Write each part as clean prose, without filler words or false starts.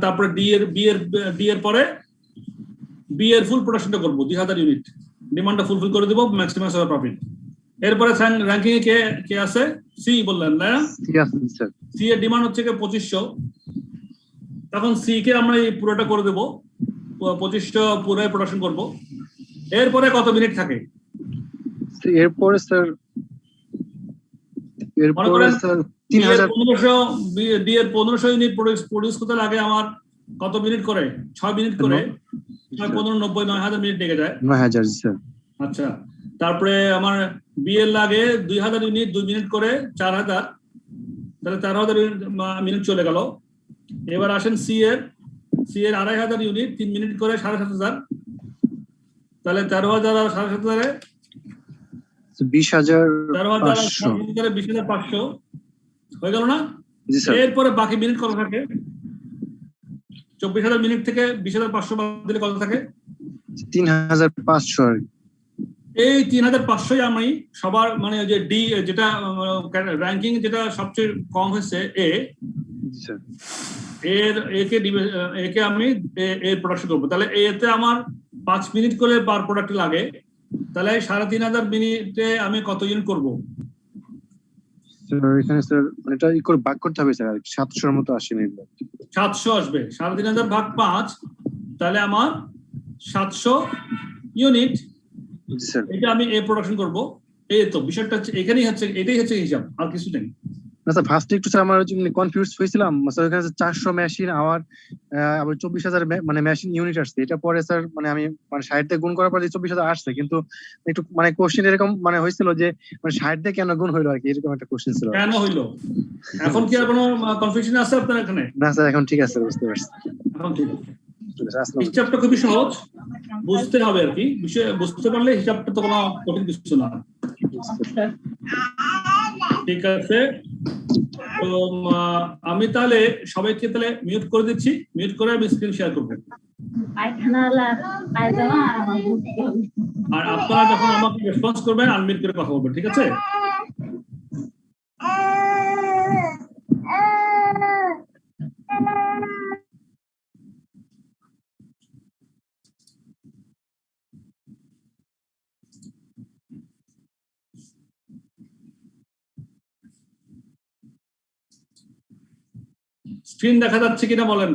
তারপরে ডি এর পরে বি এর ফুল প্রোডাকশনটা করবো 2000 ইউনিট, ডিমান্ডটা ফুলফিল করে দেবো, ম্যাক্সিমাইজ হবে প্রফিট। এরপরে র্যাঙ্কিং এ কে আছে? সি বললেন না? সি এর ডিমান্ড হচ্ছে 2500, তখন সি কে আমরা এই পুরোটা করে দেবো, 2500 পুরো প্রোডাকশন করব। এরপরে কত মিনিট থাকে? এরপরে স্যার 1500 ডি এর 1500 ইউনিট প্রডিউস করতে লাগে আমার কত মিনিট করে? 6 মিনিট করে, 6 15 90 9000 মিনিট লেগে যায়। 9000 স্যার। আচ্ছা, তারপরে আমার বি এর লাগে 2000 ইউনিট 2 মিনিট করে 4000, তাহলে 4000 মিনিট চলে গেল। এবার আসেন সি এর 2500 ইউনিট 3 মিনিট করে 7500, তাহলে 13000 আর 7500 20500 হয়ে গেল না? এরপরে বাকি মিনিট কত থাকে? 24000 মিনিট থেকে 20500 বাদ দিলে কত থাকে? 3500। এই 3500 আমি সবার মানে যে ডি যেটা র্যাঙ্কিং যেটা সবচেয়ে কম হয়েছে একে আমি এর প্রোডাকশন করবো। তাহলে এতে আমার 5 মিনিট করে পার প্রোডাক্ট লাগে, তাহলে 3500 মিনিটে আমি কত ইউনিট করবো? এখানে স্যার এটা ইকুয়াল ভাগ করতে হবে স্যার, 700 এর মতো আসে মিনিট। 700 আসবে, 3500 ভাগ 5, তাহলে আমার 700 ইউনিট। এটা আমি এ প্রোডাকশন করব। এই তো বিষয়টা হচ্ছে এখানেই হচ্ছে, এটাই হচ্ছে হিসাব, আর কিছু নেই। না স্যার, ফার্স্টে একটু স্যার আমার কনফিউজ হয়েছিলাম স্যার, এখানে 400 মেশিন আবার 24000 মানে মেশিন ইউনিট আসছে। এটা পরে স্যার মানে আমি মানে 60 দিয়ে গুণ করার পরে 24000 আসছে, কিন্তু একটু মানে কোশ্চেন এরকম মানে হয়েছিল যে মানে 60 দিয়ে কেন গুণ হইলো আর কি, এরকম একটা কোশ্চেন ছিল। কেন হইলো এখন কি আর কোনো কনফিউশন আছে আপনার এখানে? না স্যার, এখন ঠিক আছে, বুঝতে পারছি। এখন ঠিক আছে। হিসাবটা খুবই সহজ, বুঝতে হবে আর কি, বিষয় বুঝতে পারলে হিসাবটা তো কোনো কঠিন কিছু না। ঠিক আছে, তো আমি তাহলে সবাইকে তাহলে মিউট করে দিচ্ছি, মিউট করে আমি স্ক্রিন শেয়ার করবো। আর আপনারা যখন আমাকে রেসপন্স করবেন আনমিউট করে কথা বলবেন, ঠিক আছে? স্ক্রিন দেখা যাচ্ছে কিনা বলেন?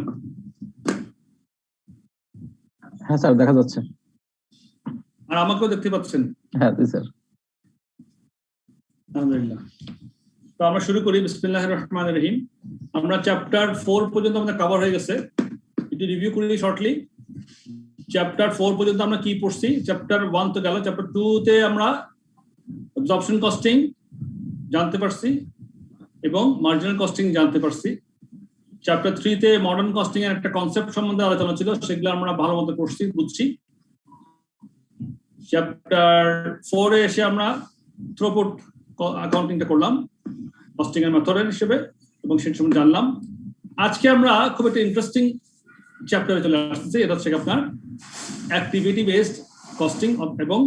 হ্যাঁ স্যার, দেখা যাচ্ছে। আর আমাকেও দেখতে পাচ্ছেন? হ্যাঁ স্যার। আলহামদুলিল্লাহ। তো আমরা শুরু করি। বিসমিল্লাহির রহমানির রহিম। আমরা চ্যাপ্টার 4 পর্যন্ত আমাদের কভার হয়ে গেছে, একটু রিভিউ করি শর্টলি। চ্যাপ্টার 4 পর্যন্ত আমরা কি পড়ছি? চ্যাপ্টার 1 তো গেল, চ্যাপ্টার 2 তে আমরা অ্যাবজর্পশন কস্টিং জানতে পারছি এবং মার্জিনাল কস্টিং জানতে পারছি। চ্যাপ্টার 3 তে মডার্ন কস্টিং এর একটা কনসেপ্ট সম্বন্ধে আলোচনা ছিল, সেগুলো আমরা ভালো মতো পড়ছি, বুঝছি। চ্যাপ্টার 4 এ এসে আমরা থ্রুপুট অ্যাকাউন্টিংটা করলাম কস্টিং এর মেথড হিসেবে এবং সেটা সম্বন্ধে জানলাম। আজকে আমরা খুব একটা ইন্টারেস্টিং চ্যাপ্টারে চলে আসতেছি, এটা হচ্ছে আপনার অ্যাক্টিভিটি বেসড কস্টিং এবং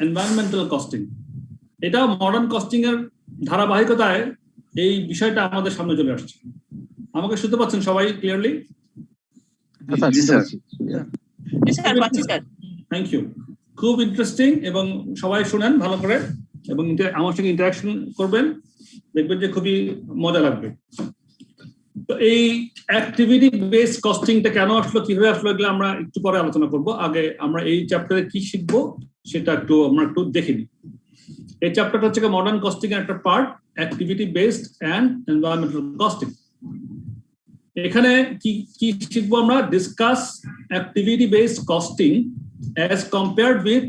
এনভায়রনমেন্টাল কস্টিং। এটা মডার্ন কস্টিং এর ধারাবাহিকতায় এই বিষয়টা আমাদের সামনে চলে আসছে। আমাকে শুনতে পাচ্ছেন সবাই ক্লিয়ারলি? Thank you. খুব ইন্টারেস্টিং এবং সবাই শুনেন ভালো করে এবং আমার সঙ্গে ইন্টারাকশন করবেন, দেখবেন যে খুবই মজা লাগবে। তো এই অ্যাক্টিভিটি বেসড কস্টিংটা কেন আসলো, কিভাবে আসলো, এগুলো আমরা একটু পরে আলোচনা করব। আগে আমরা এই চ্যাপ্টারে কি শিখবো সেটা আমরা একটু দেখে নিই। এই চ্যাপ্টারটা হচ্ছে মডার্ন কস্টিং এর একটা part, activity based and environmental costing. এখানে কি কি শিখবো আমরা? Discuss activity based costing as compared with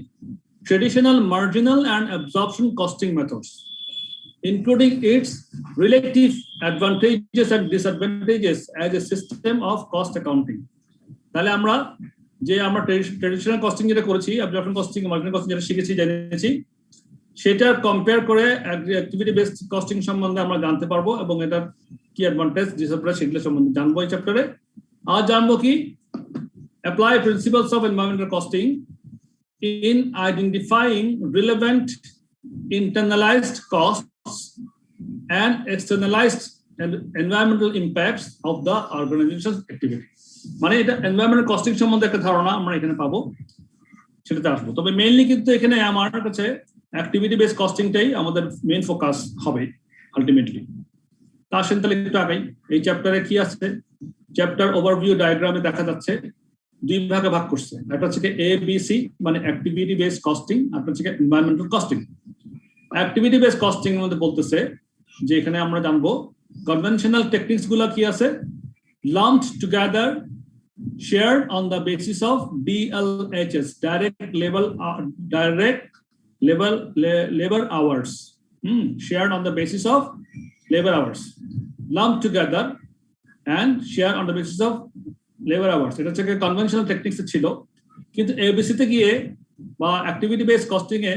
traditional marginal and absorption costing methods, including its relative advantages and disadvantages as a system of cost accounting. তাহলে আমরা traditional costing যেটা করেছি, absorption costing, marginal costing যেটা শিখেছি জেনেছি, সেটা compare করে activity based costing সম্বন্ধে আমরা জানতে পারবো এবং এটার কি অ্যাডভান্টেজ ডিসঅ্যাডভান্টেজ সেগুলো সম্বন্ধে জানবো এই চ্যাপ্টারে। আর জানবো কি apply principles of environmental costing in identifying relevant internalized costs and externalized environmental impacts of the organization's activity. মানে এটা environmental costing সম্বন্ধে একটা ধারণা আমরা এখানে পাবো, সেটাতে আসবো। তবে মেইনলি কিন্তু এখানে আমার কাছে অ্যাক্টিভিটি বেস কস্টিংটাই আমাদের মেইন ফোকাস হবে আলটিমেটলি। তা আসেন তাহলে একটু আগাই। এই চ্যাপ্টারে কি আছে? চ্যাপ্টার ওভারভিউ ডায়াগ্রামে দেখা যাচ্ছে দুই ভাগে ভাগ করছে। একটা হচ্ছে ABC মানে অ্যাক্টিভিটি বেস কস্টিং, আর হচ্ছে environmental costing. Activity base costing এর মধ্যে বলতেছে যে এখানে আমরা জানবো কনভেনশনাল টেকনিক্স গুলো কি আছে, lumped together, shared on the basis of DLHS, direct labor hours, shared on the basis of labor hours, lumped together and shared on the basis of labor hours. এটা হচ্ছে কনভেনশনাল টেকনিক্স ছিল, কিন্তু ABC তে গিয়ে বা activity base costing এ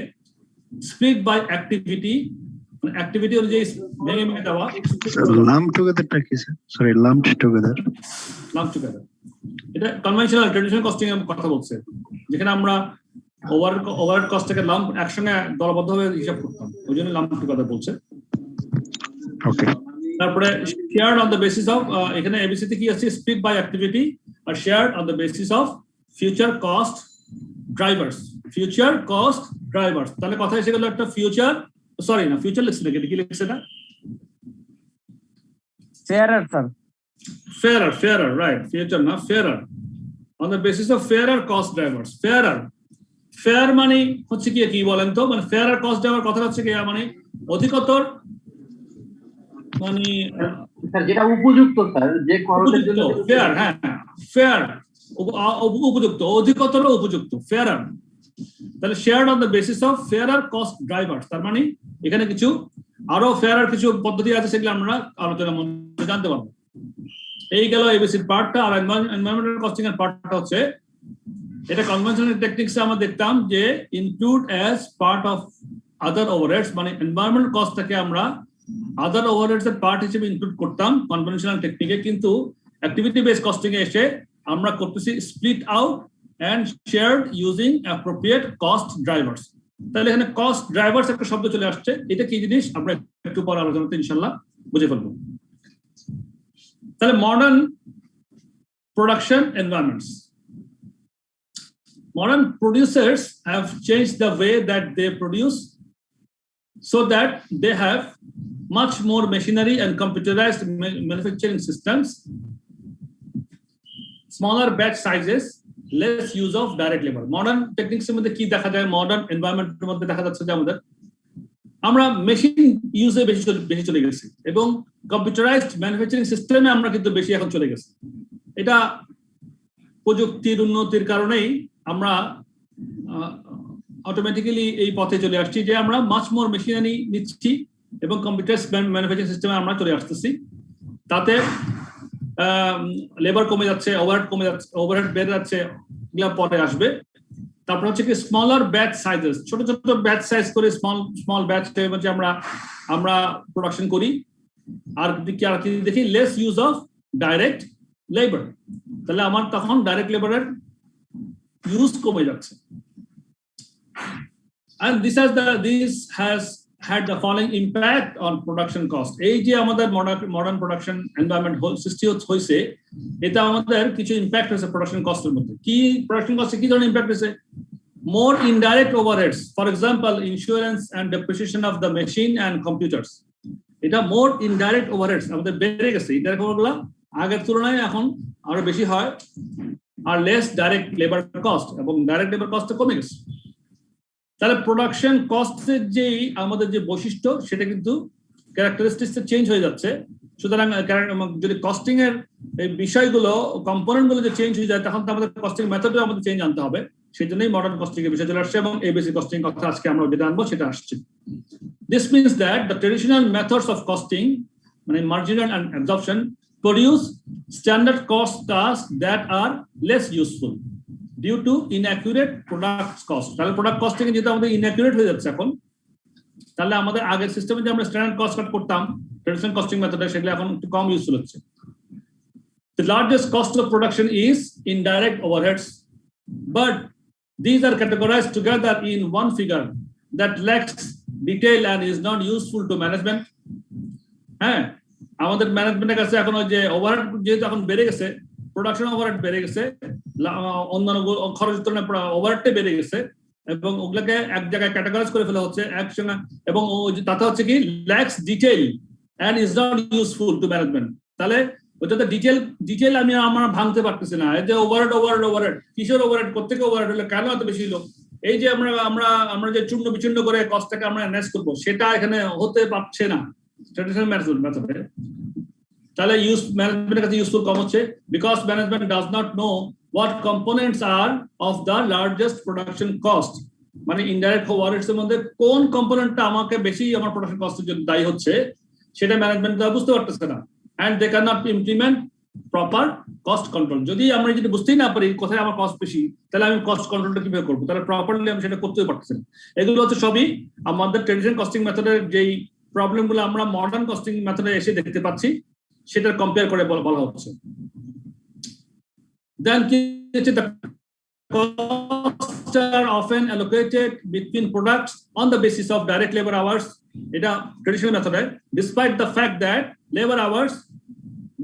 split by activity, activity অনুযায়ী ভেঙে ভেঙে দেওয়া। লাম্প টুগেদারটা কি sir? Sorry, lumped together. Lump together এটা কনভেনশনাল ট্রেডিশনাল কস্টিং এর কথা বলছে, যেখানে আমরা ওভারহেড কস্ট থেকে লাম্প একসঙ্গে দলবদ্ধভাবে হিসাব করতাম, ওই জন্য লাম্প টুগেদার বলছে। ওকে। তারপরে shared on the basis of, এখানে ABC তে কি আছে, স্প্লিট বাই অ্যাক্টিভিটি আর shared on the basis of future cost drivers. Future cost drivers, তাহলে কথা এসে গেল একটা ফিউচার, সরি না ফিউচার লিখছে নাকি, কি লিখছে না? ফেয়ারার স্যার, fairer, right? Future না, fairer, on the basis of fairer cost drivers. fair মানে হচ্ছে কি বলেন তো, মানে fairer cost driver কথা হচ্ছে কি, মানে অধিকতর, মানে স্যার যেটা উপযুক্ত স্যার, যে খরচের জন্য fair, হ্যাঁ fair, উপযুক্ত, অধিকতর উপযুক্ত, fairer। তাহলে shared on the basis of fairer cost drivers, তার মানে এখানে কিছু আরো fairer কিছু পদ্ধতি আছে, সেগুলো আমরা আলোচনার মধ্যে জানতে পারবো। এই গেল এবিসির পার্টটা। আর এনভায়রনমেন্টাল কস্টিং এর পার্টটা হচ্ছে, এটা কনভেনশনাল টেকনিক্সে আমরা দেখতাম যে include as part of other overheads, মানে এনভায়রনমেন্টাল কস্টটাকে আমরা আদার ওভারহেডস এর পার্ট হিসেবে ইনক্লুড করতাম কনভেনশনাল টেকনিকে, কিন্তু অ্যাক্টিভিটি বেস কস্টিং এ এসে আমরা করতেছি split out and shared using appropriate cost drivers. তাহলে এখানে কস্ট ড্রাইভার্স একটা শব্দ চলে আসছে, এটা কি জিনিস আমরা একটু পরে আলোচনাতে ইনশাআল্লাহ বুঝে ফেলবো। তাহলে modern production environments, modern producers have changed the way that they produce so that they have much more machinery and computerized manufacturing systems, smaller batch sizes, less use of direct labor. Modern techniques এর মধ্যে কি দেখা যায়, modern এনভায়রনমেন্টের মধ্যে দেখা যাচ্ছে যে আমরা মেশিন ইউজে বেশি চলে গেছি এবং কম্পিউটারাইজড ম্যানুফ্যাকচারিং সিস্টেমে আমরা কিন্তু বেশি এখন চলে গেছি। এটা প্রযুক্তির উন্নতির কারণেই আমরা অটোমেটিক্যালি এই পথে চলে আসছি যে আমরা মাচ মোর মেশিনারি নিচ্ছি এবং কম্পিউটারাইজড ম্যানুফ্যাকচারিং সিস্টেমে আমরা চলে আসতেছি। তাতে লেবার কমে যাচ্ছে, ওভারহেড কমে যাচ্ছে, ওভারহেড বেড়ে যাচ্ছে, এগুলো পরে আসবে। তারপর হচ্ছে কি স্মলার ব্যাচ সাইজেস, ছোট ছোট ব্যাচ সাইজ করে স্মল ব্যাচ হচ্ছে আমরা প্রোডাকশন করি। আর কি দেখি less use of direct labour, তাহলে আমার তখন ডাইরেক্ট লেবারের ইউজ কমে যাচ্ছে। and this has had the following impact on production cost. এই যে আমাদের মডার্ন প্রোডাকশন এনভায়রনমেন্ট সৃষ্টি হয়েছে, এটা আমাদের কিছু ইম্প্যাক্ট হয়েছে প্রোডাকশন কস্টের মধ্যে। কি প্রোডাকশন কস্টে কি ধরনের ইম্প্যাক্ট হয়েছে? more indirect overheads, for example insurance and depreciation of the machine and computers. এটা more indirect overheads আমাদের বেড়ে গেছে। ইনডাইরেক্ট ওভারগুলো আগের তুলনায় এখন আরো বেশি হয়, আর লেস ডাইরেক্ট লেবার কস্ট, এবং ডাইরেক্ট লেবার কস্টটা কমে গেছে। তাহলে প্রোডাকশন কস্টের যে আমাদের যে বৈশিষ্ট্য, সেটা কিন্তু ক্যারেক্টারিস্টিক্স চেঞ্জ হয়ে যাচ্ছে। সুতরাং যদি কস্টিং এর এই বিষয়গুলো, কম্পোনেন্ট গুলো যে চেঞ্জ হয়ে যায়, তখন তো আমাদের কস্টিং মেথডও আমাদের চেঞ্জ আনতে হবে। সেই জন্যই মডার্ন কস্টিং এর বিষয় চলে আসছে, এবং এবিসি কস্টিং কথা আজকে আমরা যেটা আনবো সেটা আসছে। This means that the traditional methods of costing, মানে marginal and absorption, produce standard costs that are less useful due to inaccurate product cost. তাহলে প্রোডাক্ট কস্টিং যেটা আমাদের inaccurate হয়ে যাচ্ছে এখন, তাহলে আমাদের আগের সিস্টেমে যে আমরা স্ট্যান্ডার্ড কস্ট কাট করতাম ট্রেডিশনাল কস্টিং মেথডে, সেগুলো এখন একটু কম ইউজফুল হচ্ছে। The largest cost of production is indirect overheads, but these are categorized together in one figure that lacks detail and is not useful to management. আমাদের ম্যানেজমেন্টের কাছে এখন ওই যে ওভারহেড যেহেতু এখন বেড়ে গেছে, প্রোডাকশন ওভারহেড বেড়ে গেছে, অন্যান্য খরচের তুলনায় ওভারহেডটা বেড়ে গেছে, এবং ওগুলোকে এক জায়গায় ক্যাটাগরাইজ করে ফেলা হচ্ছে একসঙ্গে, এবং তাতে হচ্ছে কি lakhs detail and is not useful to management. তাহলে ওটাতে ডিটেইল আমরা ভাঙতে পারতেছি না। এই যে ওভারহেড কিসের ওভারহেড, কোথেকে ওভারহেড হলো, কেন এত বেশি হলো, এই যে আমরা যে চূর্ণ বিচূর্ণ করে কস্টটাকে আমরা ম্যানেজ করবো, সেটা এখানে হতে পারছে না ট্রেডিশনাল মেথডে। তাহলে ম্যানেজমেন্টের কাছে ইউজফুল কম হচ্ছে, because management does not know what components are of the largest production cost, মানে ইনডাইরেক্ট ওভারহেডস এর মধ্যে কোন কম্পোনেন্টটা আমাকে বেশি আমার প্রোডাকশন কস্টের জন্য দায়ী হচ্ছে, সেটা ম্যানেজমেন্ট বুঝতে পারতেছে না, and they cannot implement proper cost control। যদি আমরা যদি বুঝতেই না পারি কোথায় আমার কস্ট বেশি, তাহলে আমি কস্ট কন্ট্রোলটা কিভাবে করবো, তাহলে প্রপারলি আমি সেটা করতেই পারতেছি না। এগুলো হচ্ছে সবই আমাদের ট্রেডিশনাল কস্টিং মেথডের যেই প্রবলেমগুলো আমরা মডার্ন কস্টিং মেথডে এসে দেখতে পাচ্ছি, সেটা কম্পেয়ার করে বলা হচ্ছে। Then the costs are often allocated between products on the basis of direct labor hours. It is traditional method, despite the fact that labor hours,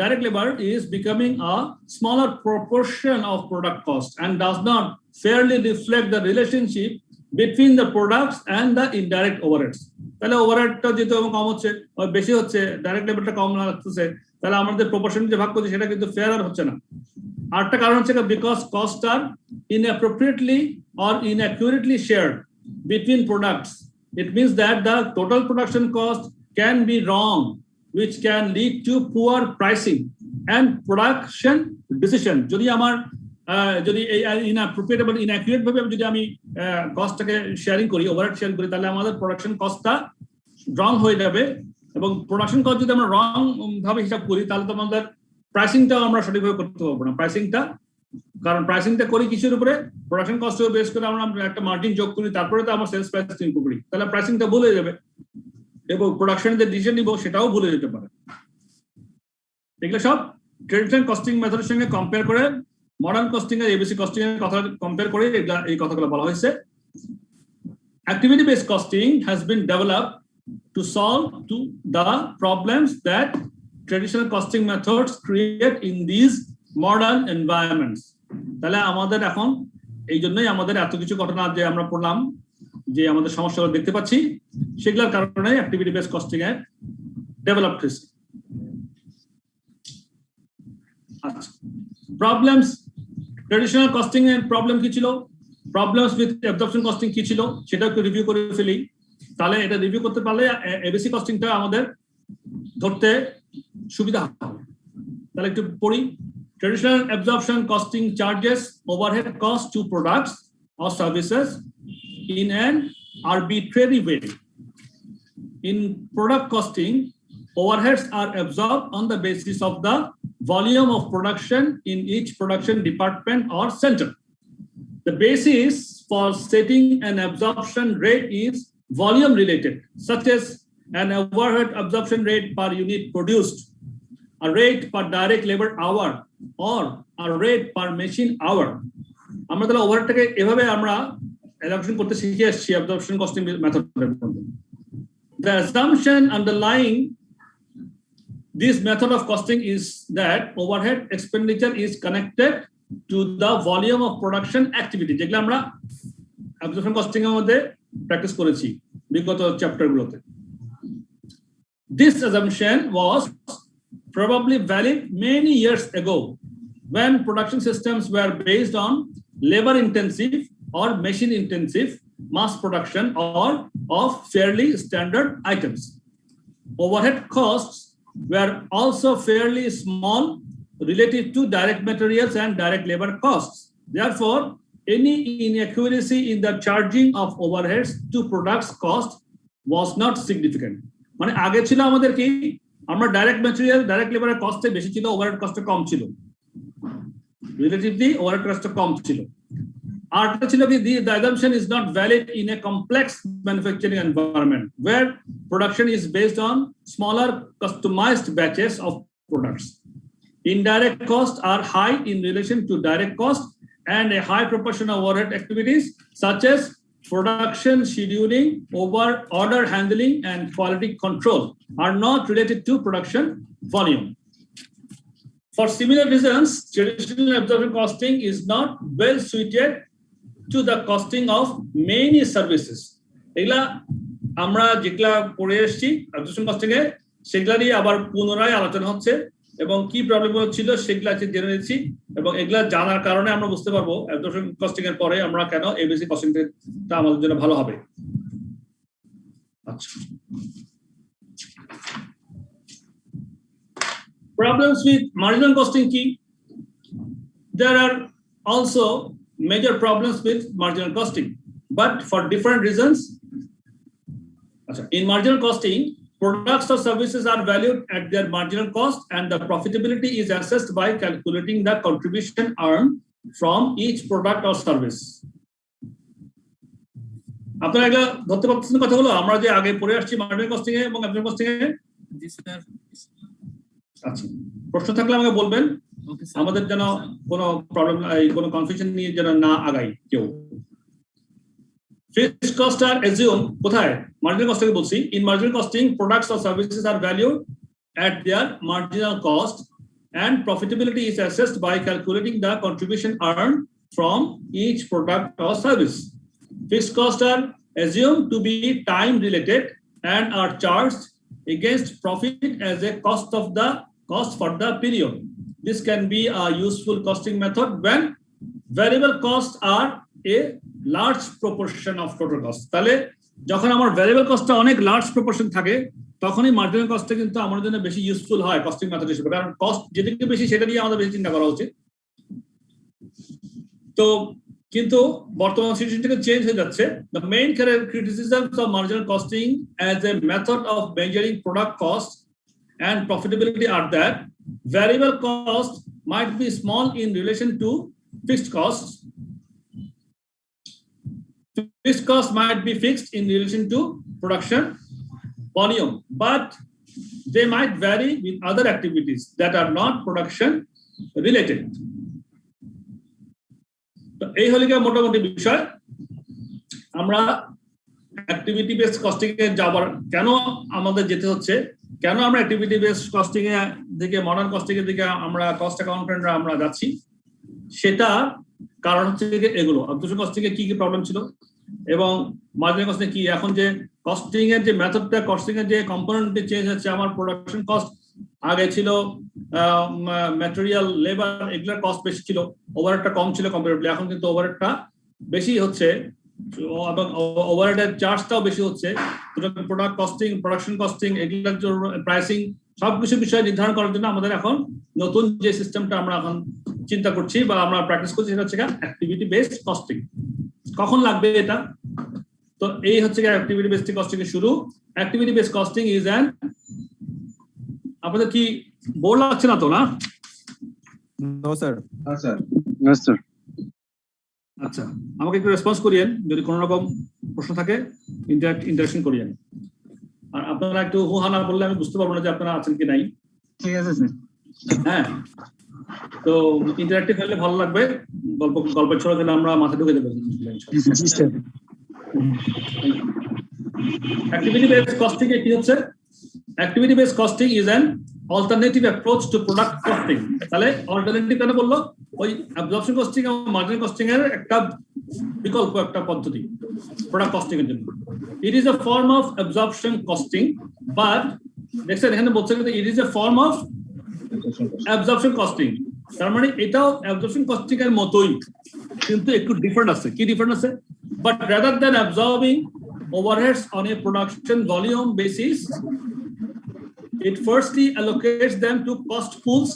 direct labor is becoming a smaller proportion of product cost and does not fairly reflect the relationship between the products and the indirect overheads. তাহলে ওভারহেডটা যেহেতু কম হচ্ছে, বেশি হচ্ছে, direct লেবারটা কম লাগতেছে, তাহলে আমাদের proportion যে ভাগ করছে সেটা কিন্তু ফেয়ার আর হচ্ছে না। আরেকটা কারণ হচ্ছে because cost are inappropriately or inaccurately shared between products. It means that the total production cost can be wrong, which can lead to poor pricing and production decision. যদি আমার যদি inappropriate এবং inaccurate ভাবে যদি আমি কস্টটাকে শেয়ারিং করি, overhead sharing করি, তাহলে আমাদের প্রোডাকশন কস্টটা রং হয়ে যাবে, এবং প্রোডাকশন কস্ট যদি আমরা রং ভাবে হিসাব করি, তাহলে তো আমাদের প্রাইসিংটাও আমরা সঠিকভাবে করতে পারবো না। প্রাইসিংটা, কারণ প্রাইসিংটা করি কিসের উপরে, প্রোডাকশন কস্টের বেস করে আমরা একটা মার্জিন যোগ করি, তারপরে তো আমরা সেলস প্রাইস ইনপুট করি, তাহলে প্রাইসিংটা ভুলে যাবে, এবং প্রোডাকশনের যে ডিসিশন নিব সেটাও ভুলে যেতে পারে। এগুলো সব ট্রেডিশনাল কস্টিং মেথডের সঙ্গে কম্পেয়ার করে, মডার্ন কস্টিং এর এবিসি কস্টিং এর কথা কম্পেয়ার করে এই কথাগুলো বলা হয়েছে। Activity based costing has been developed to solve the problems that traditional costing methods create in these modern environments. তাহলে আমাদের এখন এই জন্যই আমাদের এত কিছু ঘটনা যে আমরা পড়লাম, যে আমাদের সমস্যাগুলো দেখতে পাচ্ছি, সেগুলোর কারণে অ্যাক্টিভিটি বেসড কস্টিং এর ডেভেলপ হয়েছে। আচ্ছা, প্রবলেমস, ট্রেডিশনাল কস্টিং এর প্রবলেম কি ছিল, প্রবলেমস উইথ অ্যাবজর্পশন কস্টিং কি ছিল, সেটা একটু রিভিউ করে ফেলি। তাহলে এটা রিভিউ করতে পারলে এবিসি কস্টিংটা আমাদের ধরতে সুবিধা হবে। তাহলে একটু পড়ি। Traditional absorption costing charges overhead cost to products or services in an arbitrary way. In product costing, overheads are absorbed on the basis of the volume of production in each production department or center. The basis for setting an absorption rate is volume related, such as an overhead absorption rate per unit produced, a rate per direct labor hour, or a rate per machine hour. আমরা তাহলে ওভারহেডটাকে এভাবে আমরা adoption করতে শিখে আসছি absorption costing মেথডের মধ্যে। The assumption underlying this method of costing is that overhead expenditure is connected to the volume of production activity, যেগুলো আমরা অ্যাবজর্পশন কস্টিং এর মধ্যে প্র্যাকটিস করেছি বিগত চ্যাপ্টারগুলোতে। This assumption was probably valid many years ago when production systems were based on labor intensive or machine intensive mass production or of fairly standard items. Overhead costs were also fairly small relative to direct materials and direct labor costs. Therefore, any inaccuracy in the charging of overheads to products cost was not significant. মানে আগে ছিল আমাদের কি, আমরা direct material direct লেবারের কস্টে বেশি ছিল, overhead কস্টে কম ছিল, রিলেটিভলি ওভারহেড কস্টে কম ছিল। আরটা ছিল কি, the assumption is not valid in a complex manufacturing environment where production is based on smaller customized batches of products. Indirect costs are high in relation to direct cost, and a high proportion of overhead activities such as production scheduling, order handling, and quality control are not related to production volume. For similar reasons, traditional absorption costing is not well suited to the costing of many services. এগুলা আমরা যেগুলা পড়ে এসেছি absorption costing এ সেগুলা নিয়ে আবার পুনরায় আলোচনা হচ্ছে এবং কি প্রবলেমগুলো ছিল সেগুলা জেনে নিচ্ছি এবং এগুলা জানার কারণে আমরা বুঝতে পারবো অ্যাবজর্পশন কস্টিং এর পরে আমরা কেন এবিসি কস্টিংটা আমাদের জন্য ভালো হবে। আচ্ছা, problems with marginal costing key. There are also major problems with marginal costing, but for different reasons. In marginal costing, products or services are valued at their marginal cost, and the profitability is assessed by calculating the contribution earned from each product or service. আপনারা এগুলো ধরতে পারছেন কথাগুলো আমরা যে আগে পড়ে আসছি মার্জিনাল কস্টিং এ এবং অ্যাবজর্পশন কস্টিং এ? জি স্যার। আচ্ছা, প্রশ্ন থাকলে আমাকে বলবেন, আমাদের যেন কোনো প্রবলেম কোনো কনফিউশন নিয়ে যেন না আগাই কেউ। Fixed costs are assumed কোথায়? মার্জিনাল কস্টিং বলছি। In marginal costing, products or services are valued at their marginal cost, and profitability is assessed by calculating the contribution earned from each product or service. Fixed costs are assumed to be time related and are charged against profit as a cost for the period. This can be a useful costing method when variable costs are a large proportion of total cost. তাহলে যখন আমার variable কস্টটা অনেক large proportion থাকে তখনই marginal কস্টটা কিন্তু আমার জন্য বেশি ইউজফুল হয় কস্টিং মেথড হিসেবে, কারণ কস্ট যেদিকে বেশি সেটা নিয়ে আমাদের বেশি চিন্তা করা উচিত। তো কিন্তু বর্তমান সিচুয়েশনটা চেঞ্জ হয়ে যাচ্ছে। The main criticisms of marginal costing as a method of measuring product cost and profitability are that variable cost might be small in relation to fixed costs. Fixed costs might be fixed in relation to production volume, but they might vary with other activities that are not production related. তো এই হলো মোটামুটি বিষয়। আমরা activity based costing এ যাবার কেন আমাদের যেতে হচ্ছে, কেন আমরা অ্যাক্টিভিটি বেসড কস্টিং এ থেকে মডার্ন কস্টিং এর দিকে আমরা কস্ট অ্যাকাউন্টেন্টরা আমরা যাচ্ছি, সেটা কারণ হচ্ছে এগুলো অ্যাবজর্পশন কস্টিং এ কি কি প্রবলেম ছিল এবং মার্জিনাল কস্টিং কি এখন যে কস্টিং এর যে মেথডটা কস্টিং এর যে কম্পোনেন্টটি চেঞ্জ হচ্ছে। আমার প্রোডাকশন কস্ট আগে ছিল ম্যাটেরিয়াল লেবার এগুলোর কস্ট বেশি ছিল, ওভারহেডটা কম ছিল কম্পারেটিভলি, এখন কিন্তু ওভারহেডটা বেশি হচ্ছে এবং ওভারহেডের চার্জটাও বেশি হচ্ছে। প্রোডাক্ট কস্টিং, প্রোডাকশন কস্টিং এগুলোর জন্য প্রাইসিং সবকিছু বিষয় নির্ধারণ করার জন্য আমাদের এখন নতুন যে সিস্টেমটা আমরা এখন চিন্তা করছি বা আমরা প্র্যাকটিস করছি সেটা হচ্ছে অ্যাক্টিভিটি বেসড কস্টিং। কখন লাগবে এটা? তো এই হচ্ছে অ্যাক্টিভিটি বেসড কস্টিং এর শুরু। Activity based costing is an, আপনাদের কি বোর লাগছে না তো? না no sir. Sir no sir. আচ্ছা, আমাকে একটু রেসপন্স করিয়েন যদি কোনো রকম প্রশ্ন থাকে, ইন্টারাকশন করিয়েন। আর আপনারা একটু হু হা না বললে আমি বুঝতে পারবো না যে আপনারা আছেন কি নাই। ঠিক আছে স্যার। হ্যাঁ, তো ইন্টারাক্টিভ হলে ভালো লাগবে। গল্পের ছড়া দিলে আমরা মাথা ঢুকে দেবো। অ্যাক্টিভিটি বেসড কস্টিং এ কি হচ্ছে? Activity based costing is an alternative approach to product costing. তাহলে অল্টারনেটিভ কেন বললো? ওই অ্যাবজর্পশন কস্টিং এবং মার্জিনাল কস্টিং এর একটা বিকল্প একটা পদ্ধতি প্রোডাক্ট কস্টিং এর জন্য। It is a form of absorption costing, but দেখছেন এখানে বলছে it is a form of absorption costing. তার মানে এটাও অ্যাবজর্পশন কস্টিং এর মতোই, কিন্তু একটু ডিফারেন্ট আছে। কি ডিফারেন্ট আছে? But rather than absorbing overheads on a production volume basis, it firstly allocates them to cost pools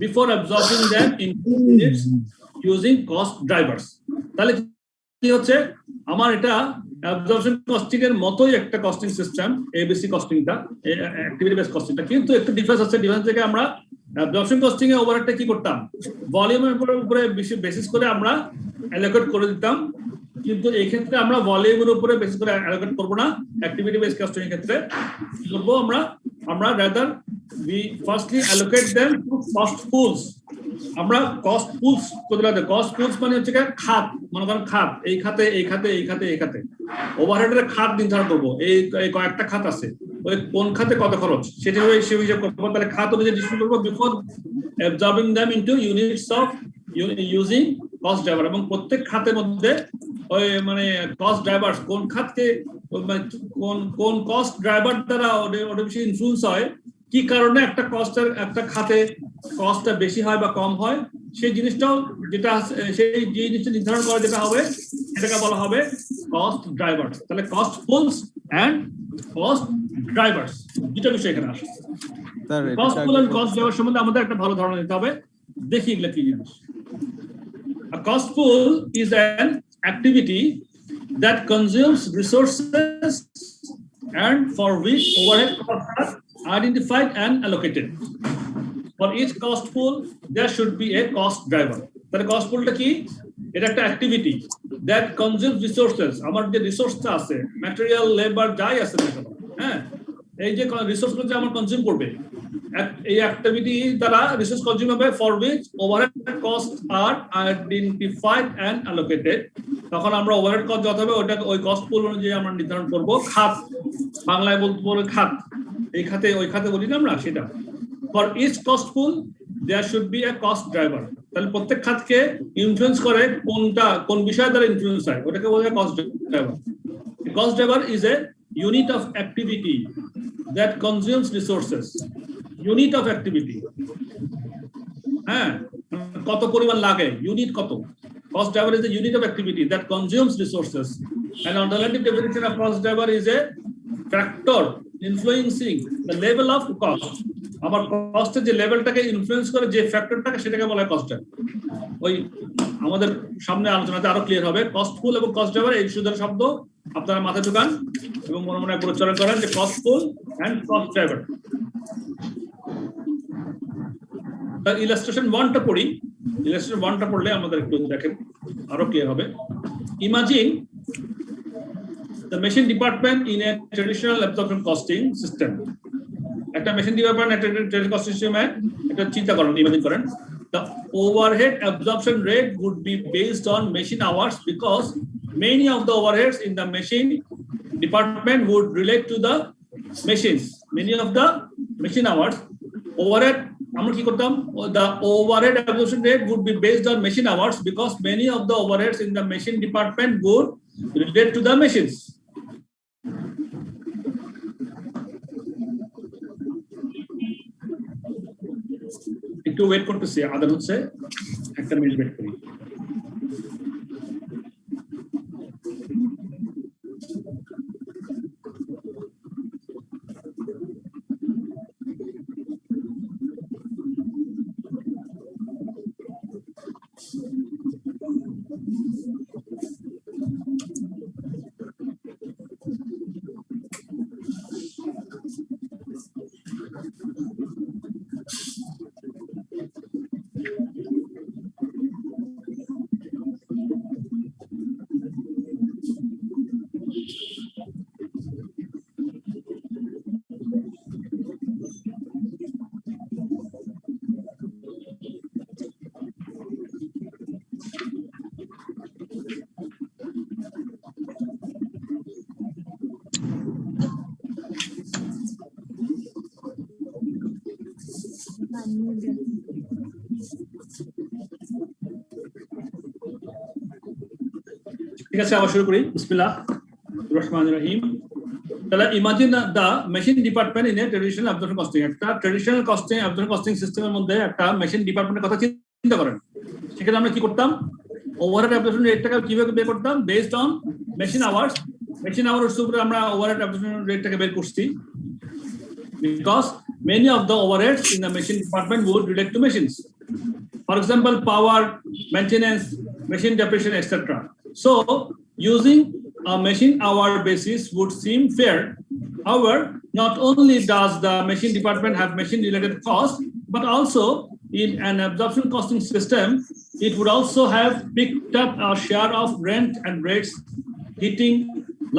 before absorbing them into units using cost drivers. তাহলে কি হচ্ছে, আমার এটা অ্যাবজর্পশন কস্টিং এর মতোই একটা কস্টিং সিস্টেম এবিসি কস্টিংটা, অ্যাক্টিভিটি বেসড কস্টিংটা, কিন্তু একটু ডিফারেন্স আছে। ডিফারেন্স থেকে আমরা অ্যাবজর্পশন কস্টিং এ ওভারহেডটা কি করতাম, ভলিউমের উপরে বেসিস করে আমরা অ্যালোকেট করে দিতাম, কিন্তু এই ক্ষেত্রে আমরা ভলিউমের উপরে বেসিস করে অ্যালোকেট করব না। অ্যাক্টিভিটি বেসড কস্টিং এর ক্ষেত্রে কি করব, আমরা rather we firstly allocate them to cost pools. আমরা কস্ট পুলস করে দিলাম। কস্ট পুলস মানে হচ্ছে খাত, মনে করেন খাত, এই খাতে এই খাতে এই খাতে এই খাতে, ওভারহেডের খাত নির্ধারণ করবো, এই কয়েকটা খাত আছে, ওই কোন খাতে কত খরচ সেটা সে হিসাব করবো। তাহলে খাত অনুযায়ী ডিস্ট্রিবিউট করবো before absorbing them into units of using cost driver. এবং প্রত্যেক খাতের মধ্যে ওই মানে কস্ট ড্রাইভার কোন খাতকে কোন কস্ট ড্রাইভার দ্বারা ওটা বেশি ইনফ্লুয়েন্স হয়, কি কারণে একটা খাতে কস্টটা বেশি হয় বা কম হয়, সেই জিনিসটাও যেটা সেই জিনিসটা নির্ধারণ করা যেটা হবে সেটাকে বলা হবে কস্ট ড্রাইভার্স। তাহলে cost pools and cost drivers দুটো বিষয় এখানে আসে। Cost pool and cost driver সম্বন্ধে আমাদের একটা ভালো ধারণা নিতে হবে। দেখি এগুলা কি জিনিস। A cost pool is an activity that consumes resources and for which overhead costs are identified and allocated. For each cost pool, there should be a cost driver. তাহলে cost poolটা কি? এটা একটা activity that consumes resources. আমার যে রিসোর্সটা আছে, material, labour যাই আছে না কেন, হ্যাঁ, এই যে রিসোর্সগুলো যে আমার কনজিউম করবে, এই অ্যাক্টিভিটি দ্বারা রিসোর্স কনজিউম হবে, for which overhead cost are identified and allocated. তখন আমরা ওভারহেড কস্ট যত হবে ওটা ওই কস্ট পুল অনুযায়ী আমরা নির্ধারণ করব। খাত বাংলায় বলতে খাত, এই খাতে ওই খাতে বলি না আমরা সেটা। For each cost pool there should be a cost driver. তাহলে প্রত্যেক খাতকে ইনফ্লুয়েন্স করে কোন বিষয় দ্বারা ইনফ্লুয়েন্স হয় ওটাকে বলা হয় cost driver. Cost driver is a unit of activity that consumes resources. Unit of activity, হ্যাঁ, কত পরিমাণ লাগে, ইউনিট কত। Cost driver is a unit of activity that consumes resources. An alternative definition of cost driver is a factor influencing the level of cost. আমার কস্টের যে লেভেলটাকে influence করে যে ফ্যাক্টরটাকে সেটাকে বলা হয় কস্ট ড্রাইভার। ওই আমাদের সামনে আলোচনাতে আরো ক্লিয়ার হবে। কস্ট পুল এবং কস্ট ড্রাইভার এই দুটো শব্দ আপনারা মাথায় ঢোকান এবং মনে মনে প্রচারণ করেন যে cost pool and cost driver. Illustration 1টা পড়ি। ইলাস্ট্রেশন 1টা পড়লে আমাদের একটু দেখেন আরো ক্লিয়ার হবে। Imagine the machine department in a traditional absorption costing system. একটা মেশিন ডিপার্টমেন্ট একটা ট্রেড কস্ট সিস্টেমে একটা চিন্তা করেন, ইমাজিন করেন। The overhead absorption rate would be based on machine hours because many of the overheads in the machine department would relate to the machines. Many of the machine hours overhead আমরা কি করতাম, the overhead absorption rate would be based on machine hours because many of the overheads in the machine department would relate to the machines. একটু wait করতেছি, আদান হচ্ছে, একটা minute wait করি। ঠিক আছে, আবার শুরু করি। বিসমিল্লাহির রহমানির রহিম। তাহলে imagine the machine department in a traditional absorption costing. একটা ট্রেডিশনাল কস্টিং অ্যাবজর্পশন কস্টিং সিস্টেমের মধ্যে একটা মেশিন ডিপার্টমেন্টের কথা চিন্তা করেন। সেখানে আমরা কি করতাম, ওভারহেড অ্যাবজর্পশন রেটটাকে কিভাবে বের করতাম, based on machine hours. Machine hours উপরে আমরা ওভারহেড অ্যাবজর্পশন রেটটাকে বের করছি because many of the overheads in the machine department would relate to machines. For example, power, maintenance, machine depreciation, etc. So, using a machine hour basis would seem fair. However, not only does the machine department have machine related costs, but also in an absorption costing system, it would also have picked up a share of rent and rates, heating,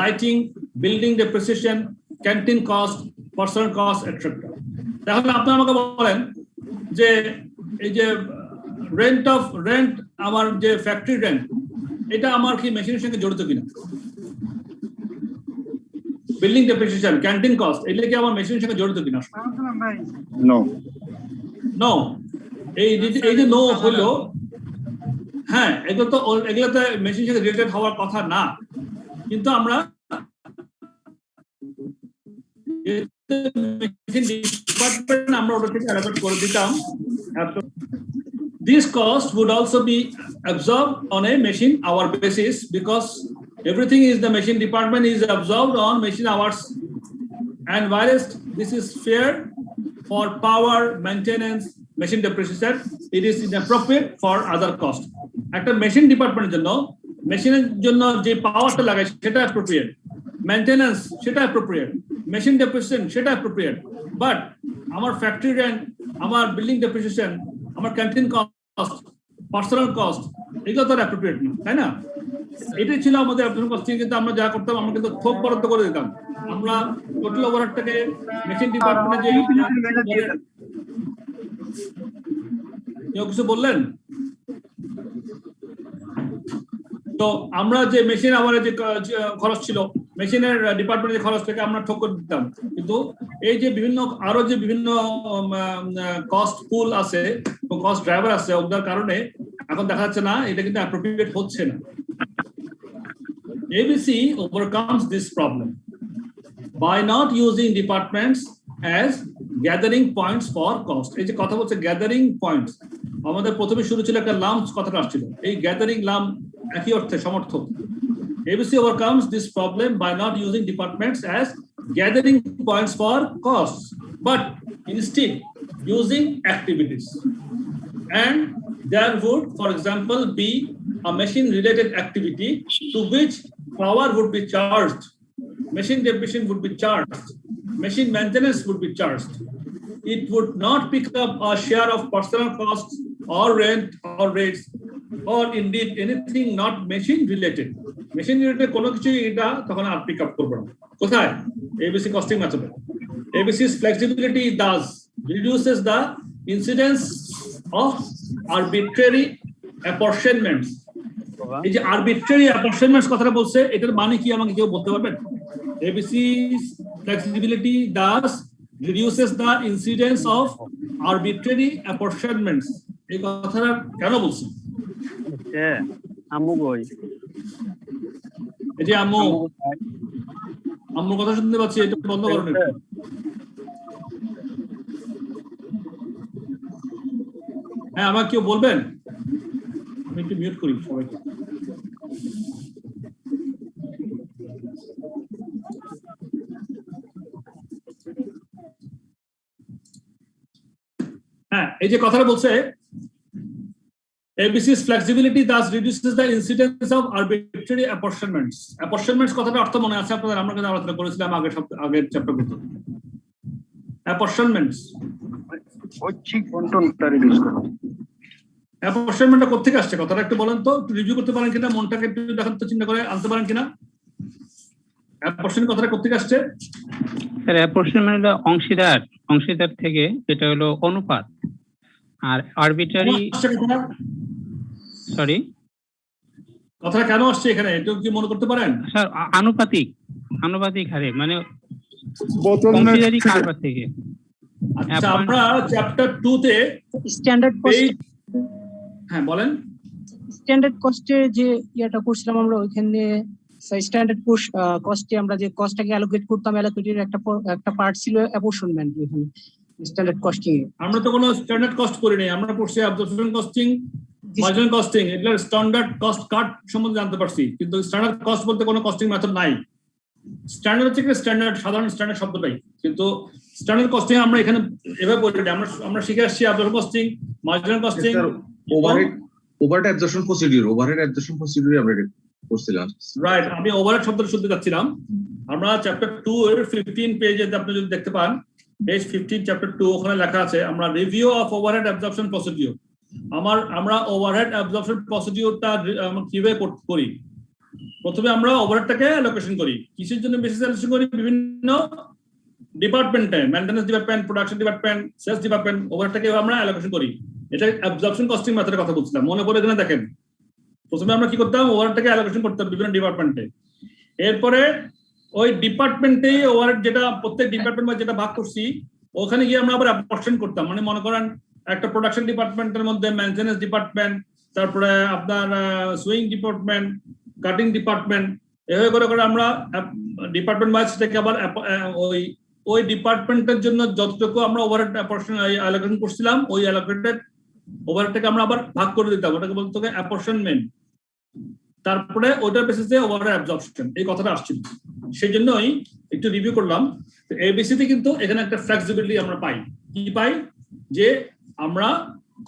lighting, building depreciation, canteen cost, personal cost, etc. তাহলে আপনি আমাকে বলেন যে এই যে rent আমার যে factory rent, এটা আমার কি মেশিনের সঙ্গে জড়িত কিনা? বিল্ডিং ডেপ্রিসিয়েশন, ক্যান্টিন কস্ট, এগুলো কি আমার মেশিনের সঙ্গে জড়িত কিনা? No. নো। এই যে নো হলো, হ্যাঁ এগুলোতে মেশিনের সাথে রিলেটেড হওয়ার কথা না, কিন্তু আমরা আমরা ওটা থেকে অ্যালোকেট করে দিতাম। This cost would also be absorbed on a machine hour basis because everything is the machine department is absorbed on machine hours, and whilst this is fair for power, maintenance, machine depreciation, it is inappropriate for other cost. একটা machine ডিপার্টমেন্টের জন্য মেশিনের জন্য যে পাওয়ারটা লাগায় সেটা appropriate, maintenance সেটা অ্যাপ্রোপ্রিয়েট, মেশিন ডেপ্রিসিয়েশন সেটা অ্যাপ্রোপ্রিয়েট, বাট আমার ফ্যাক্টরি রেন্ট, আমার বিল্ডিং ডেপ্রিসিয়েশন, আমার ক্যান্টিন কস্ট, পার্সোনাল কস্ট, এগুলো তো অ্যাপ্রোপ্রিয়েট না, তাই না? এটাই ছিল আমাদের অ্যাবজর্পশন কস্টিং। কিন্তু আমরা যা করতাম, আমরা কিন্তু থোক বরাদ্দ করে দিতাম। আমরা টোটাল ওভারহেডটাকে মেশিন ডিপার্টমেন্টে যে কেউ কিছু বললেন, তো আমরা যে মেশিন আমাদের যে খরচ ছিল, মেশিনের ডিপার্টমেন্টের খরচ থেকে আমরা ঠক করে দিতাম। কিন্তু এই যে বিভিন্ন আরো যে বিভিন্ন কস্ট পুল আছে, কস্ট ড্রাইভার আছে, ওদের কারণে এখন দেখা যাচ্ছে না এটা কিন্তু অ্যাপ্রোপ্রিয়েট হচ্ছে না। ABC overcomes this problem by not using departments as gathering points for cost. এই যে কথা বলছে গ্যাদারিং পয়েন্টস, আমাদের প্রথমে শুরু ছিল একটা লাম্পস কথাটা আসছিল, এই গ্যাদারিং লাম্প একই অর্থে সমর্থক। ABC overcomes this problem by not using departments as gathering points for costs, but instead using activities. And there would, for example, be a machine-related activity to which power would be charged, machine depreciation would be charged, machine maintenance would be charged. It would not pick up a share of personal costs or rent or rates, or indeed anything not machine related. Machine related কোনো কিছু এটা তখন আর pick up করবে না। কোথায়? ABC costing মেথডে। ABC's flexibility thus reduces the incidence of arbitrary apportionments. এই যে arbitrary apportionments কথাটা বলছে, এটার মানে কি আমাকে কেউ বলতে পারবেন? ABC's flexibility thus reduces the incidence of arbitrary apportionments. এই কথাটা কেন বলছি? আম্মু কই? এই যে আম্মুর কথা শুনতে পাচ্ছি, এটা বন্ধ করুন একটু। হ্যাঁ, আমাকে কেউ বলবেন? আমি একটু মিউট করি সবাইকে। হ্যাঁ, এই যে কথাটা বলছে ABC's flexibility thus reduces the incidence of arbitrary apportionments. Apportionments কথাটা অর্থ মনে আছে আপনাদের? আমরা কিন্তু আলোচনা করেছিলাম আগের চ্যাপ্টারগুলোতে। Apportionments, ঐচ্ছিক বন্টনটা রিডিউস করো। অ্যাপরশনমেন্টটা কোথা থেকে আসছে কথাটা একটু বলেন তো, একটু রিভিউ করতে পারেন কিনা, মনটাকে একটু দেখেন তো, চিন্তা করে আনতে পারেন কিনা। অ্যাপরশন কথাটা কোথা থেকে আসছে? স্যার অ্যাপরশনমেন্ট অংশীদার থেকে, এটা হলো অনুপাত। আর আরবিট্রারি, সরি কথাটা কেন আসছে এখানে একটু কি মনে করতে পারেন? স্যার আনুপাতিক হারে, মানে অংশীদারি কারবার থেকে। আচ্ছা, আমরা চ্যাপ্টার 2 তে স্ট্যান্ডার্ড কস্ট, হ্যাঁ বলেন, স্ট্যান্ডার্ড কস্টে যে ইয়াটা করছিলাম আমরা, ওইখানে স্ট্যান্ডার্ড কস্টে আমরা যে কস্টটাকে অ্যালোকেট করতাম, অ্যালোকেটের একটা পার্ট ছিল অ্যাপরশনমেন্ট। ওইখানে স্ট্যান্ডার্ড কস্টিং আমরা তো কোনো স্ট্যান্ডার্ড কস্ট করি নাই, আমরা পড়ছি অ্যাবজর্পশন কস্টিং, মার্জিনাল কস্টিং, এগুলো স্ট্যান্ডার্ড কস্ট কার্ড সম্বন্ধে জানতে পারছি। কিন্তু স্ট্যান্ডার্ড কস্ট বলতে কোনো কস্টিং মেথড নাই। স্ট্যান্ডার্ড হচ্ছে স্ট্যান্ডার্ড, সাধারণ স্ট্যান্ডার্ড শব্দটাই, কিন্তু স্ট্যান্ডার্ড কস্টিং আমরা এখানে এভাবে বলি না। আমরা শিখে আসছি absorption costing, marginal costing, overhead absorption procedure আমরা করছিলাম। রাইট, আমি ওভারহেড শব্দটা শুনতে যাচ্ছিলাম। আমরা চ্যাপ্টার 2 এর 15 পেজে আপনি যদি দেখতে পান, পেজ 15 চ্যাপ্টার 2, ওখানে লেখা আছে আমরা review of overhead absorption procedure. আমরা ওভারহেড অ্যাবজর্পশন প্রসিডিউরটা কিভাবে করি? প্রথমে আমরা ওভারহেডটাকে অ্যালোকেশন করি। কিসের জন্য বেসিস অ্যালোকেশন করি? বিভিন্ন ডিপার্টমেন্টে, maintenance department, production department, sales department, ওভারহেডটাকে আমরা অ্যালোকেশন করি। এটা অ্যাবজর্পশন কস্টিং মেথডের কথা বলছিলাম, মনে পড়ে এখানে দেখেন। প্রথমে আমরা কি করতাম? ওভারহেডটাকে অ্যালোকেশন করতাম বিভিন্ন ডিপার্টমেন্টে। এরপরে ওই ডিপার্টমেন্টে ওভারহেড যেটা প্রত্যেক ডিপার্টমেন্ট বা যেটা ভাগ করছি ওখানে গিয়ে আমরা আবার অ্যাপরশন করতাম, মানে মনে করেন একটা প্রোডাকশন ডিপার্টমেন্টের মধ্যে মেইনটেনেন্স ডিপার্টমেন্ট, তারপরে আপনার সুইং ডিপার্টমেন্ট, কাটিং ডিপার্টমেন্ট, এভাবে করে করে আমরা ডিপার্টমেন্ট ওয়াইজ থেকে আবার ওই ডিপার্টমেন্টের জন্য যতটুকু আমরা ওভারহেড অ্যালোকেশন করছিলাম ওই অ্যালোকেটেড ওভারহেডটাকে আমরা আবার ভাগ করে দিতাম, ওটাকে বলতে হবে অ্যাপরশনমেন্ট। তারপরে ওটার বেসিসে ওভারহেড অ্যাবজর্পশন, এই কথাটা আসছিল, সেই জন্যই একটু রিভিউ করলাম। এবিসিতে কিন্তু এখানে একটা ফ্লেক্সিবিলিটি আমরা পাই। কি পাই? যে আমরা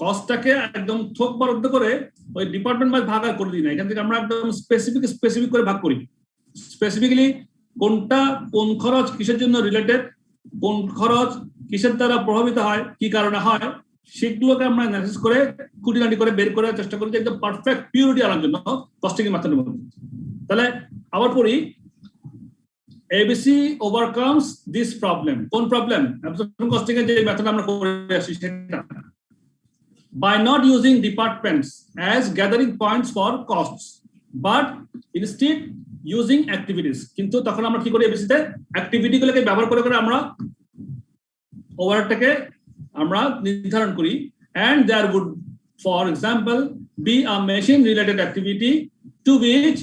কস্টটাকে একদম থোক বরাদ্দ করে ওই ডিপার্টমেন্ট ওয়াইজ ভাগ করে দিই না, এখান থেকে আমরা একদম স্পেসিফিক করে ভাগ করি। স্পেসিফিক্যালি কোনটা কোন খরচ কিসের জন্য রিলেটেড, কোন খরচ কিসের দ্বারা প্রভাবিত হয়, কি কারণে হয়, সেগুলোকে আমরা অ্যানালাইসিস করে খুঁটিনাটি করে বের করার চেষ্টা করি যে একদম পারফেক্ট পিউরিটি আনার জন্য কস্টিং এর মেথডের মধ্যে। তাহলে আবার পড়ি, ABC overcomes this problem. কোন প্রবলেম? অ্যাবজর্পশন কস্টিং এর যে মেথড আমরা করে আসি সেটা by not using departments as gathering points for costs but instead using activities. কিন্তু তখন আমরা কি করি ABC তে অ্যাক্টিভিটি গুলোকে ব্যবহার করে করে আমরা ওভারহেডটাকে আমরা নির্ধারণ করি। and there would for example be a machine related activity to which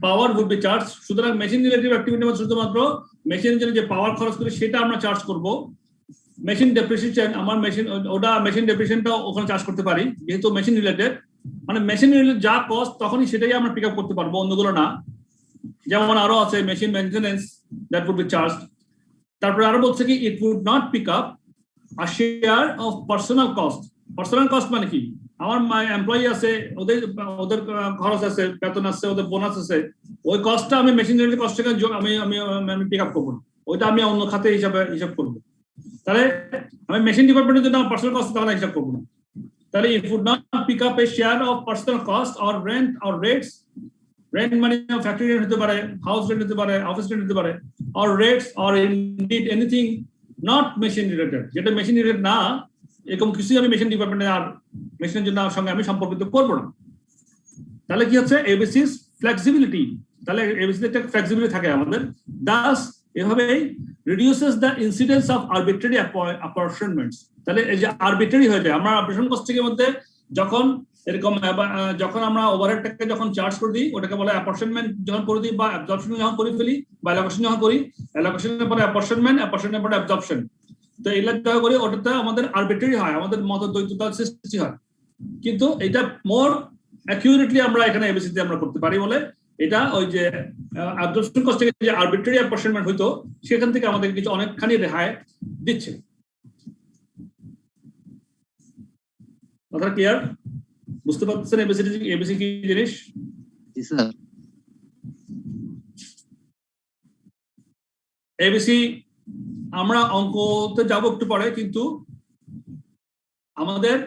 power would be charged. সুতরাং মেশিন রিলেটেড অ্যাক্টিভিটি মানে শুধুমাত্র মেশিনের জন্য যে পাওয়ার খরচ করি সেটা আমরা চার্জ করব। মেশিন ডেপ্রিসিয়েশন, আমার মেশিন ওটা মেশিন ডেপ্রিসিয়েশনটা ওখানে চার্জ করতে পারি, যেহেতু মেশিন রিলেটেড, মানে মেশিন রিলেটেড যা কস্ট তখনই সেটাই আমরা পিক আপ করতে পারবো, অন্যগুলো না। যেমন আরো আছে machine maintenance, that would be charged. তারপরে আরো বলছে কি it would not pick up a share of personal cost. Personal cost মানে কি? আমার এমপ্লয়ি আছে, ওদের খরচ আছে, বেতন আছে, ওদের বোনাস আছে, ওই কস্টটা আমি মেশিন রিলেটেড কস্ট থেকে আমি পিক আপ করবো না, ওইটা আমি অন্য খাতে হিসাব করবো। তাহলে আমি মেশিন ডিপার্টমেন্টের জন্য পার্সোনাল কস্ট তাহলে হিসাব করবো না। তাহলে it would not pick up a share of personal cost or rent or rates. Rent মানে ফ্যাক্টরি রেন্ট হতে পারে, হাউস রেন্ট হতে পারে, অফিস রেন্ট হতে পারে, or rates or indeed anything not machine related, যেটা মেশিন রিলেটেড না, এরকম কিছুই আমি মেশিন ডিপার্টমেন্টে আর মেশিনের জন্য সঙ্গে আমি সম্পর্কিত করবো না। তাহলে কি হচ্ছে? এবিসিস ফ্লেক্সিবিলিটি। তাহলে এবিসিতে একটা ফ্লেক্সিবিলিটি থাকে আমাদের। দাস এভাবেই reduces the incidence of arbitrary apportionments. তাহলে এই যে আরবিট্রারি হয়ে যায়, আমরা অপারেশন কস্টিংয়ের মধ্যে যখন এরকম যখন আমরা ওভারহেডটাকে যখন চার্জ করে দিই ওটাকে বলে অ্যাপরশনমেন্ট যখন করে দিই, বা অ্যাবজর্পশন যখন করে ফেলি, বা অ্যালোকেশন যখন করি, অ্যালোকেশনের পরে অ্যাপরশনমেন্ট, অ্যাপরশনের পরে অ্যাবজর্পশন, তো এইগুলা যখন করি ওটাতে আমাদের আরবিট্রারি হয়, আমাদের মতদ্বৈততার সৃষ্টি হয়। কিন্তু এটা মোর অ্যাকিউরেটলি আমরা এখানে এবিসিতে আমরা করতে পারি বলে এটা ওই যে অ্যাবজর্পশন কস্ট থেকে যে আরবিট্রারি অ্যাপরশনমেন্ট হইতো সেখান থেকে আমাদের কিছু অনেকখানি রেহাই দিচ্ছে। কথা ক্লিয়ার? বুঝতে পারছেন এবিসি কি জিনিস? জি স্যার। এবিসি আমরা অঙ্কতে যাব একটু পরে, কিন্তু আমাদের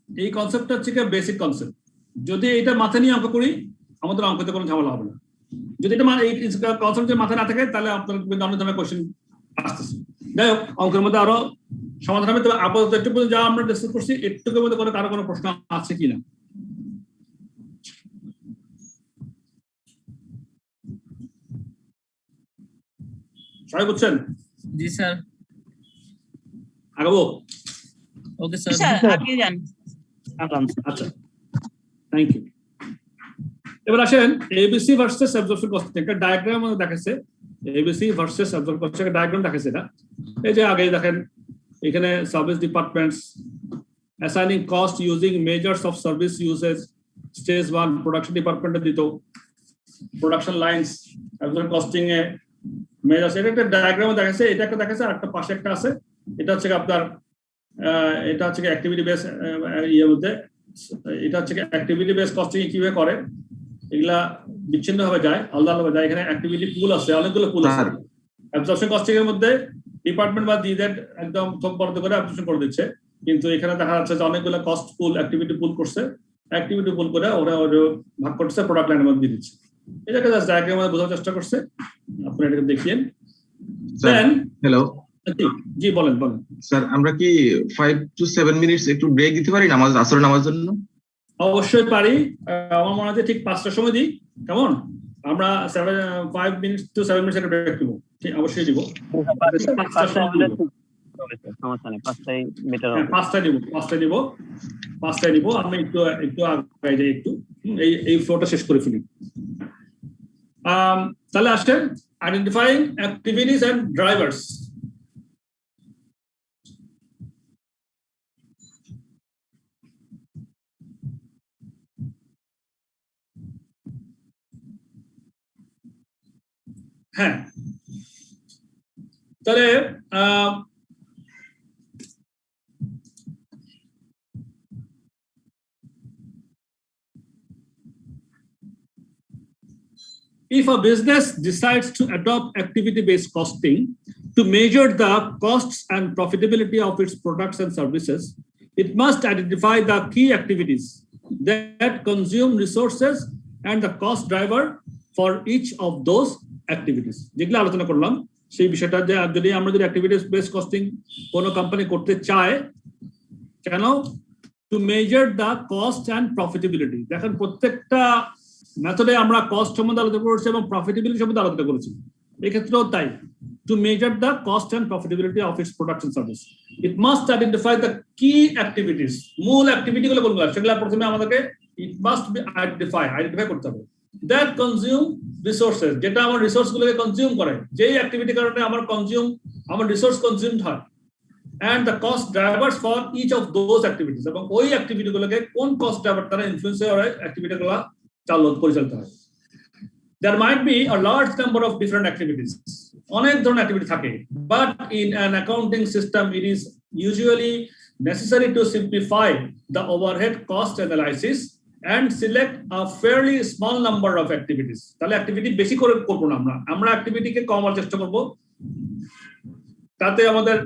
এই কনসেপ্টটা হচ্ছে বেসিক কনসেপ্ট। যদি এটা মাথায় নিয়ে অঙ্ক করি আমাদের অঙ্কতে কোনো ঝামেলা হবে না। যদি এটা এই কনসেপ্ট মাথায় না থাকে তাহলে আপনার অনেক ধরনের কোয়েশ্চেন আসতেছে। যাই হোক, অঙ্কের মধ্যে আরো সমাধান হবে। তবে আপাতত একটু যা আমরা ডিসকাস করছি একটুকের মধ্যে করে কারো কোনো প্রশ্ন আছে কিনা? সবাই বুঝছেন? জি স্যার। আগাবো? ওকে স্যার, আপনি যান। আচ্ছা, থ্যাংক ইউ। এবার আসেন এবিসি ভার্সেস অ্যাবজর্পশন কস্টিং। একটা ডায়াগ্রাম আমাদের দেখাচ্ছে, এবিসি ভার্সেস অ্যাবজর্পশন কস্টিং একটা ডায়াগ্রাম দেখাচ্ছে। এটা এই যে আগে দেখেন এখানে service departments assigning cost using measures of service usage, stage 1 production ডিপার্টমেন্টে দিত প্রোডাকশন লাইনস, অ্যাবজর্পশন কস্টিং এ মেজার্স। এটা একটা ডায়াগ্রামে দেখাচ্ছে, এটা একটা দেখাচ্ছে, আর একটা পাশে একটা আছে। এটা হচ্ছে আপনার এটা হচ্ছে অ্যাক্টিভিটি বেস ইয়ের মধ্যে, এটা হচ্ছে অ্যাক্টিভিটি বেস কস্টিং কিভাবে করে, এগুলা বিচ্ছিন্ন ভাবে যায়, আলাদা আলাদা যায়। এখানে অ্যাক্টিভিটি পুল আছে, অনেকগুলো পুল আছে। অ্যাবজর্পশন কস্টিং এর মধ্যে ডিপার্টমেন্ট বা ডিজেড একদম থোক বরাদ্দ করে অ্যাবজর্পশন করে দিচ্ছে, কিন্তু এখানে দেখা যাচ্ছে যে অনেকগুলো কস্ট পুল, অ্যাক্টিভিটি পুল করছে, অ্যাক্টিভিটি পুল করে ওরা ভাগ করছে, প্রোডাক্ট লাইনের মধ্যে দিয়ে দিচ্ছে। এটাকে জাস্ট ডায়াগ্রামে বোঝার চেষ্টা করছে, আপনারা এটাকে দেখিয়েন। দেন হ্যালো, জি বলেন স্যার। আমরা কি 5 to 7 মিনিটস একটু ব্রেক দিতে পারি নামাজ, আসর নামাজ জন্য? অবশ্যই পারি। আমার মনে হয় ঠিক 5টার সময় দিই, কেমন? আমরা 5 minutes to 7 minutes একটা ব্রেক দিব, ঠিক অবশ্যই দিব। সমস্যা নেই, 5টাই বেটার হবে। 5টায় দিব। আমি একটু আগে যাই, একটু এই ফ্লোটা শেষ করে ফেলি। তাহলে আসেন আইডেন্টিফাইং অ্যাক্টিভিটিস এন্ড ড্রাইভার্স। হ্যাঁ, তাহলে if a business decides to adopt activity-based costing to measure the costs and profitability of its products and services, it must identify the key activities that consume resources and the cost driver for each of those activities. যেগুলো আলোচনা করলাম সেই বিষয়টা, যে যদি আমরা যদি activities based costing কোনো কোম্পানি করতে চায়, কেন? Two measure the cost and profitability. দেখেন প্রত্যেকটা মেথডে আমরা কস্ট সম্বন্ধে আলোচনা করেছি এবং প্রফিটেবিলিটি সম্বন্ধে আলোচনা করেছি, এক্ষেত্রেও তাই। To measure the cost and profitability of its product and service, it must identify the key activities. মূল অ্যাক্টিভিটিগুলো কোনগুলো, সেগুলো প্রথমে আমাদেরকে ইট মাস্ট বি আইডেন্টিফাই করতে হবে। দ্যাট কনজিউম রিসোর্সেস, যেটা আমার রিসোর্স গুলোকে কনজিউম করে, যেই অ্যাক্টিভিটির কারণে আমার রিসোর্স কনজিউমড হয়, and the cost drivers for each of those activities, এবং ওই অ্যাক্টিভিটি গুলোকে কোন কস্ট ড্রাইভার দ্বারা ইনফ্লুয়েন্স হয়ে অ্যাক্টিভিটি গুলো পরিচালিত হয়। There might be a large number of different activities, অনেক ধরনের অ্যাক্টিভিটি থাকে, but in an accounting system it is usually necessary to simplify the overhead cost analysis and select a fairly small number of activities. তাহলে activity বেশি করে করব না, আমরা অ্যাক্টিভিটিকে কমার চেষ্টা করব, তাতে আমাদের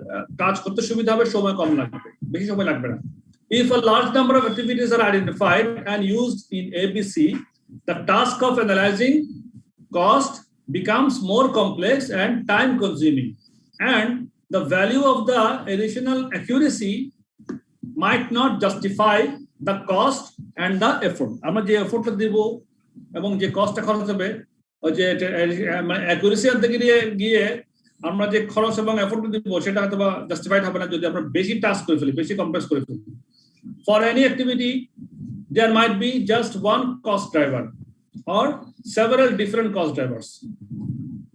কাজ করতে সুবিধা হবে, সময় কম লাগবে, বেশি সময় লাগবে না। If a large number of activities are identified and used in ABC, the task of analyzing cost becomes more complex and time consuming, and the value of the additional accuracy might not justify the cost and the effort. আমরা যে এফোর্টটা দিব এবং যে কস্টটা খরচ হবে, ওই যে accuracy আনতে গিয়ে আমরা যে খরচ এবং এফোর্ট দিব সেটা হয়তো বা জাস্টিফাইড হবে না যদি আমরা বেশি টাস্ক করে ফেলি, বেশি কমপ্লেক্স করে ফেলি। For any activity, there might be just one cost driver or several different cost drivers.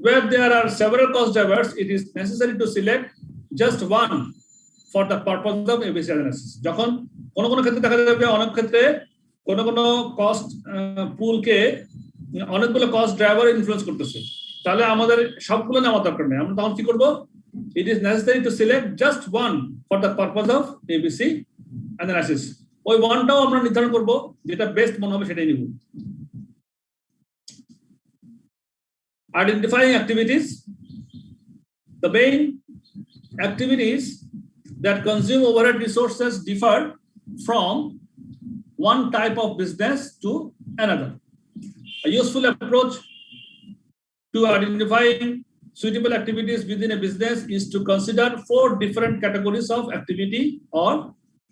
Where there are several cost drivers, it is necessary to select just one for the purpose of ABC analysis. যখন কোনো ক্ষেত্রে দেখা যাবে, অনেক ক্ষেত্রে কোনো cost পুলকে অনেকগুলো cost driver influence করতেছে, তাহলে আমাদের সবগুলো নেওয়ার দরকার নেই। আমরা তখন কি করব? It is necessary to select just one for the purpose of ABC analysis. ওই ওয়ানটাও আমরা নির্ধারণ করব, যেটা বেস্ট মনে হবে সেটাই নিব। Identifying activities. The main activities that consume overhead resources differ from one type of business to another. A useful approach to identifying suitable activities within a business is to consider 4 different categories of activity or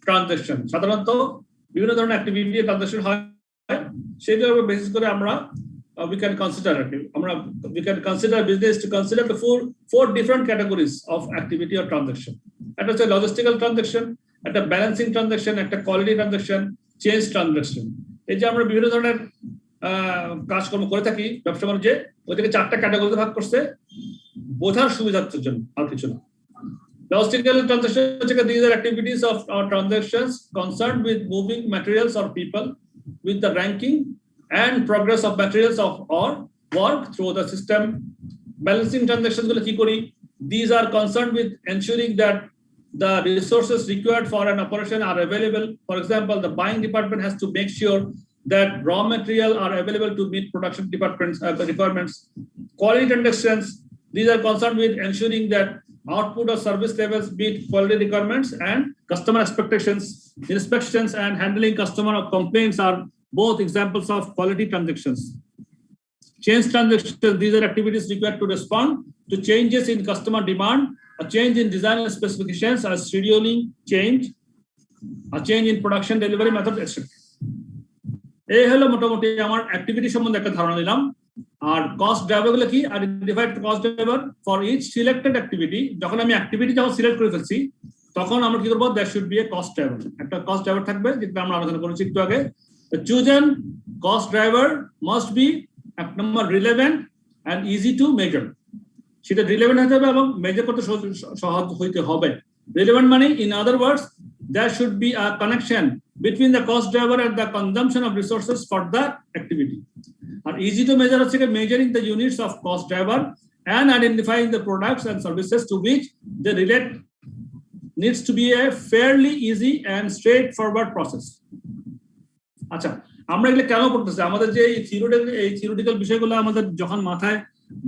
transaction. সাধারণত বিভিন্ন ধরনের activity transaction হয়, সেটার উপর basis করে আমরা we can consider business to consider the four different categories of activity or transaction. একটা হচ্ছে লজিস্টিক্যাল ট্রানজাকশন, একটা ব্যালেন্সিং ট্রানজাকশন, একটা কোয়ালিটি ট্রানজাকশন, চেঞ্জ ট্রানজাকশন। এই যে আমরা বিভিন্ন ধরনের কাজকর্ম করে থাকি ব্যবসা বাণিজ্যে, ওইটাকে 4টা ক্যাটাগরিতে ভাগ করছে বোঝার সুবিধার জন্য, আর কিছু না। Logistical transactions, these are activities of transactions concerned with moving materials or people, with the ranking and progress of materials or work through the system. Balancing transactions, these are concerned with ensuring that the resources required for an operation are available. For example, the buying department has to make sure that raw material are available to meet production department's requirements. Quality transactions, these are concerned with ensuring that output or service levels meet quality requirements and customer expectations. Inspections and handling customer complaints are both examples of quality transactions. Change transactions, these are activities required to respond to changes in customer demand, a change in design specifications, a scheduling change, a change in production delivery method, etc. এই হলো মোটামুটি আমার activity সম্বন্ধে একটা ধারণা দিলাম। আর cost driver গুলো কি? Identified cost driver for each selected activity. যখন আমি অ্যাক্টিভিটি যখন সিলেক্ট করে ফেলছি তখন আমরা কি করবো? That should be a cost driver. একটা কস্ট ড্রাইভার থাকবে যেটা আমরা আলোচনা করেছি একটু আগে। The chosen cost driver must be এক নম্বর relevant and easy to measure. সেটা রিলেভেন্ট হতে হবে এবং মেজার করতে সহজ হইতে হবে। রিলেভেন্ট মানে in other words there should be a connection between the cost driver and the consumption of resources for that activity. And easy to measure হচ্ছে measuring the units of cost driver and identifying the products and services to which they relate needs to be a fairly easy and straightforward process. আচ্ছা, আমরা এগুলো কেন করতেছি? আমাদের যে theoretical বিষয়গুলো আমাদের যখন মাথায়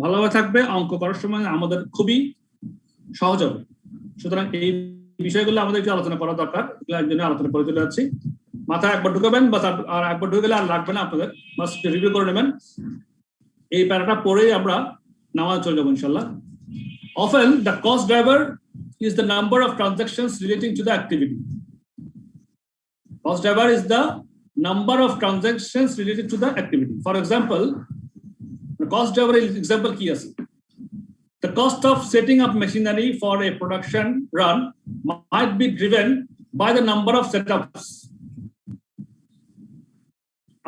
ভালোভাবে থাকবে, অঙ্ক করার সময় আমাদের খুবই সহজ হবে। সুতরাং এই বিষয়গুলো আমাদের একটু আলোচনা করা দরকার, এর জন্য আলোচনা করে চলে যাচ্ছি। মাথায় একবার ঢুকাবেন, বা আর একবার ঢুকে গেলে আর লাগবে না, আপনাদের মাস্ট রিভিউ করে নেবেন। এই প্যারাটা পড়েই আমরা নামাজ চলে যাবো ইনশাল্লাহ। Often the cost driver is the number of transactions relating to the activity. Cost driver is the number of transactions related to the activity. For example, the cost driver example কি আছে? The cost of setting up machinery for a production run might be driven by the number of setups.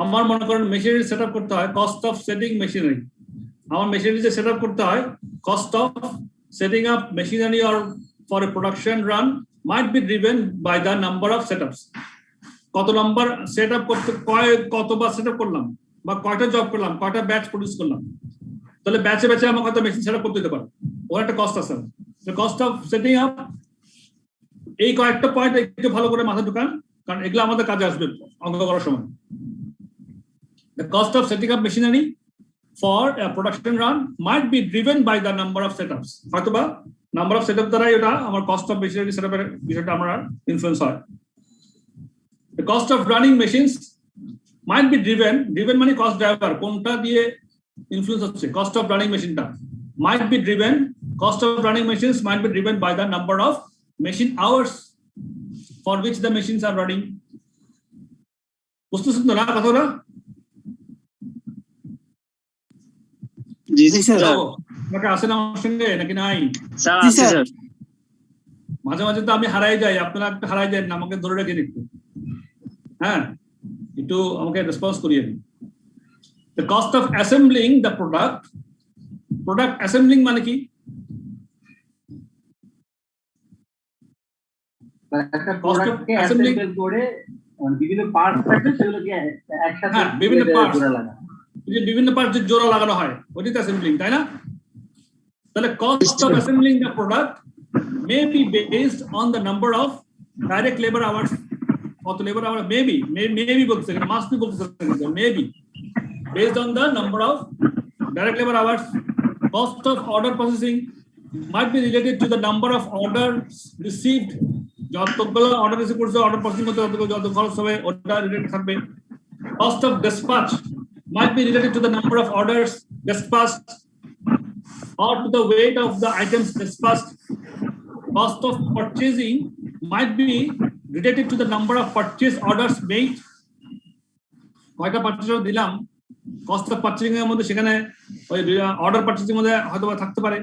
আমার মনে করেন machinery setup করতে হয়, cost of setting machinery. আমার machinery যে setup করতে হয়, cost of setting up machinery or for a production run might be driven by the number of setups. কত নাম্বার সেটআপ করতে, কতবার সেটআপ করলাম, বা কয়টা জব করলাম, কয়টা ব্যাচ প্রডিউস করলাম, তাহলে ব্যাচে ব্যাচে আমার কত মেশিন সেটআপ করতে দিতে পারে, ওর একটা কস্ট আছে। কস্ট অফ সেটিং আপ, এই কয়েকটা পয়েন্ট একটু ভালো করে মাথায় ঢুকান, কারণ এগুলো আমাদের কাজে আসবে অঙ্ক করার সময়। The cost of setting up machinery for a production run might be driven by the number of setups. হয়তোবা নাম্বার অফ সেটআপ দ্বারাই এটা আমার কস্ট অফ মেশিনারি সেটআপের বিষয়টা আমরা ইনফ্লুয়েন্স হয়। The cost of running machines might be driven মানে cost driver, কোনটা দিয়ে ইনফ্লুয়েন্স হচ্ছে? কস্ট অফ রানিং মেশিনটা might be driven, cost of running machines might be driven by the number of machine hours for which the machines are running. বুঝতেছেন তো না কথাটা? জি sir. আপনাকে আসেন আমার সঙ্গে নাকি নাই? স্যার মাঝে মাঝে তো আমি হারাই যাই, আপনারা একটু হারাই যান না, আমাকে ধরে রাখেন একটু। হ্যাঁ, একটু আমাকে রেসপন্স করিয়ে দিন। The cost of assembling the product assembling মানে কি? একটা প্রোডাক্টকে অ্যাসেম্বল করে বিভিন্ন পার্টস থাকে, সেগুলোকে একসাথে বিভিন্ন পার্টস জোড়া লাগানো, যে বিভিন্ন পার্টস জোড়া লাগানো হয়, ওইটাই তো অ্যাসেম্বলিং, তাই না? তাহলে cost of assembling the product may be based on the number of direct labor hours. কত লেবার আওয়ার? maybe বলতে গেলে মাস্ট বি বলতে গেলে maybe based on the number of direct labor hours. Cost of order processing might be related to the number of orders received. যতগুলো order receive করছে, order processing করতে যত খরচ হবে ওটা রিলেটেড থাকবে। Cost of dispatch might be related to the number of orders dispatched or to the weight of the items dispatched. Cost of purchasing might be related to the number of purchase orders made. কয়টা purchase order দিলাম, cost of purchasing এর মধ্যে সেখানে ওই order purchasing মধ্যে হয়তো থাকতে পারে।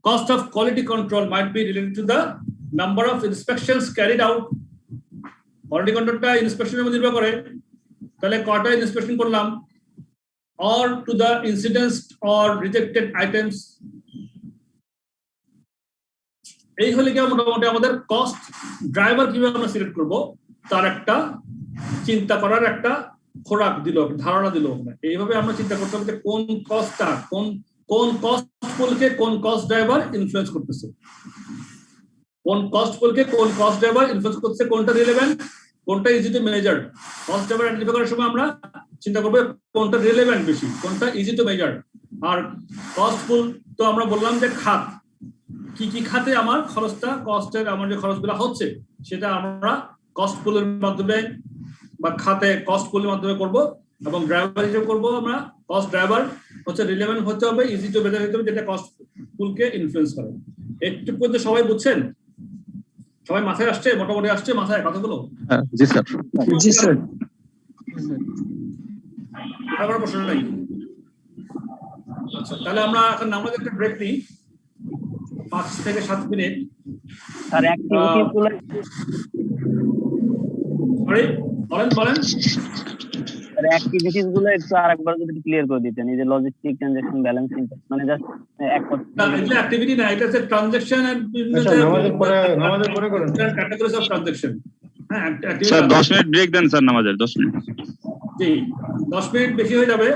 Cost of quality control might be related to the number of inspections carried out. Quality controlটা ইন্সপেকশনের উপর নির্ভর করে, তাহলে কয়টা ইন্সপেকশন করলাম, or to the incidents or rejected items. এই হলে কি মোটামুটি আমাদের কস্ট ড্রাইভার কিভাবে আমরা সিলেক্ট করব তার একটা চিন্তা করার একটা খোরাক দিল, ধারণা দিল। এইভাবে আমরা চিন্তা করতে হবে যে কোন কস্টটা কোন কস্ট পুলকে কোন কস্ট ড্রাইভার ইনফ্লুয়েন্স করতেছে, কোন কস্ট পুলকে কোন কস্ট ড্রাইভার ইনফ্লুয়েন্স করতেছে, কোনটা রিলেভেন্ট, কোনটা easy to measure. Cost driver identify করার সময় আমরা চিন্তা করবো কোনটা রিলেভেন্ট বেশি, কোনটা ইজি টু মেজার। আর কস্ট পুল তো আমরা বললাম যে খাত, কি কি খাতে আমার খরচটা, কস্টের আমার যে খরচগুলো হচ্ছে সেটা আমরা কস্ট পুলের মাধ্যমে বা খাতে কস্ট পুলের মাধ্যমে করব, এবং ড্রাইভার হিসেবে করব আমরা কস্ট ড্রাইভার হচ্ছে রিলেভেন্ট হতে হবে, ইজি টু মেজার হতে হবে, যেটা কস্ট পুলকে ইনফ্লুয়েন্স করে। একটু পর্যন্ত সবাই বুঝছেন? সবাই মাথায় আসছে? মোটামুটি আসছে মাথায় কথাগুলো? জি স্যার। জি স্যার। প্রশ্ন নাই? আচ্ছা, তাহলে আমরা এখন আমাদের একটা ব্রেক নিই 5 থেকে 7 মিনিট। স্যার অ্যাক্টিভিটিস গুলো সরি, বলেন। স্যার অ্যাক্টিভিটিস গুলো একটু আরেকবার যদি ক্লিয়ার করে দিতেন, এই যে লজিস্টিক ট্রানজাকশন ব্যালেন্সিং, মানে জাস্ট এক কথা। এটা অ্যাক্টিভিটি না, এটা হচ্ছে ট্রানজাকশন এন্ড নামাজের পরে করেন। Categories of transaction. হ্যাঁ, স্যার 10 মিনিট ব্রেক দেন স্যার, নামাজের 10 মিনিট। জি, 10 মিনিট বেশি হয়ে যাবে,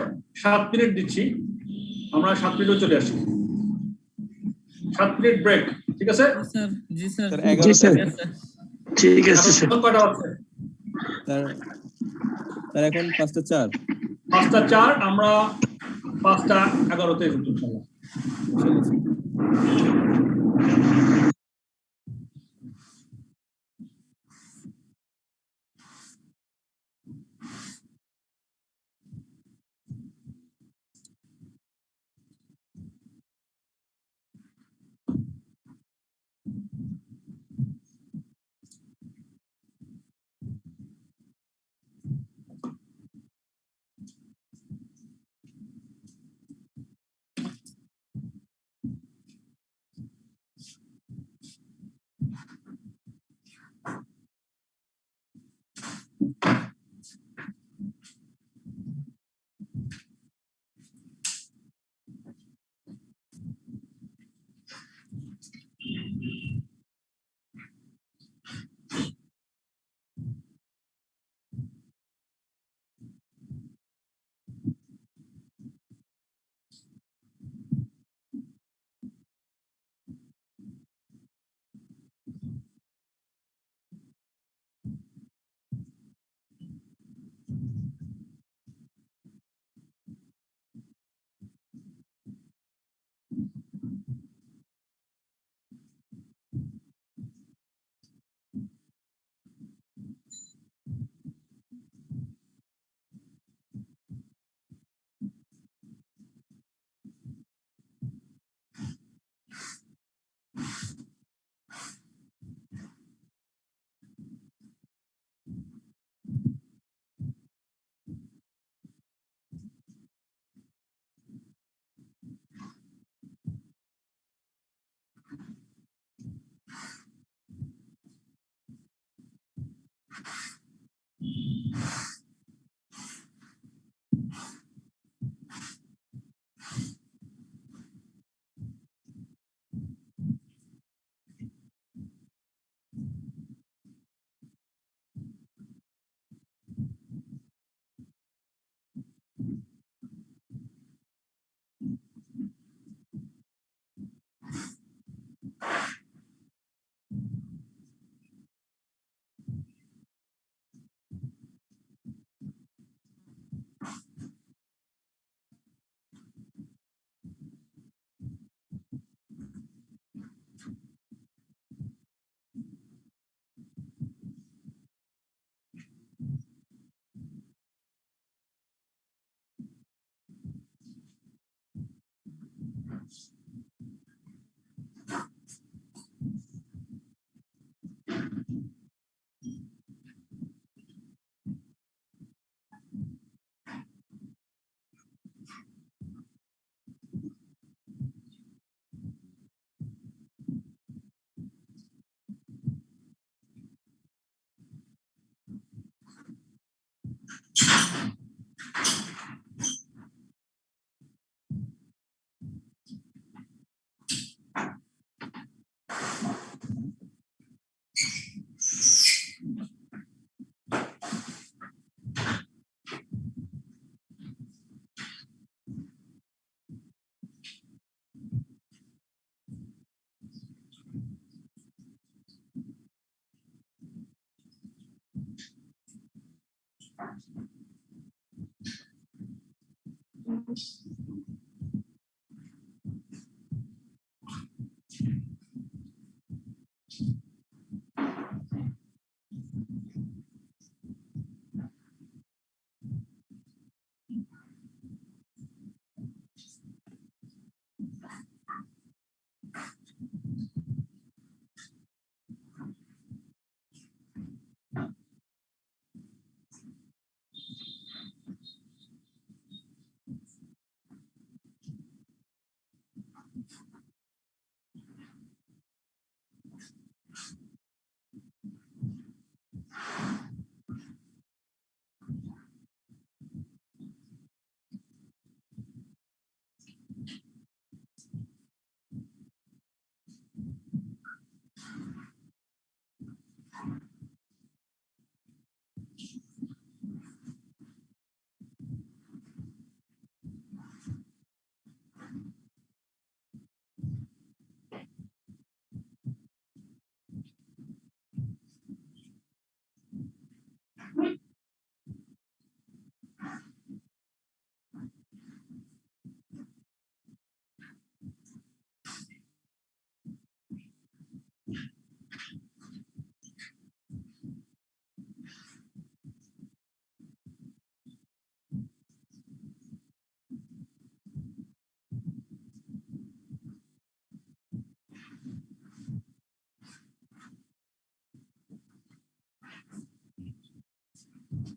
7 মিনিট দিচ্ছি, আমরা 7 মিনিটও চলে আসি। 7 মিনিট ব্রেক, ঠিক আছে? স্যার জি স্যার স্যার জি 11 স্যার ঠিক আছে স্যার। এখন কয়টা হচ্ছে? স্যার এখন 5:04। 5:04, আমরা 5:11-তে উঠবো ইনশাআল্লাহ।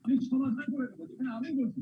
আমি সমাধান করে দেবো, যেখানে আমি বলছি।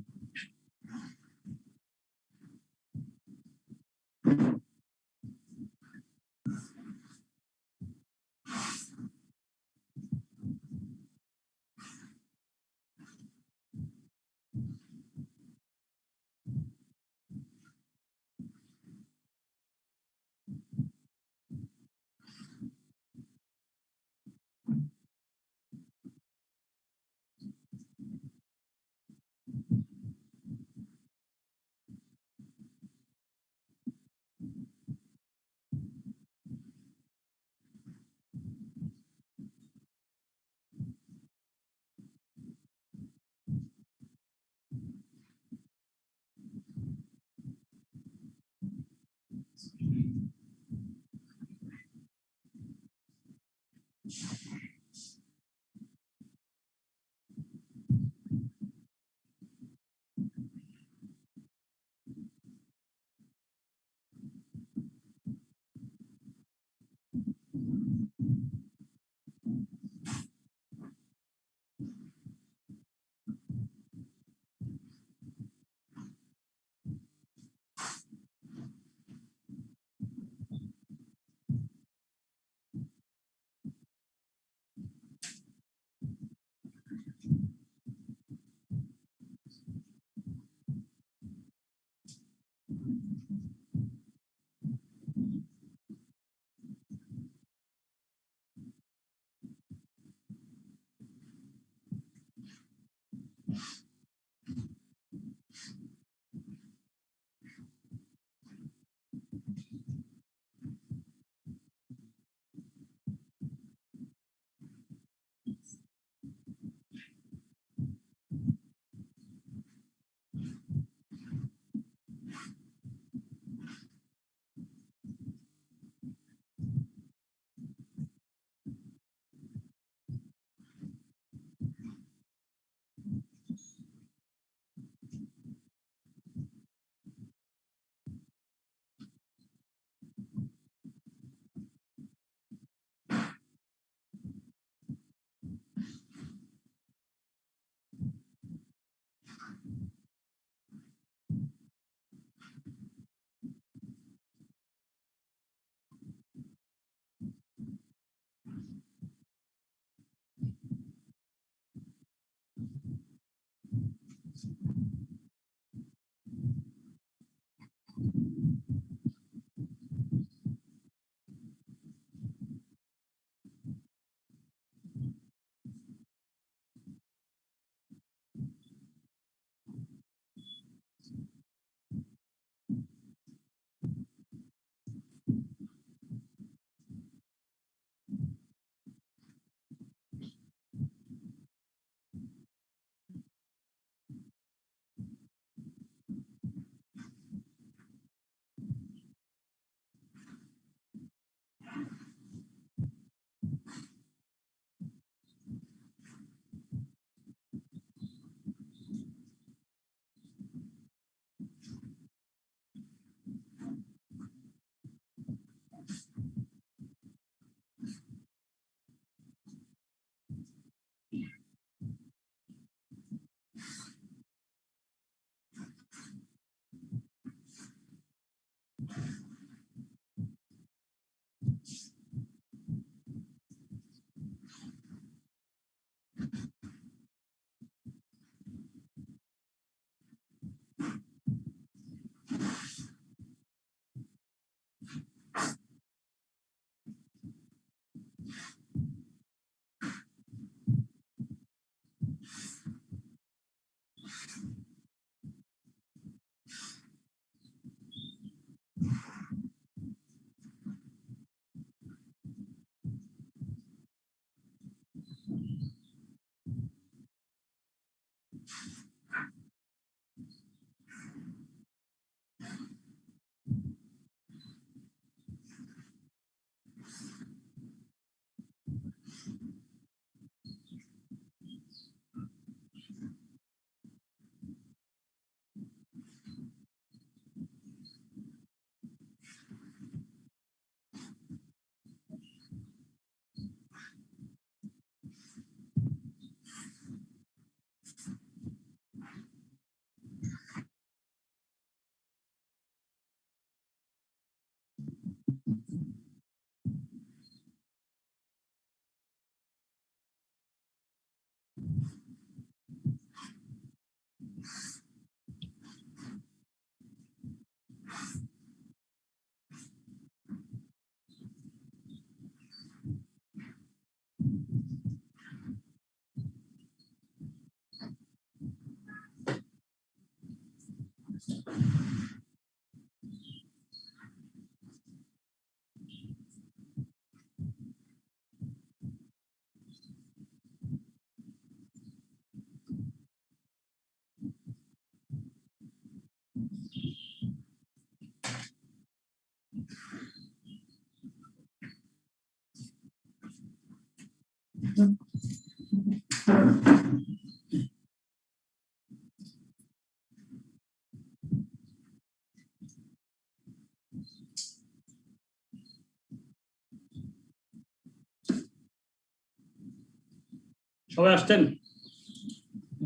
সবাই আসছেন?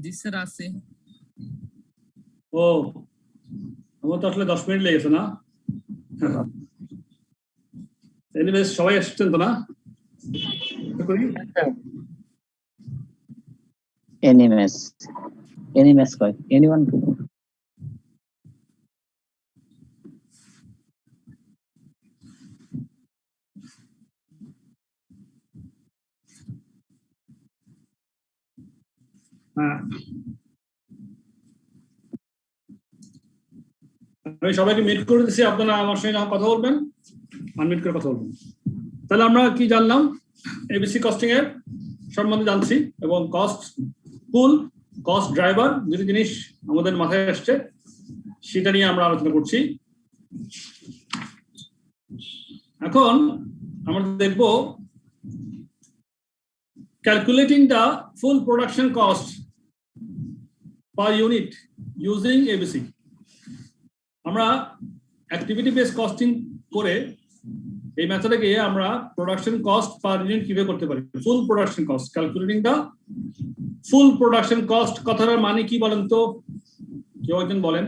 জি স্যার আছে। ও আমার তো আসলে 10 মিনিট লেগেছে না? এনিওয়েজ সবাই আসছেন তো না? এনিমেস কয় এনিওয়ান হ্যাঁ, আমি সবাইকে মিট করে দিচ্ছি, আপনারা আমার সঙ্গে যখন কথা বলবেন আনমিট করে কথা বলবেন। তাহলে আমরা কি জানলাম? এবিসি কস্টিং এর সম্বন্ধে জানছি এবং কস্ট পুল, কস্ট ড্রাইভার দুটি জিনিস আমাদের মাথায় আসছে, সেটা নিয়ে আমরা আলোচনা করছি। এখন আমরা দেখব calculating the full production cost per unit using ABC. আমরা অ্যাক্টিভিটি বেস কস্টিং করে এই মেথডে গিয়ে আমরা প্রোডাকশন কস্ট পার ইউনিট কিভাবে করতে পারি। Full production cost, calculating the full production cost কথাটার মানে কি বলেন তো? কেউ একজন বলেন,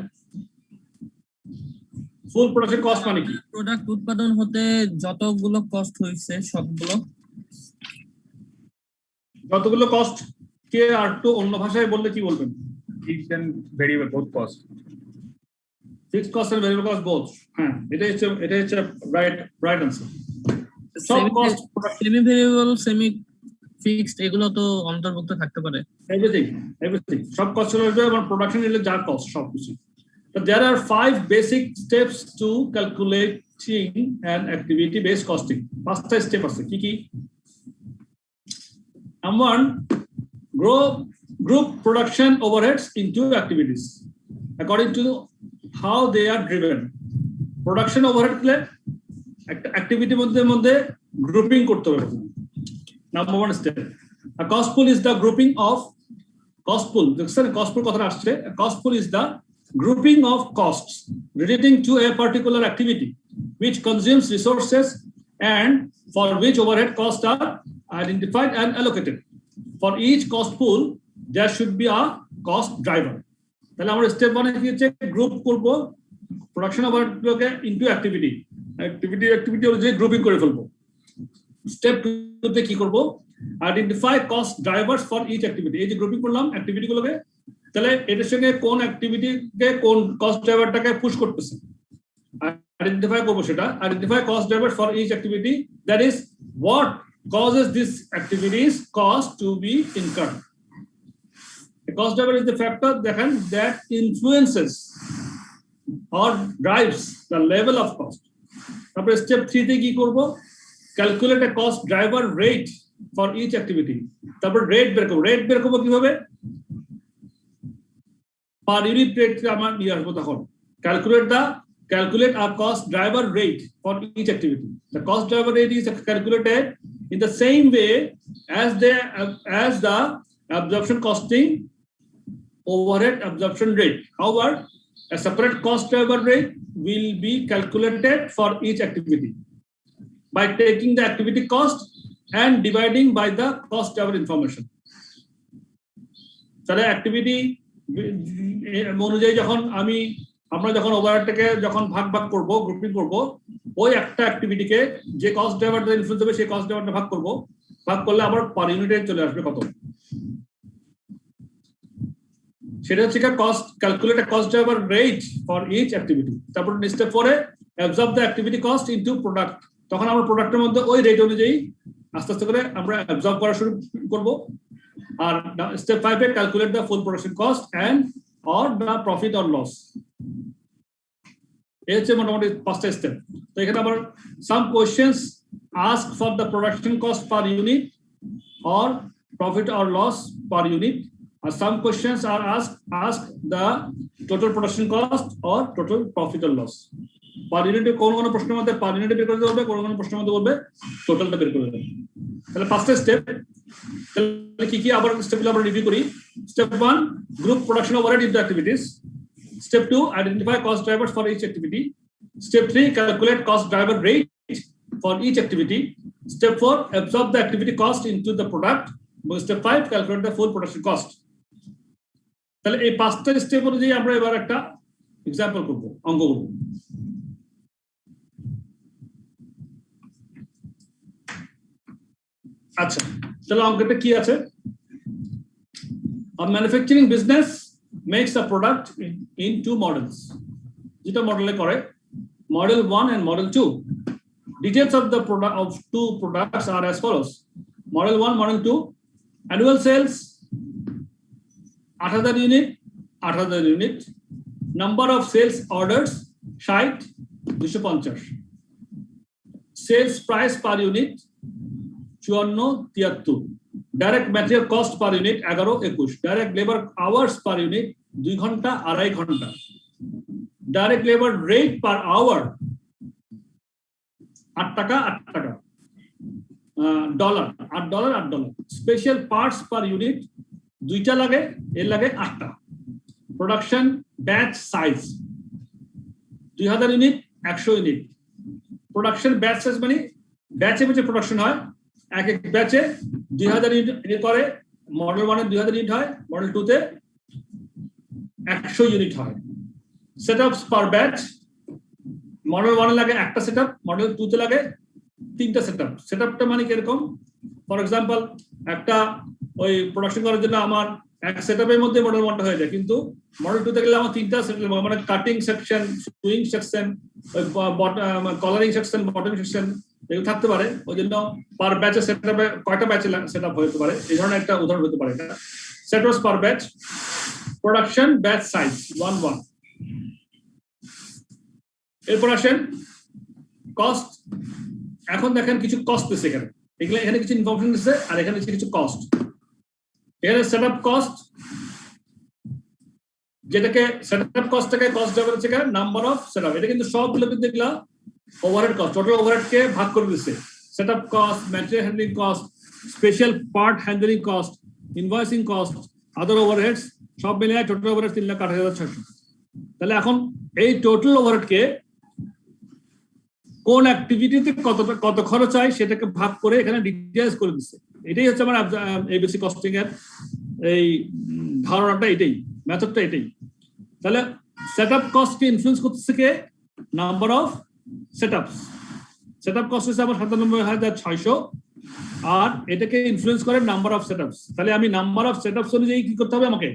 ফুল প্রোডাকশন কস্ট মানে কি? প্রোডাক্ট উৎপাদন হতে যতগুলো কস্ট হয়েছে সবগুলো, যতগুলো কস্ট কে আর একটু অন্য ভাষায় বললে কি বলবেন? Fixed and variable both cost. Fixed cost and variable cost both. হ্যাঁ, এটা হচ্ছে রাইট আনসার। সব cost, semi variable, semi fixed এগুলো তো অন্তর্ভুক্ত থাকতে পারে। এভরিথিং সব কস্ট হলো আমার প্রোডাকশন হলো যার কস্ট সব কিছু। But there are 5 basic steps to calculating an activity based costing. পাঁচটা স্টেপ আছে, কি কি? Number 1, group production overheads into activities according to how they are driven. Production overhead গুলো একটা অ্যাক্টিভিটির মধ্যে গ্রুপিং করতে হবে। Number 1 step. A cost pool is the grouping of cost pool. দেখছেন cost pool কথা আসছে। A cost pool is the grouping of costs relating to a particular activity which consumes resources and for which overhead costs are identified and allocated. For each cost pool, there should be a cost driver. তাহলে আমরা step 1 এ কি হচ্ছে group করব production ওভারহেডগুলোকে into activity অনুযায়ী grouping করে ফেলবো। Step 2 তে কি করব? Identify cost drivers for each activity. এই যে গ্রুপিং করলাম অ্যাক্টিভিটিগুলোকে, তাহলে এটার সঙ্গে কোন অ্যাক্টিভিটিকে কোন কস্ট ড্রাইভারটাকে পুশ করতেছে আইডেন্টিফাই করবো। সেটা identify cost driver for each activity, that is what causes this activities cost to be incurred. The cost driver is the factor that influences or drives the level of cost. তারপরে step 3 তে কি করব? Calculate a cost driver rate for each activity. তারপর rate বের করব কিভাবে? per unit rate আমার নিয়ে আসবো তখন। Calculate a cost driver rate for each activity. The cost driver rate is calculated in the same way as the absorption costing overhead absorption rate. However, a separate cost driver rate will be calculated for each activity by taking the activity cost and dividing by the cost driver information. তাহলে activity অনুযায়ী আমরা যখন ওভারহেডটাকে যখন ভাগ করব, grouping করব, ওই একটা অ্যাক্টিভিটিকে যে কস্ট ড্রাইভারটা ইনফ্লুয়েন্স হবে সেই কস্ট ড্রাইভারটা ভাগ করলে আবার পার ইউনিটে চলে আসবে কত। সেটা হচ্ছে cost, calculate a cost driver rate for each activity. তারপর স্টেপ 4 এ absorb the activity cost into product. তখন আমরা প্রোডাক্টের মধ্যে ওই রেট অনুযায়ী আস্তে আস্তে করে আমরা অ্যাবজর্ব করা শুরু করব। আর স্টেপ 5 এ calculate the full production cost and or the profit or loss. এই হচ্ছে মোটামুটি 5টা স্টেপ। তো এখানে আবার some questions ask for the production cost per unit or profit or loss per unit, some questions are asked the total production cost or total profit or loss. Per unit কোন প্রশ্নের মধ্যে per unit বের করে দিতে হবে, কোন প্রশ্নের মধ্যে বলবে টোটালটা বের করে দেবে। তাহলে ফার্স্ট স্টেপ, তাহলে কি আবার স্টেপগুলো আমরা রিভিউ করি। Step 1, group production overhead into activities. Step 2, identify cost drivers for each activity. Step 3, calculate cost driver rate for each activity. Step 4, absorb the activity cost into the product. Step 5, calculate the full production cost. তাহলে এই পাঁচটা step অনুযায়ী আমরা এবার একটা example করব, অঙ্ক করব। আচ্ছা, তাহলে অঙ্কটা কি আছে? A manufacturing business makes a product in two models. যেটা মডেলে করে model 1 and model 2. Details of the product of two products are as follows. Model 1, model 2, annual sales 8000 unit, 8000 unit. Number of sales orders 60, 250. Sales price per unit 54, 73. Direct material cost per unit 11, 21. Direct labor hours per unit 2 ঘন্টা, 2.5 ঘন্টা। Direct labor rate per hour 8 টাকা, 8 টাকা। Dollar, $8। Special parts per unit 2টা লাগে, এর লাগে 8টা। Production batch size 2000 unit, 100 unit. Production batch size মানে ব্যাচে ব্যাচে প্রোডাকশন হয়, এক এক ব্যাচে 2000 ইউনিট করে। মডেল 1 এ 2000 ইউনিট হয়, মডেল 2 তে 100 ইউনিট হয়। সেটআপস পার ব্যাচ, মডেল 1 এ লাগে একটা সেটআপ, মডেল 2 তে লাগে 3টা সেটআপ। সেটআপটা মানে কি রকম? ফর এক্সাম্পল, একটা ওই প্রোডাকশন করার জন্য আমার এক সেটআপের মধ্যে মডেল 1টা হয়ে যায়, কিন্তু মডেল 2 তে গেলে আমার 3টা সেটআপ, মানে কাটিং সেকশন, সুইং সেকশন, ওই কলারিং সেকশন, বটম সেকশন এগুলো থাকতে পারে। ওই জন্য পার ব্যাচে সেটআপে কয়টা ব্যাচে সেটআপ হতে পারে, এই ধরনের একটা উদাহরণ হতে পারে এটা। সেটআপস পার ব্যাচ, প্রোডাকশন ব্যাচ সাইজ 1 এরপর আসেন কস্ট। এখন দেখেন কিছু কস্ট দিচ্ছে এখানে, এখানে কিছু ইনফরমেশন দিচ্ছে আর এখানে কিছু কস্ট। এখানে সেটআপ কস্ট, যেটাকে সেটআপ কস্টটাকে কস্ট ড্রাইভার থেকে নাম্বার অফ সেটআপ, এটা কিন্তু সবগুলো কিন্তু এগুলা ওভারহেড কস্ট, টোটাল ওভারহেড কে ভাগ করে দিচ্ছে। Setup cost, material handling cost, special part handling cost, invoicing cost, other overheads সব মিলিয়ে টোটাল ওভারহেড 3,08,600। তাহলে এখন এই টোটাল ওভারহেড কে কোন অ্যাক্টিভিটিতে কত খরচ হয় সেটাকে ভাগ করে এখানে ডিটেইলস করে দিচ্ছে। এটাই হচ্ছে আমার এবিসি কস্টিং এর এই ধারণাটা, এটাই মেথডটা, এটাই। তাহলে সেটআপ কস্ট কে ইনফ্লুয়েন্স করতেছে কে? Number of setups. Setup cost হচ্ছে আমার 97,600, আর এটাকে ইনফ্লুয়েন্স করে নাম্বার অফ সেটআপস। তাহলে আমি নাম্বার অফ সেটআপস অনুযায়ী কি করতে হবে? আমাকে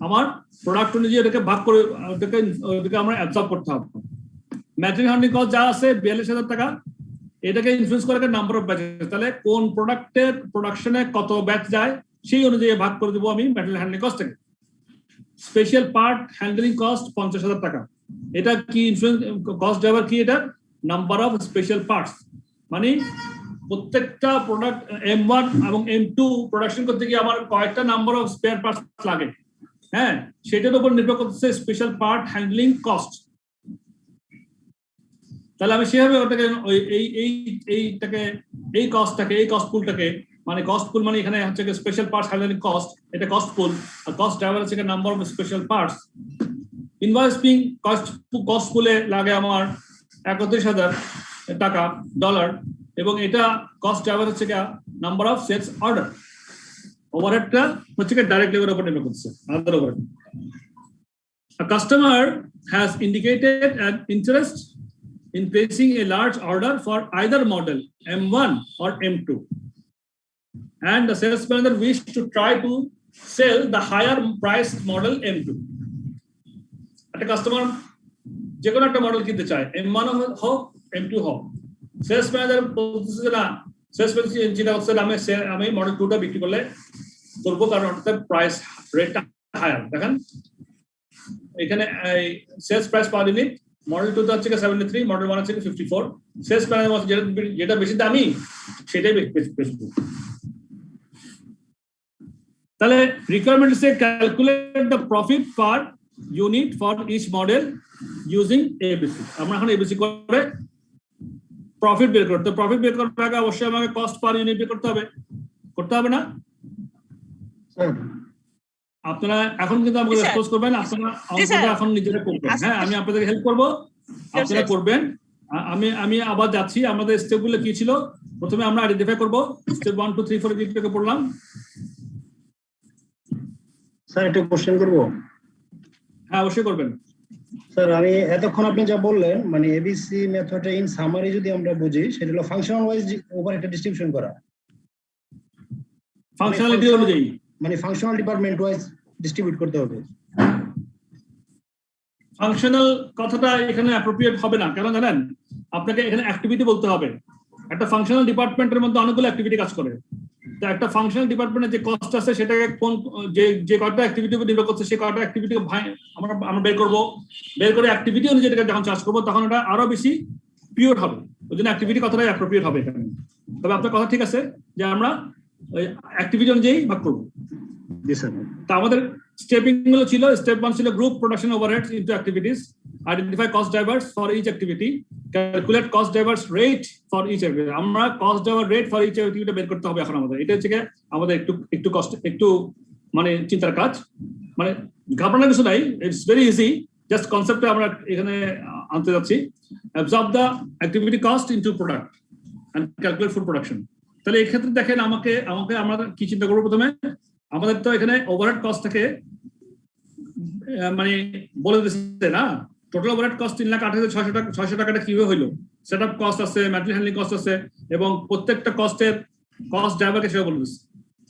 আমার প্রোডাক্ট অনুযায়ী এটাকে ভাগ করে ওটাকে আমরা অ্যাবজর্ব করতে হবে। ম্যাটেরিয়াল হ্যান্ডলিং কস্ট যা আছে 42,000 টাকা, এটাকে ইনফ্লুয়েন্স করে নাম্বার অফ ব্যাচেস। তাহলে কোন প্রোডাক্টের প্রোডাকশনে কত ব্যাচ যায় সেই অনুযায়ী ভাগ করে দেবো আমি ম্যাটেরিয়াল হ্যান্ডলিং কস্ট থেকে। স্পেশাল পার্ট হ্যান্ডলিং কস্ট 50,000 টাকা, এটা কি ইনফ্লুয়েন্স কস্ট ড্রাইভার কি? এটা নাম্বার অফ স্পেশাল পার্টস, মানে প্রত্যেকটা প্রোডাক্ট M1 এবং M2 প্রোডাকশন করতে গিয়ে আমার কয়েকটা নাম্বার অফ স্পেয়ার পার্টস লাগে, হ্যাঁ, সেটার উপর নির্ভর করতেছে স্পেশাল পার্ট হ্যান্ডলিং কস্ট। তাহলে আমি সেভাবে ওটাকে এই কস্টটাকে, এই কস্ট পুলটাকে, মানে কস্ট পুল মানে এখানে হচ্ছে স্পেশাল পার্টস হ্যান্ডলিং কস্ট, এটা কস্ট পুল, আর কস্ট ড্রাইভার হচ্ছে number of special parts. Invoicing cost পুলে লাগে আমার 31,000 টাকা ডলার, এবং এটা কস্ট ড্রাইভার হচ্ছে নাম্বার অফ সেলস অর্ডার। ওভারহেডটা হচ্ছে ডাইরেক্ট লেবার উপর নির্ভর করছে, আদার overhead. A customer has indicated an interest in placing a large order for either model M1 or M2, and the sales manager wished to try to sell the higher priced model M2. একটা customer যে কোনো একটা model কিনতে চায়, M1 হোক M2 হোক। Sales manager বলতেছে না, সেলস ম্যানেজার যেটা হচ্ছে আমি মডেল 2টা বিক্রি করবো, কারণ ওটাতে প্রাইস রেটটা হায়ার। দেখেন এখানে sales price per unit model 2 তে হচ্ছে 73, মডেল 1 হচ্ছে 54। সেলস ম্যানেজার যেটা বেশি দামি সেটাই বেচবো। তাহলে রিকোয়ারমেন্ট সে calculate the profit per unit for each model using ABC. আমরা এখন এবিসি করে প্রফিট বের করতে, প্রফিট বের করার আগে অবশ্যই আমাকে কস্ট পার ইউনিট বের করতে হবে না? আপনারা এখন কিন্তু আমাকে রেসপন্স করবেন, আপনারা অঙ্কটা এখন নিজেরা করবেন। হ্যাঁ, আমি আপনাদের হেল্প করব, আপনারা করবেন। আমি আবার যাচ্ছি, আমাদের স্টেপগুলো কি ছিল। প্রথমে আমরা আইডেন্টিফাই করব, স্টেপ 1 2 3 4 দিকে পড়লাম। স্যার একটা কোশ্চেন করব? হ্যাঁ, অবশ্যই করবেন। স্যার আমি এতক্ষণ আপনি যা বললেন, মানে এবিসি মেথডটা ইন সামারি যদি আমরা বুঝি, সেটা হলো ফাংশনাল ওয়াইজ ওভার একটা ডিস্ট্রিবিউশন করা, ফাংশনালিটি অনুযায়ী, মানে ফাংশনাল ডিপার্টমেন্ট ওয়াইজ ডিস্ট্রিবিউট করতে হবে। ফাংশনাল কথাটা এখানে অ্যাপ্রোপ্রিয়েট হবে না, কেন জানেন? আপনাকে এখানে অ্যাক্টিভিটি বলতে হবে। একটা ফাংশনাল ডিপার্টমেন্টের মধ্যে অনেকগুলো অ্যাক্টিভিটি কাজ করে। তো একটা ফাংশনাল ডিপার্টমেন্টের যে কস্ট আছে সেটাকে কোন যে কয়টা অ্যাক্টিভিটি উপর নির্ভর করছে, সেই কয়টা অ্যাক্টিভিটি আমরা বের করব। বের করে অ্যাক্টিভিটি অনুযায়ী এটাকে যখন চার্জ করবো তখন এটা আরো বেশি পিওর হবে। ওই জন্য অ্যাক্টিভিটি কথাটাই অ্যাপ্রোপ্রিয়েট হবে এখানে। তবে আপনার কথা ঠিক আছে যে আমরা ওই অ্যাক্টিভিটি অনুযায়ী ভাগ করবো। জি স্যার। তা আমাদের স্টেপিং গুলো ছিল, স্টেপ 1 ছিল group production overheads into activities, identify cost drivers for each activity, calculate cost drivers rate for each activity. আমরা cost driver rate for each activity বের করতে হবে এখন আমাদের। এটা হচ্ছে আমাদের একটু কষ্ট, একটু মানে চিন্তার কাজ, মানে ঘাবড়ানোর কিছু নাই, ইটস ভেরি ইজি। জাস্ট কনসেপ্টে আমরা এখানে আনতে যাচ্ছি। Absorb the activity cost into product and calculate food production. তাহলে এই ক্ষেত্রে দেখেন আমাকে আমরা কি চিন্তা করবো প্রথমে। আমাদের তো এখানে ওভারহেড কস্টটাকে মানে বলে দিচ্ছে না, টোটাল ওভারহেড কস্ট 3,08,600 টাকাটা কিভাবে হইলো। সেটআপ কস্ট আছে, ম্যাটেরিয়াল হ্যান্ডলিং কস্ট আছে, এবং প্রত্যেকটা কস্টের কস্ট ড্রাইভারকে সেটা বলে দিচ্ছে।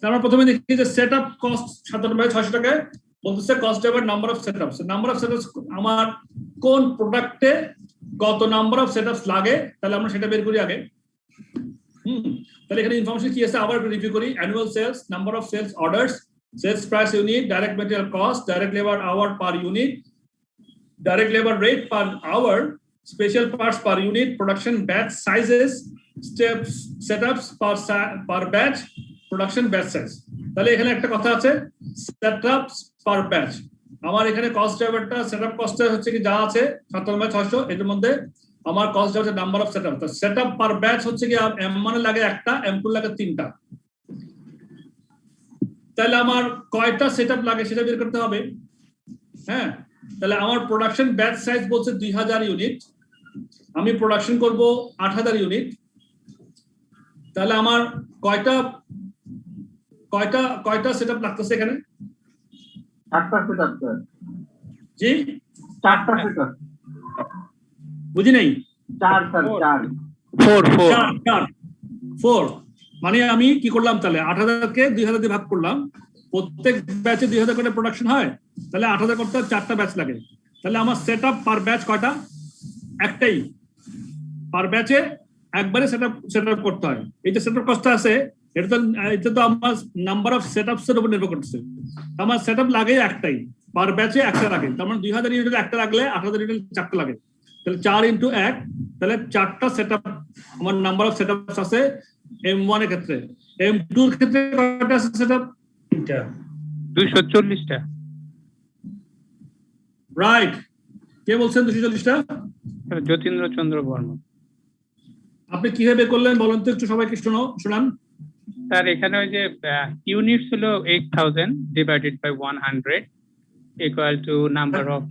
আমরা প্রথমে দেখি যে সেটআপ কস্ট 57,600 টাকায় বলতেছে cost driver number of setups. Number of setups আমার কোন প্রোডাক্টে কত নাম্বার অফ সেটআপস লাগে, তাহলে আমরা সেটা বের করি আগে। তাহলে এখানে ইনফরমেশন কি আছে আবার রিভিউ করি। Annual sales, number of sales orders, sales price unit, direct material cost, direct labour hour per unit, direct labor rate per hour, special parts per unit, production batch sizes, steps, setups per batch, production batch size. তাহলে এখানে একটা কথা আছে setups per batch। আমার এখানে cost ড্রাইভারটা setup কস্টে হচ্ছে কি যা আছে 57,600, এর মধ্যে আমার cost driver number of setup. তো সেটআপ পার ব্যাচ হচ্ছে কি M1 লাগে একটা, M2 লাগে 3টা। তাহলে আমার কয়টা সেটআপ লাগে সেটা বের করতে হবে। হ্যাঁ, তাহলে আমার প্রোডাকশন ব্যাচ সাইজ বলছে 2000 ইউনিট, আমি প্রোডাকশন করব 8000 ইউনিট। তাহলে আমার কয়টা সেটআপ লাগতেছে এখানে? 4টা সেটআপ স্যার। জি 4টা সেটআপ। বুঝি নাই। 4 স্যার, 4 মানে আমি কি করলাম তাহলে 8000 কে 2000 দিয়ে ভাগ করলাম। প্রত্যেক ব্যাচে 2000 করে প্রোডাকশন হয়, তাহলে 8000 করতে 4টা ব্যাচ লাগে। তাহলে আমার সেটআপ পার ব্যাচ কয়টা? একটাই। পার ব্যাচে একবারে সেটআপ করতে হয়। এই যে সেটআপ কস্ট আছে এটা তো আমার নাম্বার অফ সেটআপস এর উপর নির্ভর করতেছে। আমার সেটআপ লাগে একটাই, পার ব্যাচে একটা লাগে। তার মানে 2000 ইউনিটে একটা লাগলে 8000 ইউনিটে 4টা লাগে। তাহলে 4 × 1, তাহলে 4টা সেটআপ আমার নাম্বার অফ সেটআপস আছে M1 এর ক্ষেত্রে। M2 এর ক্ষেত্রে কয়টা আছে সেটআপ? 3টা। 240টা। রাইট। কে বলছেন 240টা? যতীন্দ্র চন্দ্র বর্মা। আপনি কিভাবে করলেন বলেন তো একটু, সবাইকে শোনান। স্যার এখানে ওই যে ইউনিটস হলো 8000 divided by 100 equal to number of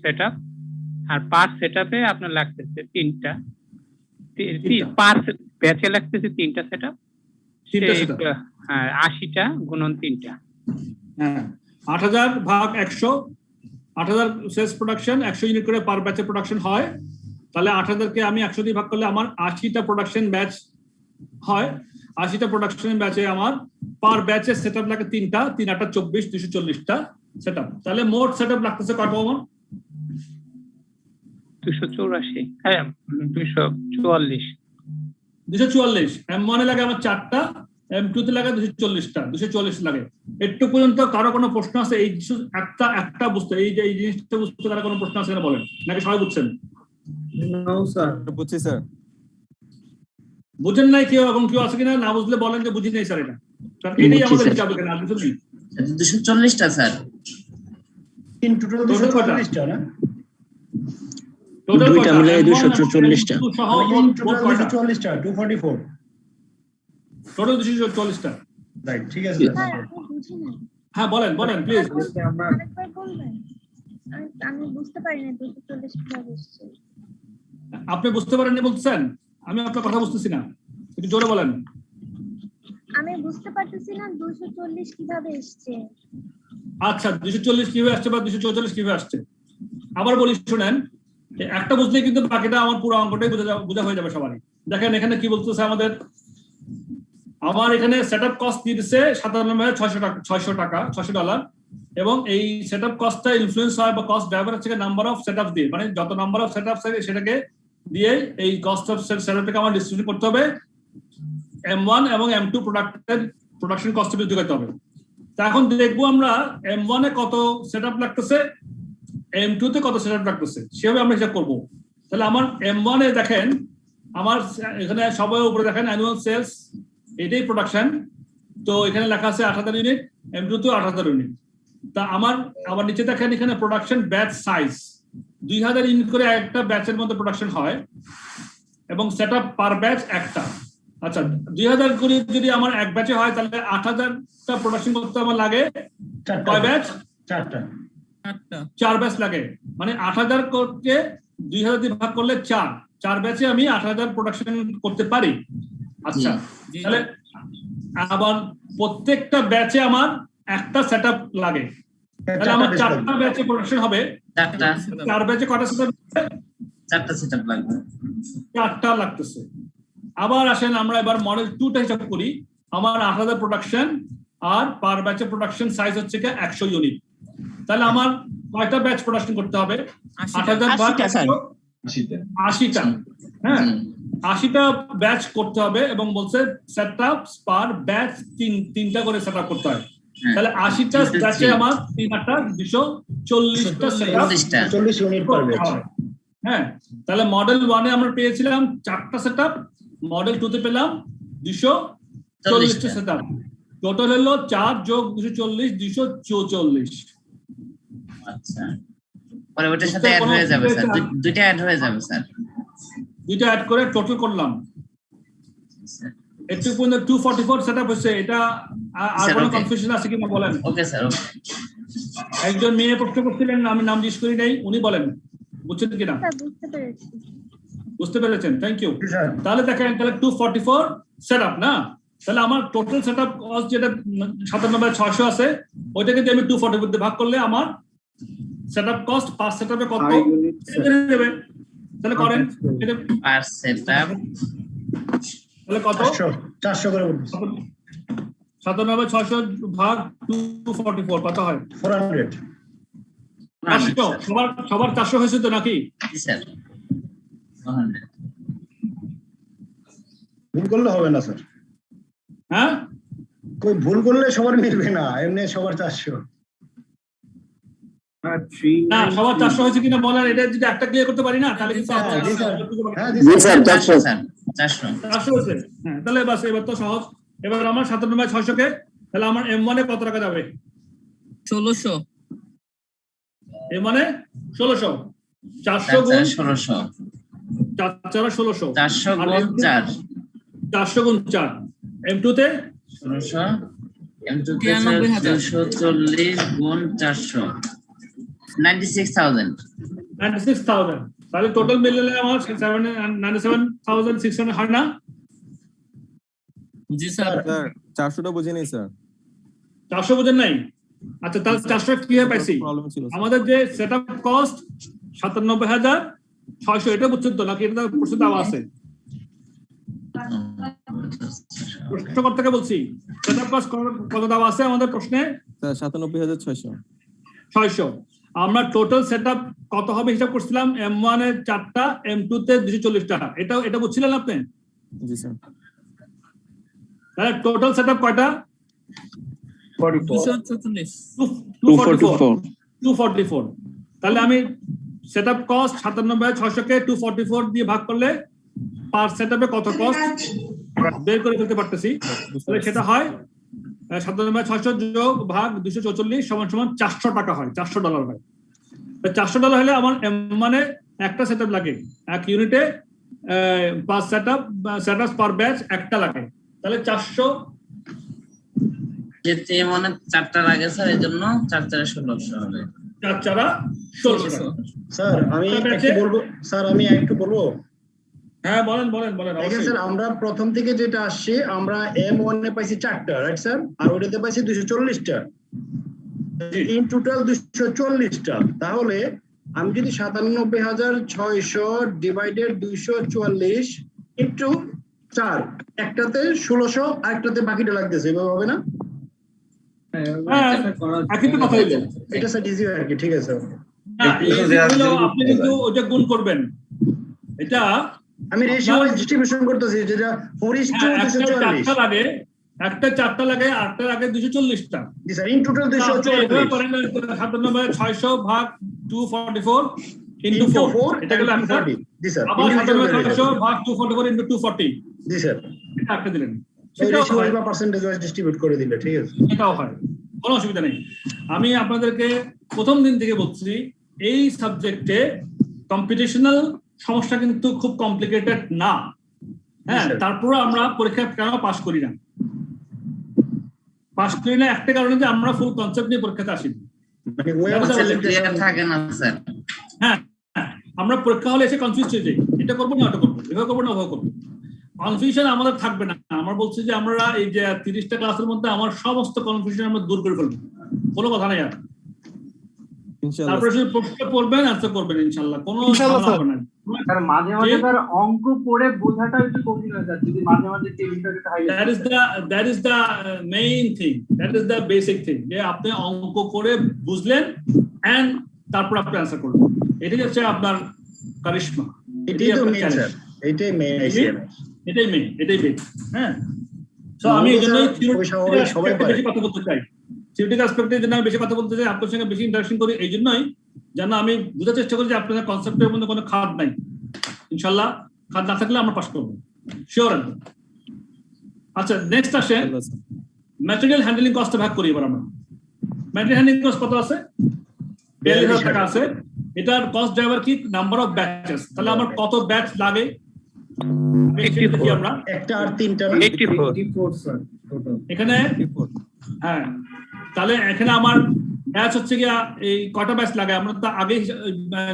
setup, আর পার সেটআপে আপনার লাগতেছে 3টা, পার ব্যাচে লাগতেছে 3টা সেটআপ। হ্যাঁ, 80টা গুণন 3টা। হ্যাঁ, 8000 ভাগ 100, 8000 সেলস প্রোডাকশন 100 ইউনিট করে পার ব্যাচে প্রোডাকশন হয়। তাহলে 8000 কে আমি 100 দিয়ে ভাগ করলে আমার 80টা প্রোডাকশন ব্যাচ হয়। 80টা প্রোডাকশন ব্যাচে আমার পার ব্যাচে সেটআপ লাগে 3টা, 3 × 8 = 24, 240টা সেটআপ। তাহলে মোট সেটআপ লাগতেছে কয়টা? 284, হ্যাঁ 244। M1 এ লাগে আমার 4টা, M2 তে লাগে 240টা, 240 লাগে। একটু পর্যন্ত কারো কোনো প্রশ্ন আছে? এই একটা বুঝতে, এই যে এই জিনিসটা বুঝতে কারো কোনো প্রশ্ন আছে না বলেন, নাকি সবাই বুঝছেন? নো স্যার, বুঝছি স্যার। বুঝেন নাই কেউ? এবং কেউ আছে কিনা না বুঝলে বলেন যে বুঝি নাই স্যার। এটা কারণ এটাই আমাদের হিসাব, এখানে আর কিছু নেই। 240টা স্যার। ইন টোটাল 240টা না? দুইটা মিলে 240টা। ইন টোটাল 240টা, 244। টোটাল 240টা। রাইট, ঠিক আছে স্যার। হ্যাঁ বলেন প্লিজ। আমি বুঝতে পারিনি 240 কিভাবে এসেছে। আপনি বুঝতে পারেননি বলছেন? আমি আপনার কথা বুঝতেছি না, একটু জোরে বলেন। আমি বুঝতে পারতেছি না 240 কিভাবে এসেছে। আচ্ছা 240 কিভাবে আসছে বা 244 কিভাবে আসছে আবার বলি শুনেন। একটা বুঝলে কিন্তু বাকিটা আমার পুরো অঙ্কটাই বোঝা হয়ে যাবে সবারই। দেখেন এখানে কি বলতেছে আমাদের, আমার এখানে সেটআপ কস্ট দিয়ে দিচ্ছে 97,600 টাকা এবং এই সেটআপ কস্টটা ইনফ্লুয়েন্স হয় বা কস্ট ড্রাইভার হচ্ছে নাম্বার অফ সেটআপ দিয়ে, মানে যত নাম্বার অফ সেটআপ সেটাকে দিয়ে এই কস্ট অফ সেটআপটাকে আমার ডিস্ট্রিবিউট করতে হবে M1 এবং M2 প্রোডাকশন কস্টের বিরুদ্ধে করতে হবে। তা এখন দেখবো আমরা M1 এ কত সেটআপ লাগতেছে, M2 তে কত সেটআপ লাগতেছে, সেভাবে আমরা হিসাব করবো। তাহলে আমার M1 এ দেখেন, আমার এখানে সবার উপরে দেখেন অ্যানুয়াল সেলস, এটাই প্রোডাকশন। তো এখানে লেখা আছে 8,000 ইউনিট, M2 তে 8,000 ইউনিট। তা আমার নিচে দেখেন এখানে প্রোডাকশন ব্যাচ সাইজ 2,000 ইউনিট করে একটা ব্যাচের মধ্যে প্রোডাকশন হয় এবং সেটআপ পার ব্যাচ একটা। আচ্ছা 2,000 করে যদি আমার এক ব্যাচে হয় তাহলে 8,000টা প্রোডাকশন করতে আমার লাগে কয় ব্যাচ? 4 ব্যাচ লাগে। মানে 8,000 কে 2,000 দিয়ে ভাগ করলে 4 ব্যাচে আমি 8,000 প্রোডাকশন করতে পারি। আচ্ছা তাহলে আবার প্রত্যেকটা ব্যাচে আমার একটা সেটআপ লাগে, তাহলে আমার 4টা ব্যাচে প্রোডাকশন হবে। 4 ব্যাচে কয়টা সেটআপ? 4টা সেটআপ লাগবে। 4টা লাগতেছে। আবার আসেন আমরা এবার মডেল 2টা হিসাব করি। আমার 8,000 প্রোডাকশন আর পার ব্যাচে প্রোডাকশন সাইজ হচ্ছে 100 ইউনিট। তাহলে আমার কয়টা ব্যাচ প্রোডাকশন করতে হবে? 8,000 ভাগ 80টা। হ্যাঁ 80টা ব্যাচ করতে হবে এবং বলছে সেটআপ পার ব্যাচ 3টা করে সেটআপ করতে হয়। তাহলে 80টা ব্যাচে আমার 240টা সেটআপ 40 ইউনিট পার ব্যাচ। হ্যাঁ তাহলে মডেল 1 এ আমরা পেয়েছিলাম 4টা সেটআপ, মডেল 2 তে পেলাম 240টা সেটআপ। টোটাল হলো 4 যোগ 240 244। আচ্ছা পরে ওটার সাথে অ্যাড হয়ে যাবে স্যার, দুইটা অ্যাড হয়ে যাবে স্যার। দুইটা অ্যাড করে টোটাল করলাম। একটু পর্যন্ত 244 সেটআপ হচ্ছে। এটা আর কোনো কনফিউশন আছে কিনা বলেন? Okay sir okay. একজন মেয়ে প্রশ্ন করছিলেন, আমি নাম জিজ্ঞেস করি নাই, উনি বলেন বুঝছেন কিনা? বুঝতে পেরেছেন, থ্যাংক ইউ। তাহলে দেখেন তাহলে 244 সেটআপ না, তাহলে আমার টোটাল সেটআপ কস্ট যেটা 97,600 আছে ওইটাকে যদি আমি 244 দিয়ে ভাগ করলে আমার সেটআপ কস্ট পার সেটআপে কত দেবে? তাহলে করেন এটা পার সেটআপ তাহলে কত? 400 করে বলুন। 97,600 ভাগ 244 কত হয়? 400। সবার 400 হয়েছে তো নাকি? স্যার ভুল করলে হবে না স্যার। হ্যাঁ কই ভুল করলে সবার মিলবে না, এমনি সবার 400 না। সবার 400 হয়েছে কিনা বলেন, এটা যদি একটা ক্লিয়ার করতে পারি না তাহলে কিন্তু 400 হয়েছে। হ্যাঁ তাহলে বাস এবার তো সহজ। এবার আমার 97,600 কে তাহলে আমার M1 এ কত টাকা যাবে? 1600। M1 এ 1600, 400 গুণ 1600, 400 400 গুণ 4, 400 গুণ 4। M2 তে 1600, M2 তে 240 গুণ 400, 96,000। তাহলে টোটাল মিললে আমার 97,600 হয় না? জি স্যার। 400টা বুঝিনি স্যার। 400 বুঝেন নাই? আচ্ছা তাহলে 400 কিভাবে পাইছি? আমাদের যে সেটআপ কস্ট 97,600 এটা বুঝছেন তো নাকি? এটা প্রশ্ন দেওয়া আছে, প্রশ্ন করতে বলছি। সেটআপ কস্ট কত দেওয়া আছে আমাদের প্রশ্নে? স্যার 97,600। আমরা টোটাল সেটআপ কত হবে হিসাব করছিলাম। M1 এর 4টা, M2 তে 240টা। এটা বুঝছিলেন আপনি? জি স্যার। তাহলে টোটাল সেটআপ কয়টা? 244। তাহলে আমি সেটআপ কস্ট 97,600 কে 244 দিয়ে ভাগ করলে পার সেটআপে কত কস্ট বের করে ফেলতে পারতেছি। তাহলে সেটা হয় $97,600 যোগ ভাগ 244 সমান সমান $400 হয়, $400 হয়। $400 হলে আমার মানে একটা সেটআপ লাগে, এক ইউনিটে 5 সেটআপ পার ব্যাচ একটা লাগে, তাহলে 400 যেতে মানে 4টা লাগে স্যার, এজন্য 4 4 1600 হবে। 4 4 1600 টাকা। স্যার আমি একটু বলবো, স্যার আমি একটু বলবো। হ্যাঁ বলেন দেখেন অবশ্যই। স্যার, আমরা প্রথম থেকে যেটা আসছে, আমরা M1 এ পাইছি 4টা, রাইট স্যার, আর ওটাতে পাইছি 240টা, ইন টোটাল 240টা। তাহলে আমি যদি 97,600 ডিভাইডেড 240 ইনটু 4, একটাতে 1600 আর একটাতে বাকিটা লাগতেছে, এভাবে হবে না? হ্যাঁ একই তো কথা হইলো। এটা স্যার ইজি আর কি, ঠিক আছে। আপনি কিন্তু ওটা গুণ করবেন, এটা আমি রেশিও ডিস্ট্রিবিউশন করতেছি, যেটা 4:240 লাগে, একটা 4টা লাগে, আটটা লাগে 240টা। জি স্যার, ইন টোটাল 240। 97,600 ভাগ 244 ইনটু 4, এটা গেল আনসার। জি স্যার, আবার 97,600 ভাগ 244 ইনটু 240। জি স্যার, এটা একটা দিলেন, সেটাও হয় বা পার্সেন্টেজ ওয়াইজ ডিস্ট্রিবিউট করে দিলে, ঠিক আছে, এটাও হয়, কোনো অসুবিধা নেই। আমি আপনাদেরকে প্রথম দিন থেকে বলছি, এই সাবজেক্টে কম্পিটিশনাল সমস্যা কিন্তু খুব কমপ্লিকেটেড না। হ্যাঁ, তারপরে আমরা পরীক্ষা কেন পাস করি না? পাস করি না একটা কারণে যে আমরা ফুল কনসেপ্ট নিয়ে পরীক্ষাতে আসি। হ্যাঁ, আমরা পরীক্ষা হলে এসে কনফিউজ হয়ে যাই, এটা করবো না ওটা করবো, এভাবে করবো না ওভাবে করবো। কনফিউশন আমাদের থাকবে না। আমরা বলছি যে আমরা এই যে 30টা ক্লাসের মধ্যে আমার সমস্ত কনফিউশন আমরা দূর করে ফেলবো, কোনো কথা নাই আর। তারপরে শুধু প্রশ্ন পড়বেন, আনসার করবেন ইনশাআল্লাহ, কোনো ঝামেলা হবে না। স্যার মাঝে মাঝে স্যার অঙ্ক পড়ে বোঝাটা একটু কঠিন হয়ে যাচ্ছে, যদি মাঝে মাঝে টেবিলটা highlight. that is the main thing, that is the basic thing, যে আপনি অঙ্ক করে বুঝলেন এন্ড তারপর আপনি আনসার করবেন, এটাই হচ্ছে আপনার কারিশমা, এটাই তো মেইন স্যার, এটাই মেইন এটাই মেইন, এটাই বেস। হ্যাঁ, সো আমি এজন্যই সবাই বেশি কথা বলতে চাই, থিওরিটিক্যাল অ্যাসপেক্টের জন্য আমি বেশি কথা বলতে চাই, আপনার সঙ্গে বেশি ইন্টারেকশন করি, এই জন্যই যেন আমি বুঝার চেষ্টা করি যে আপনাদের কনসেপ্টের মধ্যে কোনো খাদ নাই। ইনশাআল্লাহ খাদ না থাকলে আমরা পাস করবো, শিওর একদম। আচ্ছা, নেক্সট আসে ম্যাটেরিয়াল হ্যান্ডলিং কস্ট ভাগ করি। এবার আমরা ম্যাটেরিয়াল হ্যান্ডলিং কস্ট কত আছে? 42,000 টাকা আছে। এটার কস্ট ড্রাইভার কি? Number of batches. তাহলে আমার কত ব্যাচ লাগে? আমরা একটা আর তিনটা 84 স্যার টোটাল এখানে। হ্যাঁ, তাহলে এখানে আমার ব্যাচ হচ্ছে গিয়া এই কয়টা ব্যাচ লাগে? আমরা তো আগে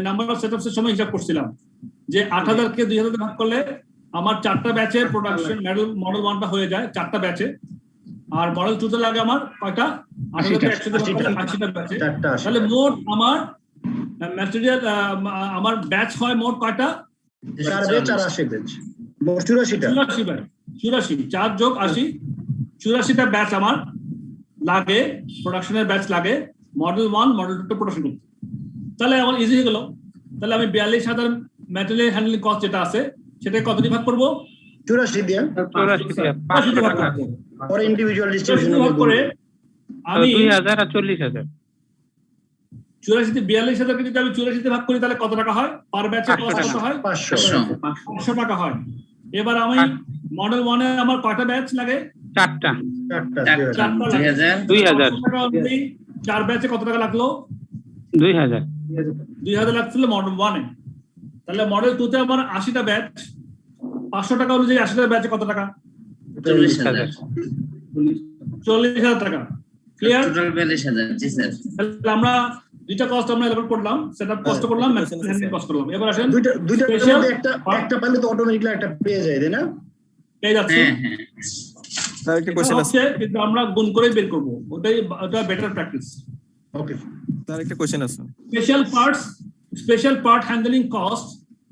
নাম্বার অফ সেটআপস এর সময় হিসাব করছিলাম যে 8,000 কে 2,000 ভাগ করলে আমার 4টা ব্যাচে প্রোডাকশন মডেল 1টা হয়ে যায়, 4টা ব্যাচে। আর মডেল 2 তে লাগে আমার কয়টা? 80টা ব্যাচে। তাহলে মোট আমার ম্যাটেরিয়াল আমার ব্যাচ হয় মোট কয়টা? 4 ব্যাচ আর 80 ব্যাচ, মোট 84টা। 84 4 যোগ 80, 84টা ব্যাচ আমার লাগে, প্রোডাকশনের ব্যাচ লাগে মডেল 1 মডেল 2 প্রোডাকশন করতে। তাহলে আমার ইজি হয়ে গেল। তাহলে আমি 42,000 ম্যাটেরিয়াল হ্যান্ডলিং কস্ট যেটা আছে সেটা কত দিয়ে ভাগ করব? 84 দিয়ে। 84 দিয়ে ভাগ করব। পরে ইন্ডিভিজুয়াল ডিস্ট্রিবিউশন ভাগ করে আমি 2,000 আর 40,000। 84 দিয়ে 42,000 কে যদি আমি 84 দিয়ে ভাগ করি তাহলে কত টাকা হয়? পার ব্যাচে কত হয়? 500 টাকা হয়। এবার আমি মডেল 1 এ আমার কয়টা ব্যাচ লাগে? 4টা। 2000 4 ব্যাচে কত টাকা লাগলো? 2000 লাগছিল মডেল 1 এ। তাহলে মডেল 2 তে আমার 80টা ব্যাচ, 500 টাকা অনুযায়ী 80টা ব্যাচে কত টাকা? 40,000 টাকা। ক্লিয়ার? টোটাল 42,000। জি স্যার। তাহলে আমরা দুইটা কস্ট আমরা এলাবোরেট করলাম, সেটআপ কস্ট করলাম, ম্যাটেরিয়াল হ্যান্ডলিং কস্ট করলাম। এবার আসেন দুইটা মধ্যে একটা পাইলে তো অটোমেটিক্যালি একটা পেয়ে যায়, তাই না? পেয়ে যাচ্ছে। স্যার একটা কোশ্চেন আছে, কিন্তু আমরা গুণ করে বের করব, ওটা বেটার প্র্যাকটিস। ওকে স্যার একটা কোশ্চেন আছে। স্পেশাল পার্ট হ্যান্ডলিং কস্ট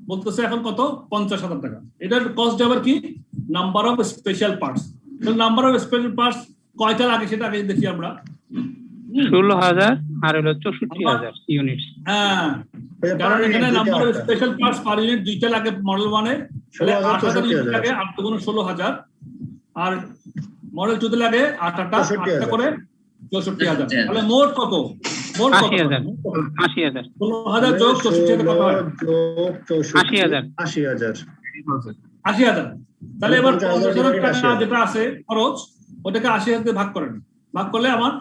বলতেছে এখন কত? 50,000 টাকা। এটার কস্ট ড্রাইভার কি? Number of special parts. তাহলে নাম্বার অফ স্পেশাল পার্টস কয়টা লাগে সেটা আগে দেখি আমরা। 16,000 আর হলো 64,000 ইউনিট। হ্যাঁ, কারণ এখানে number of special parts per unit দুইটা লাগে মডেল 1 এ, তাহলে 8,000 ইউনিট লাগে, 8 গুণ 16,000। আর মডেল 2 তে লাগে 8টা করে 64,000। তাহলে মোট কত? মোট 80,000। 16,000 যোগ 64,000 কত হয়? 80,000। তাহলে এবার 50,000 টাকা যেটা আছে খরচ, ওটাকে 80,000 দিয়ে ভাগ করেন। ভাগ করলে আমার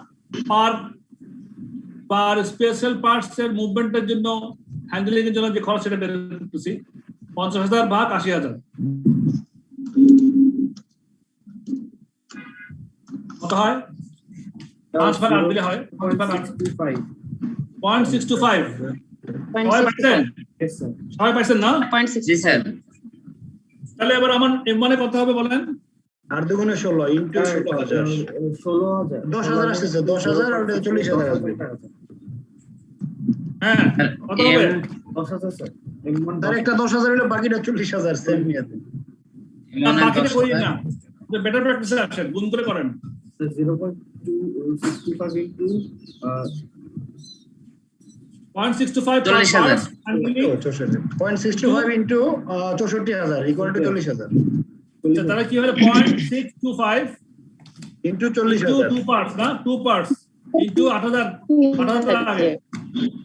পার স্পেশাল পার্টস এর মুভমেন্টের জন্য হ্যান্ডলিং এর জন্য যে খরচ সেটা বের করতেছি 50,000 ভাগ 80,000 কত হয় 5 ভাগ 8 দিলে হয় 5 ভাগ 8 0.625 সবাই পাইছেন না জি স্যার তাহলে এবার আমার মানে কত হবে বলেন আর দুগুণে 16 ইনটু 16,000 10,000 আসছে 10,000 আর 40,000 আসবে হ্যাঁ কত হবে 10,000 স্যার তার একটা 10,000 হলো বাকিটা 40,000 সেম নিয়েছে বাকিটা করি না যে বেটার প্র্যাকটিসে আসেন গুণ করে করেন 0.265 into 0.625 0.65 into 64,000 equal to 40,000 তাহলে কি হলো 0.625 into 40,000 2 parts না 2 parts into 8,000 লাগে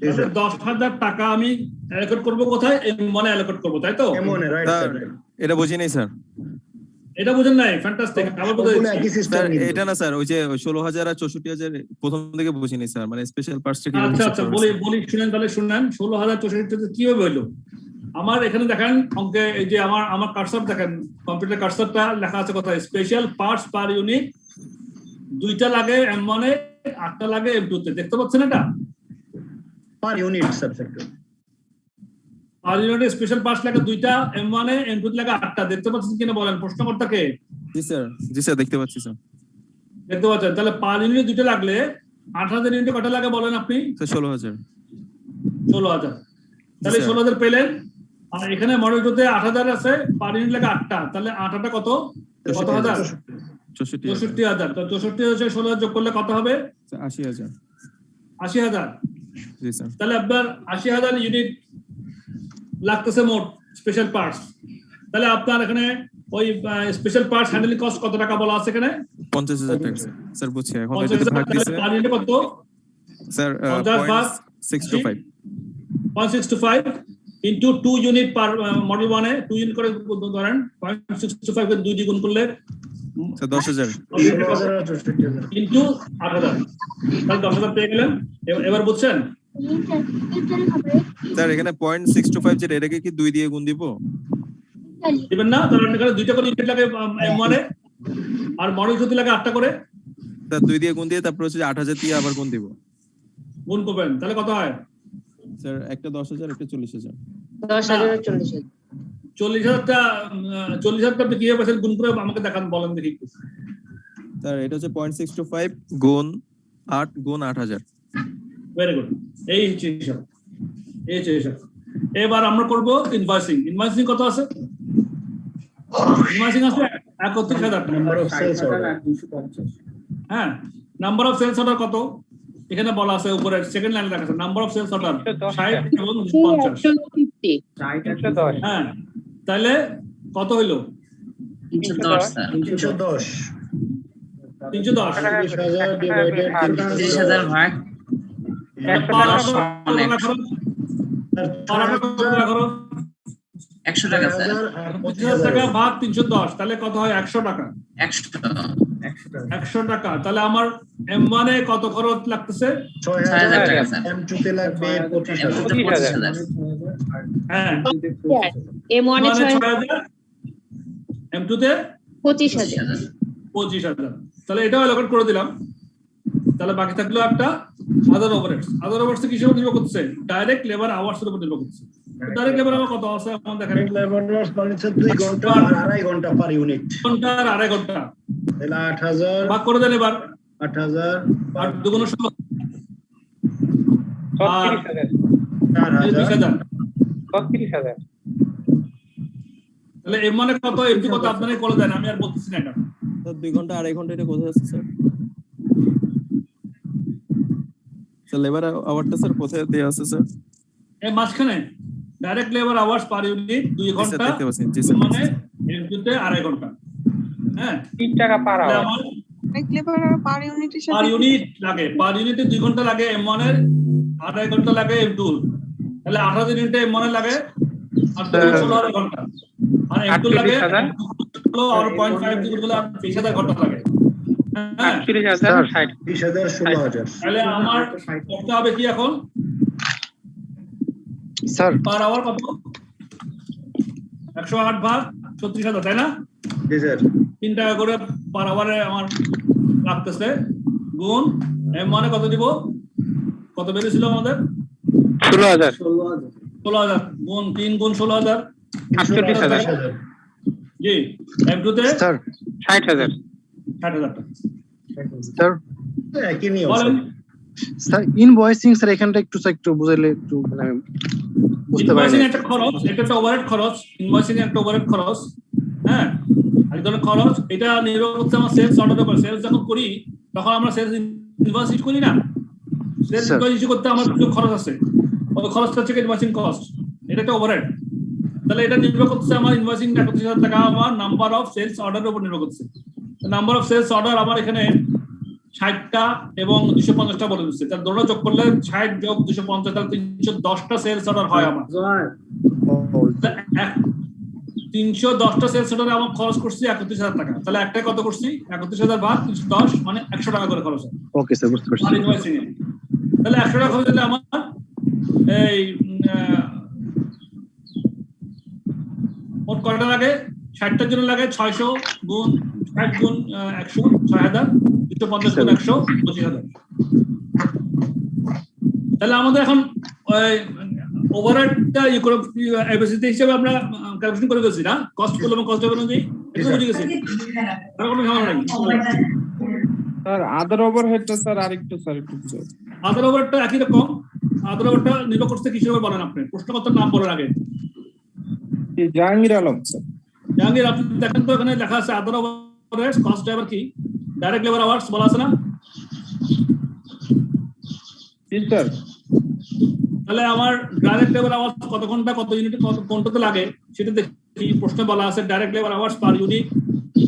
10,000 টাকা আমি অ্যালোকেট করব কোথায় মনে অ্যালোকেট করব তাই তো মনে রাইট এটা বুঝি নাই স্যার এটা বুঝেন নাই ফ্যান্টাস্টিক আবার বুঝাই স্যার এটা না স্যার ওই যে 16,000 আর 64,000 প্রথম থেকে বুঝি নাই স্যার মানে স্পেশাল পার্টস কি আচ্ছা বলি শুনেন তাহলে শুনেন 16,000 64 কিভাবে হলো আমার এখানে দেখেন অঙ্কে এই যে আমার কার্সর দেখেন কম্পিউটার কার্সরটা লেখা আছে কোথায় স্পেশাল পার্টস পার ইউনিট দুইটা লাগে M1 এ 8টা লাগে M2 তে দেখতে পাচ্ছেন এটা পার ইউনিট সাবসেক্টর পার ইউনিটে স্পেশাল পার্টস লাগে দুইটা M1 এ M2 তে লাগে 8টা দেখতে পাচ্ছেন কিনা বলেন প্রশ্নকর্তা কে জি স্যার দেখতে পাচ্ছি স্যার দেখতে পাচ্ছেন তাহলে পার ইউনিটে দুইটা লাগলে 8,000 ইউনিটে কত লাগে বলেন আপনি স্যার 16,000 তাহলে 16,000 পেলেন আর এখানে মডেলটাতে 8,000 আছে পার ইউনিট লাগে 8টা তাহলে 8টা কত হাজার 64,000 তো 64,000 16,000 যোগ করলে কত হবে 80,000 জি স্যার তাহলে আপনার 80,000 ইউনিট লাগতেছে মোট স্পেশাল পার্টস তাহলে আপনার এখানে ওই স্পেশাল পার্টস হ্যান্ডলিং কস্ট কত টাকা বলা আছে এখানে 50,000 টাকা স্যার বুঝছি এখন এটা ভাগ দিছে পার ইউনিট কত sir 0.625 into 2 unit per model 1 এ 2 ইউনিট করে ধরেন 0.625 কে 2 দিয়ে গুণ করলে স্যার 10,000 into 8,000 তাহলে 10,000 পেয়ে গেলেন এবার বুঝছেন স্যার এখানে 0.625 যেটা এটাকে কি 2 দিয়ে গুণ দিব দিবেন না তাহলে এখানে দুইটা করে ইউনিট লাগে M1 এ আর মডেল যদি লাগে 8টা করে স্যার 2 দিয়ে গুণ দিয়ে তারপর হচ্ছে 8,000 দিয়ে আবার গুণ দিব গুণ করবেন তাহলে কত হয় স্যার একটা 10,000 একটা 40,000 10,000 আর 40,000 40,000 আপনি কিভাবে পাচ্ছেন গুণ করে আমাকে দেখান বলেন দেখি স্যার এটা হচ্ছে 0.625 গুণ 8 গুণ 8,000 ভেরি গুড এই হিসাব এবার আমরা করব ইনভয়েসিং কত আছে ইনভয়েসিং আছে 31,000 নাম্বার অফ সেলস অর্ডার হ্যাঁ নাম্বার অফ সেলস অর্ডার কত এখানে বলা আছে উপরে সেকেন্ড লাইনে লেখা আছে নাম্বার অফ সেলস অর্ডার 60 এবং 50 হ্যাঁ তাহলে কত হইলো 310 স্যার 310 20,000 ডিভাইডেড 30,000 ভাগ 100 টাকা স্যার 25,000 টাকা ভাগ 310 তাহলে কত হয় 100 টাকা 100 টাকা তাহলে আমার M1 এ কত খরচ লাগতেছে 6,000 টাকা স্যার M2 তে লাগবে 25,000 হ্যাঁ M1 এ 6,000 M2 তে 25,000 তাহলে এটাও অ্যালোকেট করে দিলাম তাহলে বাকি থাকলো একটা আদার ওভারহেডস কি হিসেবে নির্ভর করছে ডাইরেক্ট লেবার আওয়ার্স এর উপর নির্ভর করছে ডাইরেক্ট লেবার আমার কত আছে এখন দেখেন লেবার আওয়ার্স মানে 2 ঘন্টা আর 2.5 ঘন্টা পার ইউনিট ঘন্টা আর 2.5 ঘন্টা তাহলে 8,000 ভাগ করে দেন এবার 8,000 আর দুগুণ 16 4,000 তাহলে এর মানে কত এমপি কত আপনারা বলে দেন আমি আর বলতেছি না এটা স্যার 2 ঘন্টা 2.5 ঘন্টা এটা কোথায় আছে স্যার লেবার আওয়ারটা স্যার কোথায় দেয়া আছে স্যার এই মাঝখানে direct labour hours per unit 2 ঘন্টা মানে এমপিতে 2.5 ঘন্টা হ্যাঁ 3 টাকা পার আওয়ার ডাইরেক্ট লেবার পার ইউনিটের সাথে পার ইউনিট লাগে পার ইউনিটে 2 ঘন্টা লাগে M1 এর 2.5 ঘন্টা লাগে M2 তাহলে 18 ইউনিটে M1 এর লাগে আর 16 ঘন্টা আর M2 লাগে আর 0.5 দিয়ে গুণ করলে 20,000 ঘন্টা লাগে হ্যাঁ 48,060 20,000 16,000 তাহলে আমার করতে হবে কি এখন স্যার পার আওয়ার কত 108 ভাগ 36,000 তাই না জি স্যার 3 টাকা করে পার আওয়ারে আমার লাগতেছে গুণ মানে কত দিব কত বেরিয়েছিল আমাদের 16,000 16,000 গুণ 3 গুণ 16,000 48,000 জি M2 তে স্যার 60,000 60,000 টাকা স্যার একই নিয়ম বলেন স্যার ইনভয়েসিং স্যার এখানটা একটু বুঝাইলে একটু মানে আমি বুঝতে পারি ইনভয়েসিং একটা খরচ এটা একটা ওভারহেড খরচ ইনভয়েসিং একটা ওভারহেড খরচ হ্যাঁ এক ধরনের খরচ এটা নির্ভর করছে আমার সেলস অর্ডারের উপর সেলস যখন করি তখন আমরা সেলস ইনভয়েস ইস্যু করি না সেলস ইনভয়েস ইস্যু করতে আমার কিছু খরচ আছে ওই খরচটা হচ্ছে ইনভয়েসিং কস্ট এটা একটা ওভারহেড তাহলে এটা নির্ভর করছে আমার ইনভয়েসিং 31,000 টাকা আমার নাম্বার অফ সেলস অর্ডারের উপর নির্ভর করছে নাম্বার অফ সেলস অর্ডার আমার এখানে 60টা এবং 250টা বলে দিচ্ছে তার দুটো যোগ করলে 60 যোগ 250 তাহলে 310টা সেলস অর্ডার হয় আমার 310টা সেলস অর্ডারে আমার খরচ করছি 31,000 টাকা তাহলে একটা কত করছি 31,000 ভাগ 310 মানে 100 টাকা করে খরচ হয় ওকে স্যার বুঝতে পারছি তাহলে 100 টাকা খরচ হলে আমার এই মোট কয়টা লাগে 60টার জন্য লাগে 600 গুণ 60 গুণ 100 6,000 250 গুণ 100 25,000 তাহলে আমাদের এখন ওভারহেডটা এফিসিয়েন্সি হিসেবে আমরা ক্যালকুলেশন করে গেছি না কস্ট করলে এবং কস্ট অনুযায়ী এটা বুঝে গেছি আর কোনো ঝামেলা নেই স্যার আদার ওভারহেডটা স্যার আরেকটু স্যার একটু বুঝাও আদার ওভারহেডটা একই রকম আদার ওভারহেডটা নির্ভর করতে কিসের উপর বলেন আপনি প্রশ্নকর্তার নাম বলার আগে জাহাঙ্গীর আলম স্যার জাহাঙ্গীর আপনি দেখেন তো এখানে লেখা আছে আদার ওভারহেড কস্ট ড্রাইভার কি ডাইরেক্ট লেবার আওয়ার্স বলা আছে না জি স্যার তাহলে আমার ডাইরেক্ট লেবার আওয়ার্স কত ঘন্টা কত ইউনিট কত কোনটাতে লাগে সেটা দেখি প্রশ্নে বলা আছে direct labour hours per unit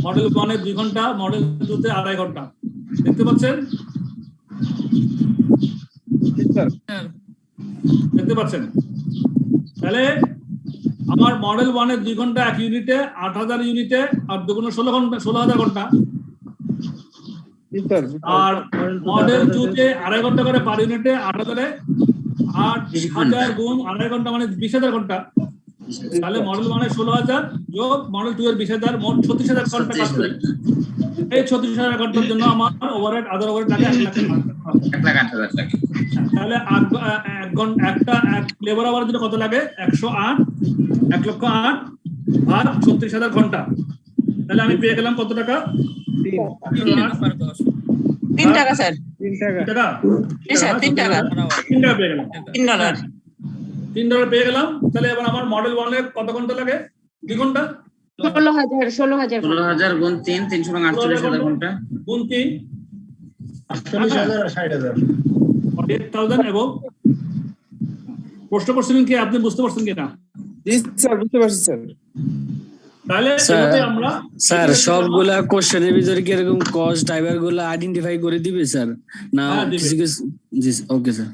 model 1 এ 2 ঘন্টা মডেল 2 তে 2.5 ঘন্টা দেখতে পাচ্ছেন জি স্যার দেখতে পাচ্ছেন তাহলে আমার মডেল 1 এ 2 ঘন্টা এক ইউনিটে 8,000 ইউনিটে আর দুগুণ 16,000 ঘন্টা আর মডেল 2 তে 2.5 ঘন্টা করে পার ইউনিটে 8,000 8,000 গুণ 2.5 ঘন্টা মানে 20,000 ঘন্টা তাহলে মডেল 1 এ 16,000 যোগ মডেল 2 এর 20,000 মোট 36,000 ঘন্টা কাজ করি এই 36,000 ঘন্টার জন্য আমার ওভারহেড আদার ওভারহেড লাগে 1,08,000 টাকা তাহলে এক লেবার আওয়ার জন্য কত লাগে 108 1,08,000 ভাগ 36,000 ঘন্টা তাহলে আমি পেয়ে গেলাম কত টাকা 3 টাকা স্যার 3 টাকা জি স্যার 3 টাকা 3 টাকা পেয়ে গেলাম $3 $3 পেয়ে গেলাম তাহলে এবার আমার মডেল 1 এ কত ঘন্টা লাগে 2 ঘন্টা 16,000 গুণ 3 348,000 ঘন্টা গুণ 3 48,000 আর 60,000 48,000 এবং প্রশ্ন করছিলেন কি আপনি বুঝতে পারছেন কি না জি স্যার বুঝতে পারছি স্যার তাহলে আমরা স্যার সবগুলা কোশ্চেনের ভিতরে কি এরকম কস্ট ড্রাইভার গুলা আইডেন্টিফাই করে দিবে স্যার না কিছু কিছু জি ওকে স্যার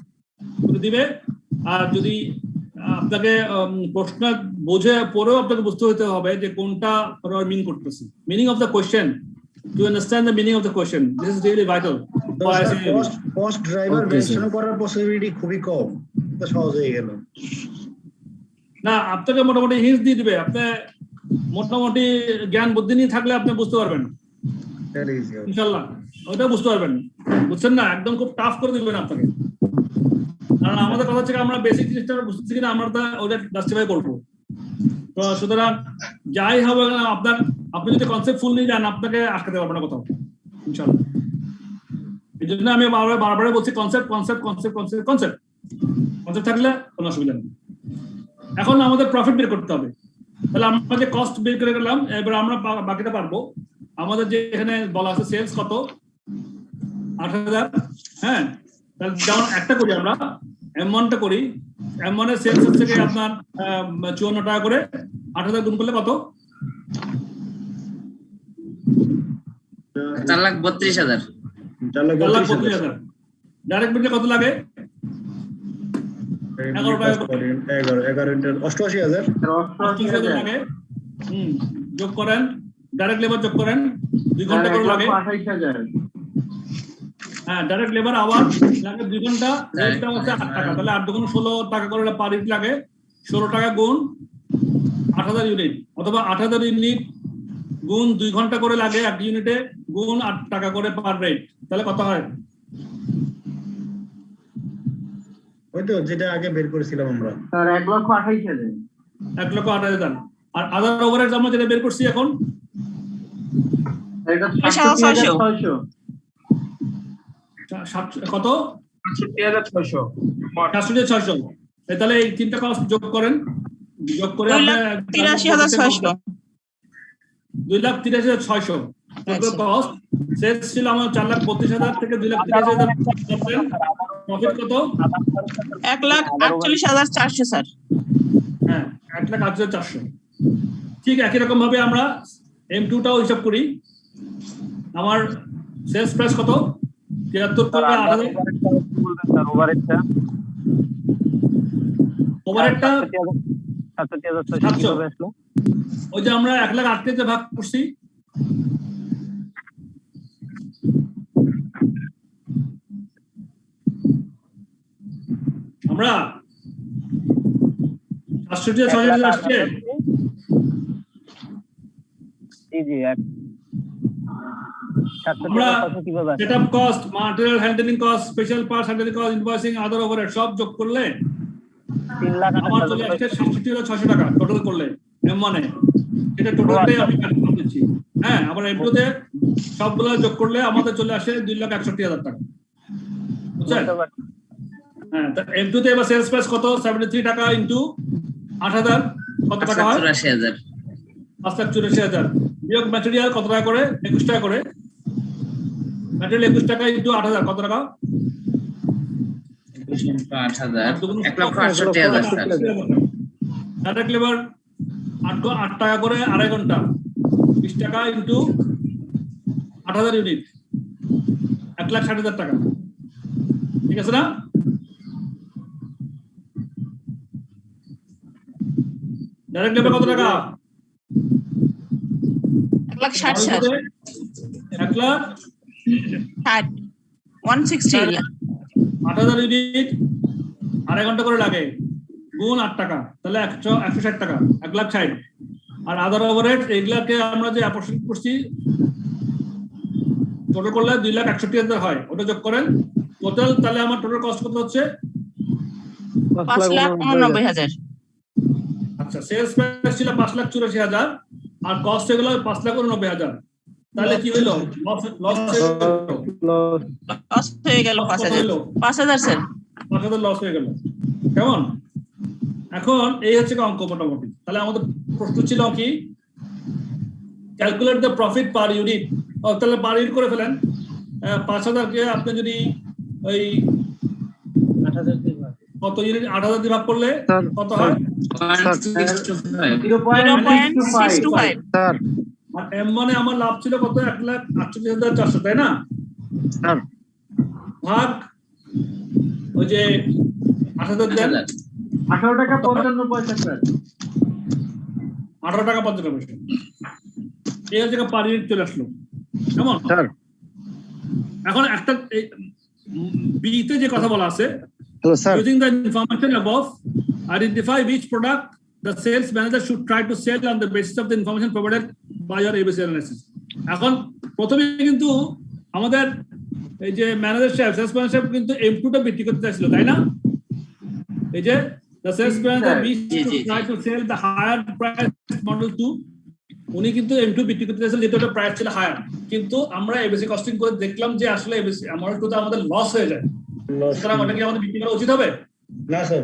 করে দিবে আর যদি আপনাকে প্রশ্ন বোঝে পরেও আপনাকে বুঝতে হতে হবে যে কোনটা মিন করতেছে meaning of the question to understand the meaning of the question this is really vital cost driver mention করার পসিবিলিটি খুবই কম এটা সহজ হয়ে গেল না আপনাকে মোটামুটি হিন্ট দিয়ে দিবে আপনি মোটামুটি জ্ঞান বুদ্ধি নিয়ে থাকলে আপনি বুঝতে পারবেন ইনশাআল্লাহ ওটা বুঝতে পারবেন বুঝছেন না একদম খুব টাফ করে দিবেন আপনাকে কারণ আমাদের কথা হচ্ছে আমরা বেসিক জিনিসটা বুঝতেছি কিনা আমরা ওটা জাস্টিফাই করবো তো সুতরাং যাই হবে আপনি যদি কনসেপ্ট ফুল নিয়ে যান আপনাকে আটকাতে পারবেন না কোথাও ইনশাআল্লাহ এই জন্য আমি বারবার বলছি concept concept concept concept concept concept থাকলে কোনো অসুবিধা নেই এখন আমাদের প্রফিট বের করতে হবে তাহলে আমরা যে কস্ট বের করে গেলাম এবার আমরা বাকিটা পারবো আমাদের যে এখানে বলা আছে সেলস কত 8,000 হ্যাঁ তাহলে যেমন একটা করি আমরা M1 টা করি M1 এর সেলস হচ্ছে আপনার 54 টাকা করে 8,000 গুণ করলে কত 4,32,000 4,32,000 ডাইরেক্ট বিলে কত লাগে 88,000 লাগে যোগ করেন ডাইরেক্ট লেবার যোগ করেন 2 ঘন্টা করে লাগে 28,000 হ্যাঁ ডাইরেক্ট লেবার আওয়ার লাগে 2 ঘন্টা, রেটটা হচ্ছে 8 টাকা, তাহলে 8 দুগুণ 16 টাকা করে পার ইউনিট লাগে, 16 টাকা গুণ 8000 ইউনিট, অথবা 8000 ইউনিট গুণ 2 ঘন্টা করে লাগে এক ইউনিটে, গুণ 8 টাকা করে পার রেট, তাহলে কত হয়? ওই তো যেটা আগে বের করেছিলাম আমরা স্যার 1,28,000। 1,28,000। আর আদার ওভারহেড আমরা যেটা বের করছি এখন এটা 67,600। কত? 67,600। 67,600। তাহলে এই তিনটা কস্ট যোগ করেন, যোগ করে 2,83,600। 2,83,600 টোটাল কস্ট। সেলস ছিল আমার 4,32,000 থেকে 2,83,000। প্রফিট কত? 1,48,400 স্যার। হ্যাঁ 1,48,400। ঠিক একই রকম ভাবে আমরা M2 টাও হিসাব করি। আমার সেলস প্রাইস কত? 73 করে 8,000। ওভারহেডটা 700। ওই যে আমরা 1,08,000 ভাগ করছি, আমরা 67,600 আসছে। আমরা setup cost, material handling cost, special parts handling cost, invoicing, other overhead সব যোগ করলে আমার চলে আসছে 67,600 টাকা টোটাল করলে M1 এ। এটা টোটালটাই আমি ক্যালকুলেট করছি। হ্যাঁ আবার M2 তে সবগুলো যোগ করলে আমাদের চলে আসে 2,61,000 টাকা, বুঝছেন? হ্যাঁ তা M2 তে এবার সেলস প্রাইস কত? 73 টাকা ইনটু 8,000 কত টাকা হয়? 84,000। 5,84,000 বিয়োগ ম্যাটেরিয়াল কত টাকা করে? 21 টাকা করে। ম্যাটেরিয়াল 21 টাকা ইনটু 8,000 কত টাকা? 8,000 1,68,000 স্যার। ডাইরেক্ট লেবার 8 টাকা করে আড়াই ঘন্টা, 20 টাকা ইনটু 8,000 ইউনিট, 1,60,000 টাকা। ঠিক আছে না? ডাইরেক্ট লেবার কত টাকা? 1,60,000 স্যার। 160 8,000 ইউনিট আড়াই ঘন্টা করে লাগে, গুণ 8 টাকা, তাহলে 160 টাকা, 1,60,000। আর আদার ওভারহেড এগুলাকে আমরা যে অ্যাপোর্শন করছি টোটাল করলে 2,61,000 হয়, ওটা যোগ করেন টোটাল, তাহলে আমার টোটাল কস্ট কত হচ্ছে? 5,89,000। আচ্ছা সেলস প্রাইস ছিল 5,84,000 আর কস্ট এগুলো 5,89,000, তাহলে কি হলো? লস হয়ে গেল 5,000 স্যার। 5,000 লস হয়ে গেল। কেমন? এখন এই হচ্ছে অঙ্ক মোটামুটি। তাহলে আমাদের প্রশ্ন ছিল কি, calculate the profit per unit. তাহলে পার ইউনিট করে ফেলেন। 5,000 কে আপনি যদি ওই 8,000 দিয়ে কত ইউনিট 8,000 দিয়ে ভাগ করলে কত হয়? 0.625 স্যার আর M1 এ আমার লাভ ছিল কত? 1,48,400, তাই না? স্যার ভাগ ওই যে 8,000 দেন, 18 টাকা 55 পয়সা স্যার। 18 টাকা 55 পয়সা। এই হচ্ছে পার ইউনিট চলে আসলো। কেমন? স্যার এখন একটা বিতে যে কথা বলা আছে, hello sir, using the information above, identify which product the sales manager should try to sell on the basis of the information provided by your ABC analysis. এখন প্রথমে কিন্তু আমাদের এই যে ম্যানেজার সাহেব, সেলস ম্যানেজার সাহেব কিন্তু M2 টা বিক্রি করতে চাইছিল, তাই না? এই যে the sales manager wished to try to sell the higher price model 2, উনি কিন্তু M2 বিক্রি করতে চাইছিল যেটা ওটা প্রাইস ছিল হায়ার, কিন্তু আমরা ABC কস্টিং করে দেখলাম যে আসলে ABC মডেল 2 তে আমাদের লস হয়ে যায়। সুতরাং ওটা কি আমাদের বিক্রি করা উচিত হবে? না স্যার,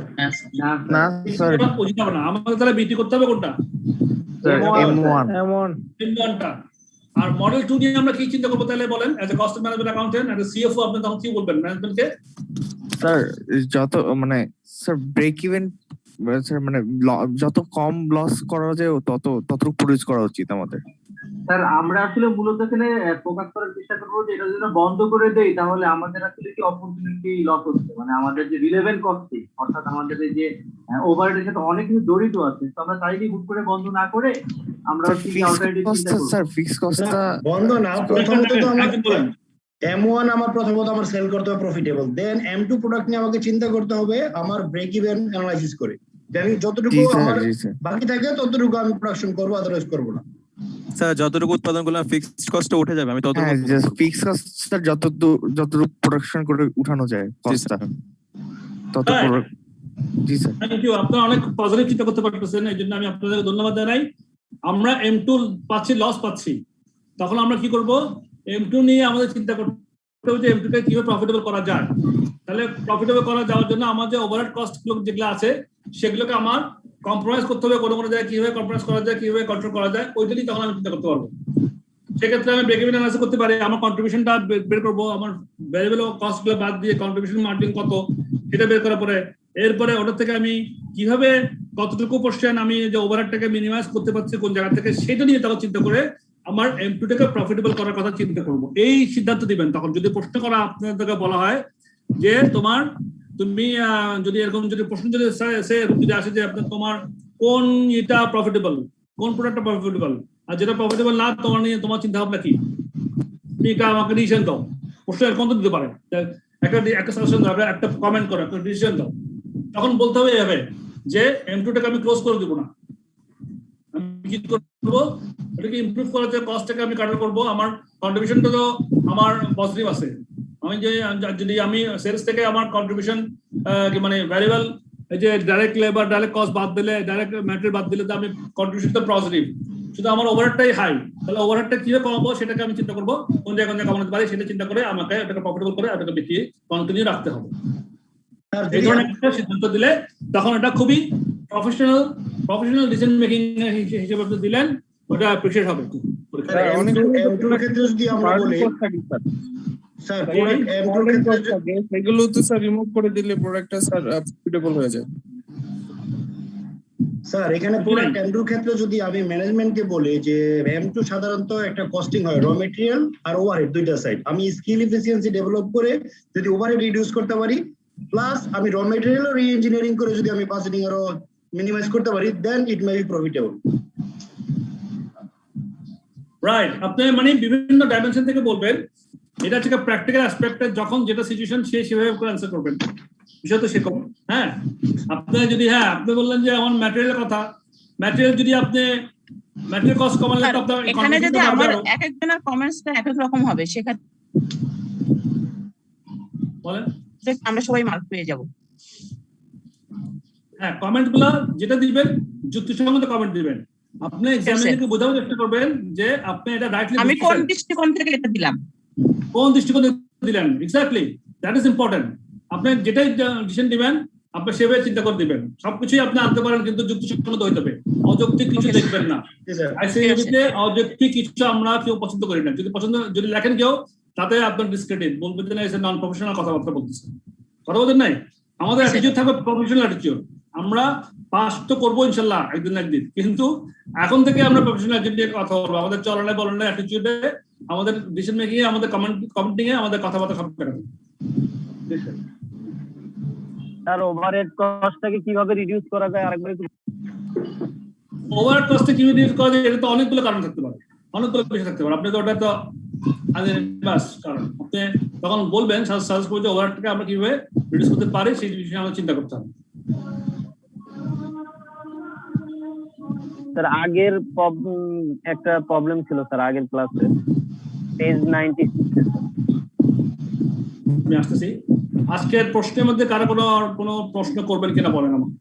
না স্যার, উচিত হবে না। আমাদের তাহলে বিক্রি করতে হবে কোনটা? M1 টা। আর মডেল 2 নিয়ে আমরা কি চিন্তা করবো তাহলে বলেন? As a cost management accountant and CFO আপনি তখন কি বলবেন ম্যানেজমেন্টকে? স্যার যত মানে স্যার ব্রেক ইভেন স্যার মানে যত কম লস করা যায় ততটুকু প্রডিউস করা উচিত আমাদের। স্যার আমরা আসলে মূলত এখানে ফোকাস করার চেষ্টা করবো যে এটা যদি বন্ধ করে দেই তাহলে আমাদের আসলে কি অপরচুনিটি লস হচ্ছে, মানে আমাদের যে রিলেভেন্ট কস্ট, অর্থাৎ আমাদের এই যে ওভারহেডের সাথে অনেক কিছু জড়িত আছে, তো আমরা তাই হুট করে বন্ধ না করে আমরা স্যার ফিক্স কস্টটা বন্ধ না, প্রথমত তো আমরা M1 আমার প্রথমত আমার সেল করতে হবে প্রফিটেবল, দেন M2 প্রোডাক্ট নিয়ে আমাকে চিন্তা করতে হবে আমার ব্রেক ইভেন অ্যানালাইসিস করে, আমি যতটুকু আমার বাকি থাকে ততটুকু আমি প্রোডাকশন করবো, আদারওয়াইজ করবো না। স্যার যতটুকু উৎপাদন করলাম ফিক্সড কস্টটা উঠে যাবে, আমি ততটুকু জাস্ট ফিক্সড কস্ট স্যার যতটুকু প্রোডাকশন করে উঠানো যায় কস্টটা তত। জি স্যার, থ্যাংক ইউ। আপনারা অনেক পজিটিভ চিন্তা করতে পারতেছেন, এই জন্য আমি আপনাদের ধন্যবাদ জানাই। আমরা M2 পাচ্ছি, লস পাচ্ছি, তখন আমরা কি করব? M2 নিয়ে আমাদের চিন্তা করতে হবে যে M2 কে কিভাবে প্রফিটেবল করা যায়। তাহলে প্রফিটেবল করা যাওয়ার জন্য আমার যে ওভারহেড কস্ট যেগুলো আছে সেগুলোকে আমার কম্প্রোমাইজ করতে হবে, কোনো জায়গায় কিভাবে কম্প্রোমাইজ করা যায়, কিভাবে কন্ট্রোল করা যায়, ওইটা নিয়ে তখন আমি চিন্তা করতে পারবো। সেক্ষেত্রে আমি ব্রেক ইভেন অ্যানালাইসিস করতে পারি, আমার কন্ট্রিবিউশনটা বের করবো, আমার ভ্যারিয়েবল কস্টগুলো বাদ দিয়ে কন্ট্রিবিউশন মার্জিন কত সেটা বের করার পরে এরপরে ওটা থেকে আমি কিভাবে কতটুকু পোর্শন আমি যে ওভারহেডটাকে মিনিমাইজ করতে পারছি কোন জায়গা থেকে, সেটা নিয়ে তখন চিন্তা করে আমার M2 টাকে প্রফিটেবল করার কথা চিন্তা করবো। এই সিদ্ধান্ত দিবেন তখন যদি প্রশ্ন করা আপনাদেরকে বলা হয় যে তুমি যদি এরকম যদি প্রশ্ন যদি আসে যে আপনার তোমার কোন এটা প্রফিটেবল, কোন প্রোডাক্টটা প্রফিটেবল, আর যেটা প্রফিটেবল না তোমার নিয়ে তোমার চিন্তা ভাবনা কি, তুমি আমাকে ডিসিশন দাও। প্রশ্ন এরকম তো দিতে পারে, একটা সাজেশন দাও, একটা কমেন্ট করো, একটা ডিসিশন দাও। তখন বলতে হবে এভাবে যে M2 টাকে আমি ক্লোজ করে দেবো না, আমি কি করবো এটাকে ইমপ্রুভ করার যে কস্টটাকে আমি কাটার করবো। আমার কন্ট্রিবিউশনটা তো আমার পজিটিভ আছে, আমি যে যদি আমি সেলস থেকে আমার কন্ট্রিবিউশন মানে ভ্যারিয়েবল যে ডাইরেক্ট লেবার ডাইরেক্ট কস্ট বাদ দিলে, ডাইরেক্ট ম্যাটেরিয়াল বাদ দিলে তো আমি কন্ট্রিবিউশন তো পজিটিভ, শুধু আমার ওভারহেডটাই হাই, তাহলে ওভারহেডটা কিভাবে কমাবো সেটাকে আমি চিন্তা করবো, কোন জায়গায় কমাতে পারি সেটা চিন্তা করে আমাকে এটাকে প্রফিটেবল করে এটাকে বেশি কন্টিনিউ রাখতে হবে। এই ধরনের একটা সিদ্ধান্ত দিলে তখন এটা খুবই প্রফেশনাল ডিসিশন মেকিং হিসেবে আপনি দিলেন, ওটা অ্যাপ্রিশিয়েট হবে। এগুলো তো স্যার রিমুভ করে দিলে প্রোডাক্টটা স্যার প্রফিটেবল হয়ে যায়। স্যার এখানে প্রোডাক্ট M2 ক্ষেত্রে যদি আমি ম্যানেজমেন্টকে বলি যে M2 সাধারণত একটা কস্টিং হয় র মেটেরিয়াল আর ওভারহেড দুইটা সাইড, আমি স্কিল এফিসিয়েন্সি ডেভেলপ করে যদি ওভারহেড রিডিউস করতে পারি, প্লাস আমি র মেটেরিয়াল রি ইঞ্জিনিয়ারিং করে যদি আমি বাজেটিং আরো মিনিমাইজ করতে পারি, দেন ইট মে বি প্রফিটেবল। রাইট, আপনি মানে বিভিন্ন ডাইমেনশন থেকে বলবেন, এটা হচ্ছে প্র্যাকটিক্যাল অ্যাসপেক্টে যখন যেটা সিচুয়েশন সেভাবে করে অ্যান্সার করবেন, বিষয় তো সেরকম। হ্যাঁ, আপনি যদি আপনি বললেন যে আমার ম্যাটেরিয়ালের কথা, ম্যাটেরিয়াল যদি আপনি ম্যাটেরিয়াল কস্ট কমালে তো আপনার এখানে যদি আমার এক একজনের কমেন্টসটা এক এক রকম হবে, সেক্ষেত্রে বলেন আমরা সবাই মার্ক পেয়ে যাব। হ্যাঁ, কমেন্টগুলো যেটা দিবেন যুক্তিসঙ্গত কমেন্ট দিবেন। আপনি এক্সামিনারকে বোঝানোর চেষ্টা করবেন যে আপনি এটা রাইটলি আমি কোন দৃষ্টিকোণ থেকে এটা দিলাম, কোন দৃষ্টিকোণ দিলেন, এক্স্যাক্টলি দ্যাট ইজ ইম্পর্টেন্ট। আপনি যেটাই ডিসিশন দিবেন আপনি সেভাবে চিন্তা করে দিবেন। সবকিছুই আপনি আনতে পারেন, কিন্তু যুক্তিসঙ্গত হইতে হবে, অযৌক্তিক কিছু দেখবেন না। আইসিএবিতে অযৌক্তিক কিছু আমরা কেউ পছন্দ করি না। যদি লেখেন কেউ, তাতে আপনার ডিসক্রেডিট বলবেন যে না এসে নন প্রফেশনাল কথাবার্তা বলতেছে, কথা বলতেন নাই। আমাদের অ্যাটিটিউড থাকবে প্রফেশনাল অ্যাটিটিউড, আমরা পাস তো করবো ইনশাল্লাহ একদিন না একদিন, কিন্তু এখন থেকে আমরা প্রফেশনাল অ্যাটিটিউড নিয়ে কথা বলবো। আমাদের চলনে বলনে অ্যাটিটিউডে, আমাদের ডিসিশন মেকিং এ, আমাদের কমেন্টিং এ, আমাদের কথাবার্তা সব কাটাবে। স্যার ওভারহেড কস্টটাকে কিভাবে রিডিউস করা যায় আরেকবার একটু। ওভারহেড কস্টে কিভাবে রিডিউস করা যায়, এটা তো অনেকগুলো কারণ থাকতে পারে, অনেকগুলো বিষয় থাকতে পারে। আপনি তো ওটা তো বাস কারণ আপনি তখন বলবেন সাজেস্ট করবেন যে ওভারহেডটাকে আমরা কিভাবে রিডিউস করতে পারি, সেই বিষয়ে আমরা চিন্তা করতে হবে। স্যার আগের একটা প্রবলেম ছিল স্যার আগের ক্লাসে, পেজ 96 আমি আসতেছি। আজকের প্রশ্নের মধ্যে কারো কোনো প্রশ্ন করবেন কিনা বলেন আমাকে।